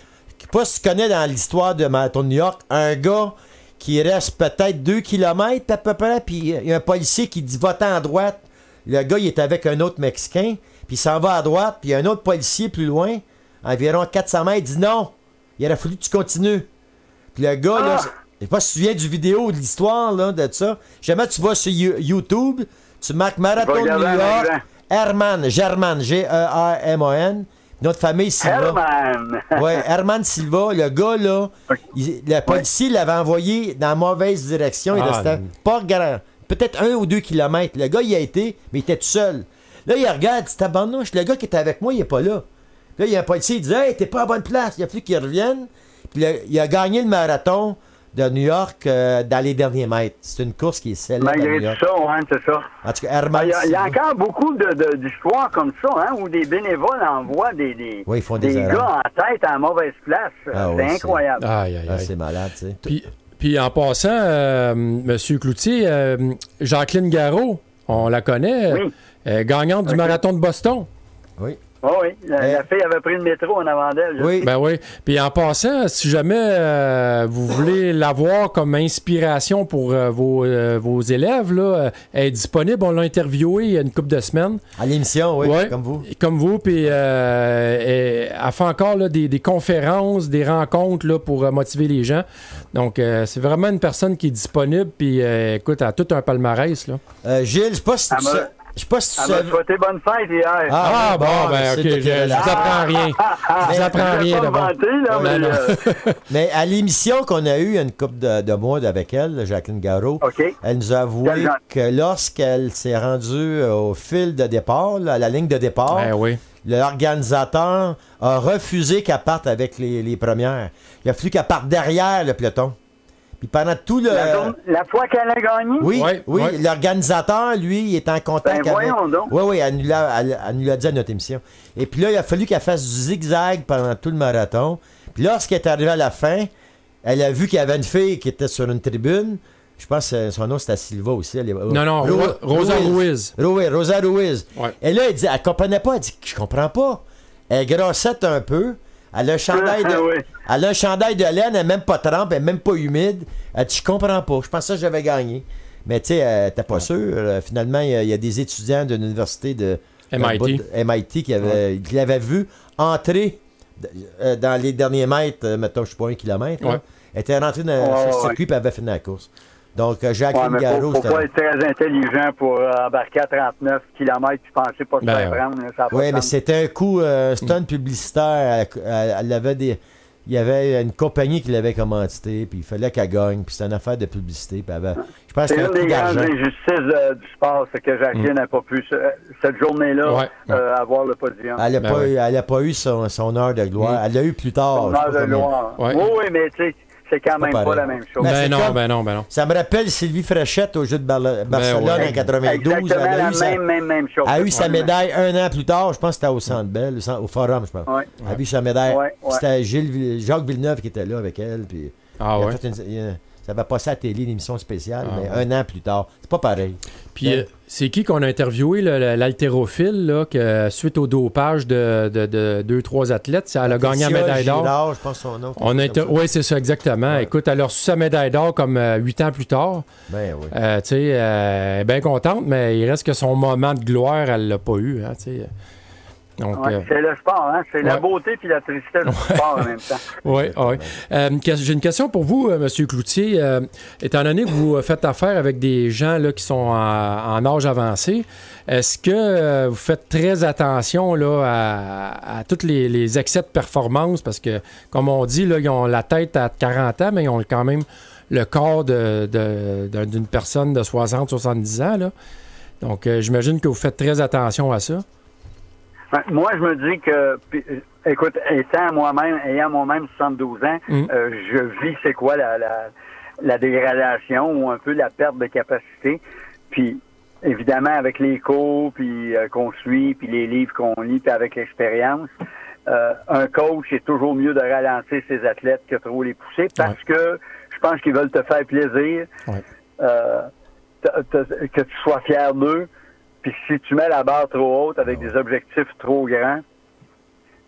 pas si tu connais dans l'histoire de marathon de New York, un gars qui reste peut-être 2 km à peu près, puis il y a un policier qui dit « Va-t'en à droite ». Le gars, il est avec un autre Mexicain, puis il s'en va à droite, puis il y a un autre policier plus loin, environ 400 mètres, il dit « Non, il aurait fallu que tu continues ». Puis le gars, là, je sais pas si tu te souviens du vidéo, de l'histoire, là, de ça. Jamais tu vas sur YouTube, tu marques Marathon de New York, German, G-E-R-M-A-N. Notre famille Silva. Herman! Oui, Herman Silva, le gars, là, le policier l'avait envoyé dans la mauvaise direction. Il restait pas grand, peut-être 1 ou 2 kilomètres. Le gars, il a été, mais il était tout seul. Là, il regarde, c'est tabarnouche, le gars qui était avec moi, il est pas là. Là, il y a un policier, il dit « Hey, t'es pas à bonne place. » Il a fallu qu'il revienne. Puis là, il a gagné le marathon de New York dans les derniers mètres. C'est une course qui est célèbre à New Malgré York. tout ça, ouais, c'est ça. En tout cas, Herman... Il y a encore beaucoup d'histoires comme ça, hein, où des bénévoles envoient des ils font des gars en tête à la mauvaise place. C'est incroyable. C'est malade, tu sais. Puis en passant, M. Cloutier, Jacqueline Garreau, on la connaît, gagnante du marathon de Boston. Oui. Oh oui, la fille avait pris le métro en avant d'elle. Oui. Ben oui. Puis en passant, si jamais vous voulez l'avoir comme inspiration pour vos élèves, là, elle est disponible. On l'a interviewée il y a une couple de semaines. À l'émission, oui, ouais, comme vous. Comme vous. Puis elle fait encore là, des conférences, des rencontres là, pour motiver les gens. Donc, c'est vraiment une personne qui est disponible. Puis écoute, elle a tout un palmarès. Là. Gilles, je sais pas si tu sais. Je sais pas si tu savais. Elle m'a souhaité bonne fête hier. Ben, ok, je vous apprends rien. Je vous apprends rien d'abord. Mais à l'émission qu'on a eue il y a une couple de mois avec elle, Jacqueline Garreau, elle nous a avoué que lorsqu'elle s'est rendue au fil de départ, à la ligne de départ, l'organisateur a refusé qu'elle parte avec les premières. Il a fallu qu'elle parte derrière le peloton. Puis pendant tout le... La fois qu'elle a gagné? Oui, l'organisateur, lui, il est en contact avec... Oui, elle nous l'a dit à notre émission. Et puis là, il a fallu qu'elle fasse du zigzag pendant tout le marathon. Puis lorsqu'elle est arrivée à la fin, elle a vu qu'il y avait une fille qui était sur une tribune. Je pense que son nom, c'était Silva aussi. Non, Rosa Ruiz. Rosa Ruiz. Ouais. Et là, elle dit, elle comprenait pas. Elle dit, je comprends pas. Elle grossette un peu. Elle a un chandail de laine, elle n'est même pas trempe, elle n'est même pas humide. Elle dit, je comprends pas. Je pensais que j'avais gagné. Mais tu sais, elle n'était pas sûre. Finalement, il y a des étudiants de l'université de MIT qui l'avaient vu entrer dans les derniers mètres, mettons, je sais pas, 1 kilomètre. Elle était rentrée dans ce circuit et elle avait fini la course. Donc, Jacqueline Garreau... Il ne faut pas être très intelligent pour embarquer à 39 km et penser pas se faire prendre. Oui, mais c'était un coup, stunt publicitaire. Il y avait une compagnie qui l'avait commandité, puis il fallait qu'elle gagne, puis c'était une affaire de publicité. Puis je pense c'est une des grandes injustices du sport, c'est que Jacqueline n'a pas pu, cette journée-là, avoir le podium. Elle n'a pas eu son heure de gloire. Elle l'a eu plus tard. Son heure de gloire. Oui, mais tu sais... C'est quand même pas la même chose. Ben non. Ça me rappelle Sylvie Fréchette au Jeu de Barcelone en 92. Même chose. Elle a eu sa médaille un an plus tard. Je pense que c'était au Centre Bell, au Forum, je pense. Elle a eu sa médaille. C'était Jacques Villeneuve qui était là avec elle. Puis ça va passer à la télé, une émission spéciale, mais un an plus tard. C'est pas pareil. Puis c'est qui qu'on a interviewé, l'haltérophile, là, que suite au dopage de 2-3 athlètes, elle a gagné la médaille d'or. Je pense son nom. Oui, c'est ça, exactement. Ouais. Écoute, elle a reçu sa médaille d'or comme 8 ans plus tard. Ben oui. Tu sais, elle est bien contente, mais il reste que son moment de gloire, elle l'a pas eu. Hein, tu sais. Donc, c'est le sport, hein? C'est la beauté puis la tristesse du sport en même temps. Oui. J'ai une question pour vous, M. Cloutier. Étant donné que vous faites affaire avec des gens là, qui sont en âge avancé, est-ce que vous faites très attention là, à tous les excès de performance? Parce que, comme on dit, là, ils ont la tête à 40 ans, mais ils ont quand même le corps d'une personne de 60-70 ans. Là. Donc, j'imagine que vous faites très attention à ça. Moi, je me dis que, écoute, ayant moi-même 72 ans, je vis c'est quoi la dégradation ou un peu la perte de capacité. Puis, évidemment, avec les cours puis qu'on suit, puis les livres qu'on lit, puis avec l'expérience, un coach est toujours mieux de ralentir ses athlètes que trop les pousser parce que je pense qu'ils veulent te faire plaisir, que tu sois fier d'eux. Puis si tu mets la barre trop haute avec des objectifs trop grands,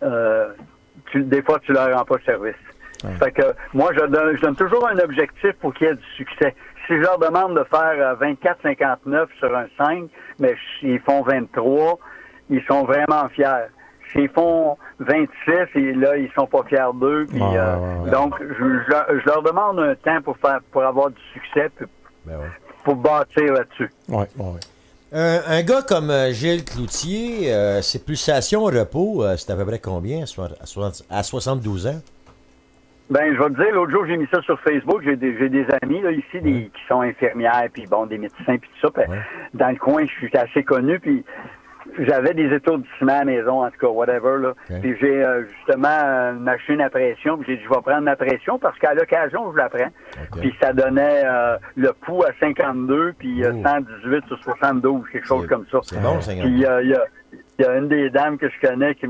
des fois, tu leur rends pas service. Fait que moi, je donne toujours un objectif pour qu'il y ait du succès. Si je leur demande de faire 24-59 sur un 5, mais s'ils font 23, ils sont vraiment fiers. S'ils font 26, et là, ils sont pas fiers d'eux. Puis, donc, je leur demande un temps pour avoir du succès, puis, pour bâtir là-dessus. Un gars comme Gilles Cloutier, ses pulsations au repos, c'est à peu près combien à 72 ans? Ben, je vais te dire, l'autre jour, j'ai mis ça sur Facebook. J'ai des amis là, ici qui sont infirmières, puis bon, des médecins, puis tout ça. Dans le coin, je suis assez connu, puis j'avais des étourdissements à la maison, en tout cas, whatever, là. Okay. Puis j'ai justement une machine à pression. Puis j'ai dit, je vais prendre ma pression parce qu'à l'occasion, je la prends. Okay. Puis ça donnait le pouls à 52, puis 118 sur 72, quelque chose comme ça. C'est bon, 52. Puis il y a une des dames que je connais qui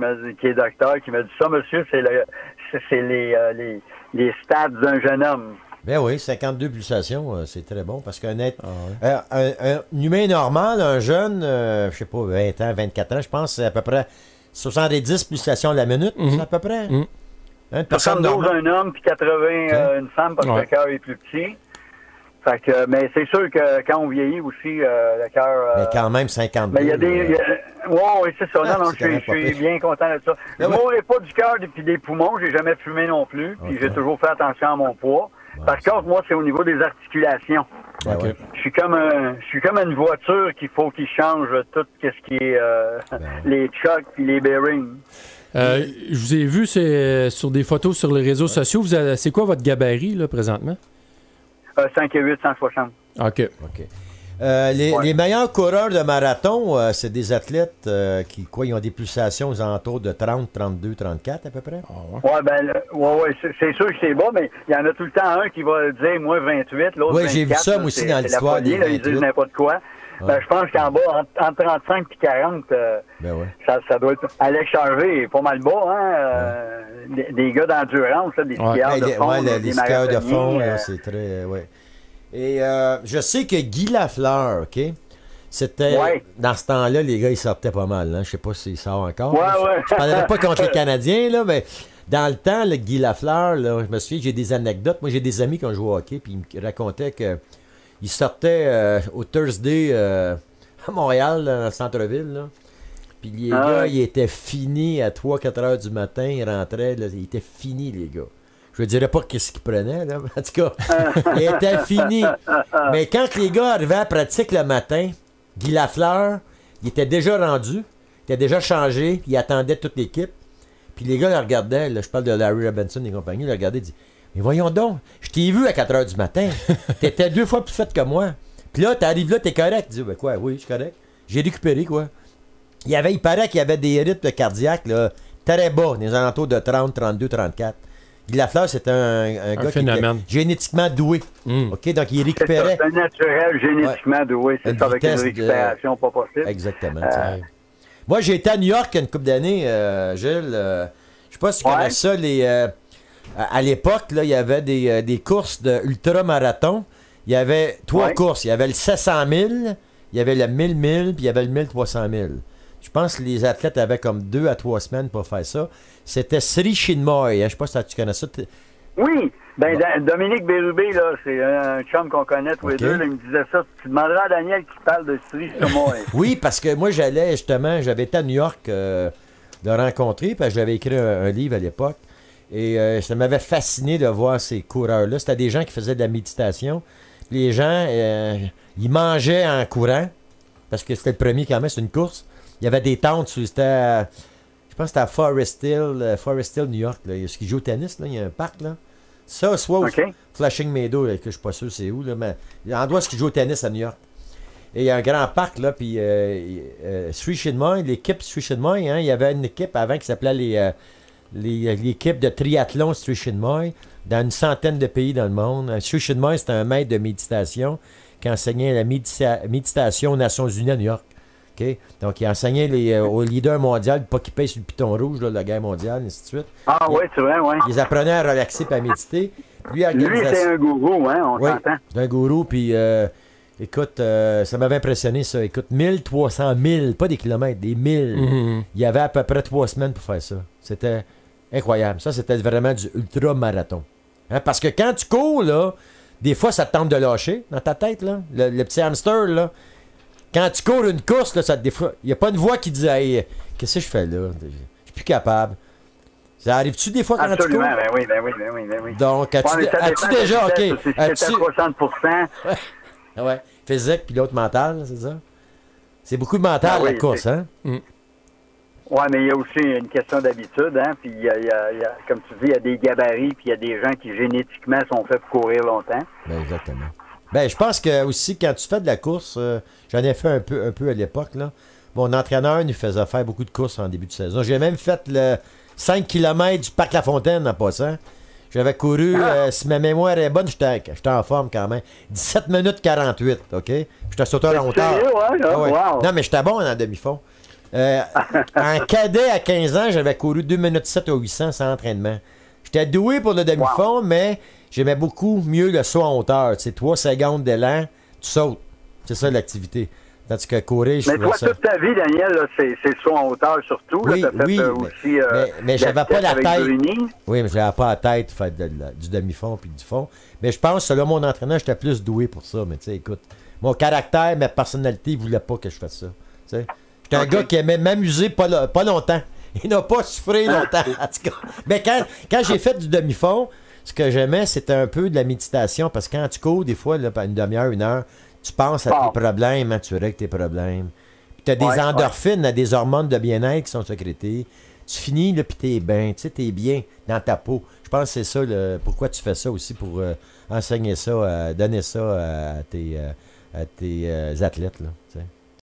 est docteur, qui m'a dit, ça, monsieur, c'est les stats d'un jeune homme. Ben oui, 52 pulsations, c'est très bon parce qu'un un humain normal, un jeune, je sais pas, 20 ans, 24 ans, je pense, c'est à peu près 70 pulsations à la minute, c'est à peu près. Une personne 72 normale. un homme, puis 80 une femme, parce que le cœur est plus petit. Fait que, mais c'est sûr que quand on vieillit aussi, le cœur... mais quand même, 52. Mais il y a des... Oui, c'est ça. Non, je suis bien content de ça. Je ne mourrai pas du cœur et des poumons. J'ai jamais fumé non plus. Puis j'ai toujours fait attention à mon poids. Par contre, moi, c'est au niveau des articulations. Okay. Je suis comme une voiture qu'il faut qu'il change tout ce qui est les chocs et les bearings. Je vous ai vu sur des photos sur les réseaux sociaux. C'est quoi votre gabarit là, présentement? 5 et 8, 160. OK. Les meilleurs coureurs de marathon, c'est des athlètes qui ils ont des pulsations aux alentours de 30, 32, 34 à peu près. C'est sûr que c'est bon, mais il y en a tout le temps un qui va dire moi 28, l'autre 24. Oui, j'ai vu ça moi aussi dans l'histoire des 28. Ils disent n'importe quoi. Ben, je pense qu'en bas, entre 35 et 40, ça doit être... Alex Harvey est pas mal bas, hein? Des gars d'endurance, des skieurs de fond. Les skieurs de fond, c'est très... Et je sais que Guy Lafleur, OK? C'était... Dans ce temps-là, les gars, ils sortaient pas mal. Hein? Je sais pas s'ils sortent encore. Je parlerai pas contre les Canadiens, là, mais... Dans le temps, Guy Lafleur, là, je me souviens que j'ai des anecdotes. Moi, j'ai des amis qui ont joué au hockey, puis ils me racontaient que il sortait au Thursday à Montréal, dans le centre-ville. Là. Puis les gars, ils étaient finis à 3-4 heures du matin. Ils rentraient. Là, ils étaient finis, les gars. Je ne dirais pas qu'est-ce qu'ils prenaient. Là. En tout cas, ils étaient finis. Mais quand les gars arrivaient à la pratique le matin, Guy Lafleur, il était déjà rendu. Il était déjà changé. Il attendait toute l'équipe. Puis les gars le regardaient. Là, je parle de Larry Robinson et compagnie. Ils le regardaient et disaient... Mais voyons donc, je t'ai vu à 4 heures du matin. T'étais 2 fois plus fait que moi. Puis là, t'arrives là, t'es correct. Tu dis, ben quoi, oui, je suis correct. J'ai récupéré, quoi. Il paraît qu'il y avait des rythmes cardiaques, là, très bas, des alentours de 30, 32, 34. Guy Lafleur, c'était un gars qui était génétiquement doué. OK, donc il récupérait. C'est un naturel génétiquement doué. C'est ça, avec une récupération pas possible. Exactement. Moi, j'ai été à New York il y a une couple d'années, Gilles. Je sais pas si tu connais ça, à l'époque, là, il y avait des courses de ultramarathon. Il y avait 3 courses. Il y avait le 700 000, il y avait le 1000 000, puis il y avait le 1300 000. Je pense que les athlètes avaient comme 2 à 3 semaines pour faire ça. C'était Sri Chinmoy. Je ne sais pas si tu connais ça. Oui. Ben, Dominique Bérubé, là, c'est un chum qu'on connaît tous les deux. Là, il me disait ça. Tu demanderas à Daniel qui parle de Sri Chinmoy. Oui, parce que moi, j'avais été à New York le rencontrer, parce que j'avais écrit un livre à l'époque. Et ça m'avait fasciné de voir ces coureurs-là. C'était des gens qui faisaient de la méditation. Les gens, ils mangeaient en courant, parce que c'était le premier quand même, c'est une course. Il y avait des tentes, je pense que c'était à Forest Hill, New York. Là. Il y a ce qui joue au tennis, là. Il y a un parc. Là. Ça, soit au Flushing Meadow, que je ne suis pas sûr c'est où, là, mais l'endroit où il joue au tennis à New York. Et il y a un grand parc, là, puis Sri Chinmoy, l'équipe Sri Chinmoy, il y avait une équipe avant qui s'appelait l'équipe de triathlon Sri Chinmoy dans une centaine de pays dans le monde. Sri Chinmoy, c'était un maître de méditation qui enseignait la méditation aux Nations Unies à New York. Okay? Donc, il enseignait aux leaders mondiaux pas qu'ils payent sur le piton rouge de la guerre mondiale, et ainsi de suite. Ah oui, c'est vrai, oui. Ils apprenaient à relaxer et à méditer. Lui, c'est un gourou, hein, on s'entend. C'est un gourou, puis écoute, ça m'avait impressionné, ça. Écoute, 1300 000, pas des kilomètres, des 1000. Il y avait à peu près 3 semaines pour faire ça. C'était incroyable. Ça, c'était vraiment du ultra-marathon. Hein? Parce que quand tu cours, là, des fois, ça te tente de lâcher dans ta tête, là. Le petit hamster, là. Quand tu cours une course, là, il n'y a pas une voix qui dit hey, qu'est-ce que je fais là? Je suis plus capable. Ça arrive-tu des fois quand tu cours? Ben oui. Donc, as-tu déjà, OK. C'est 60%. Ouais. Physique puis l'autre mental, c'est ça? C'est beaucoup de mental, la course, hein? Oui, mais il y a aussi une question d'habitude, hein? Puis, comme tu dis, il y a des gabarits, puis il y a des gens qui génétiquement sont faits pour courir longtemps. Ben, exactement. Ben, je pense que aussi, quand tu fais de la course, j'en ai fait un peu à l'époque, là. mon entraîneur nous faisait faire beaucoup de courses en début de saison. J'ai même fait le 5 km du Parc La Fontaine en passant. J'avais couru, si ma mémoire est bonne, j'étais en forme quand même. 17 minutes 48, OK? J'étais sauté en hauteur. Wow. Non, mais j'étais bon en demi-fond. En cadet à 15 ans, j'avais couru 2 minutes 7 au 800 sans entraînement. J'étais doué pour le demi-fond, mais j'aimais beaucoup mieux le saut en hauteur. Tu sais, 3 secondes d'élan, tu sautes. C'est ça l'activité. Tandis que courir, je mais toi, toute ta vie, Daniel, là, c'est saut en hauteur surtout. Oui, là, oui, aussi, mais j'avais pas la tête. Bruni. Oui, mais j'avais pas la tête de faire du demi-fond puis du fond. Mais je pense, selon mon entraîneur, j'étais plus doué pour ça. Mais tu sais, écoute, mon caractère, ma personnalité, il voulait pas que je fasse ça. Tu sais, j'étais un gars qui aimait m'amuser pas longtemps. Il n'a pas souffré longtemps, en tout cas. Mais quand j'ai fait du demi-fond, ce que j'aimais, c'était un peu de la méditation. Parce que quand tu cours, des fois, là, une demi-heure, 1 heure, tu penses à tes problèmes, hein, tu règles tes problèmes. Puis tu as des endorphines, des hormones de bien-être qui sont sécrétées. Tu finis, là, puis t'es bien. Tu sais, t'es bien dans ta peau. Je pense que c'est ça, pourquoi tu fais ça aussi, pour enseigner ça, donner ça à tes athlètes, là, tu sais.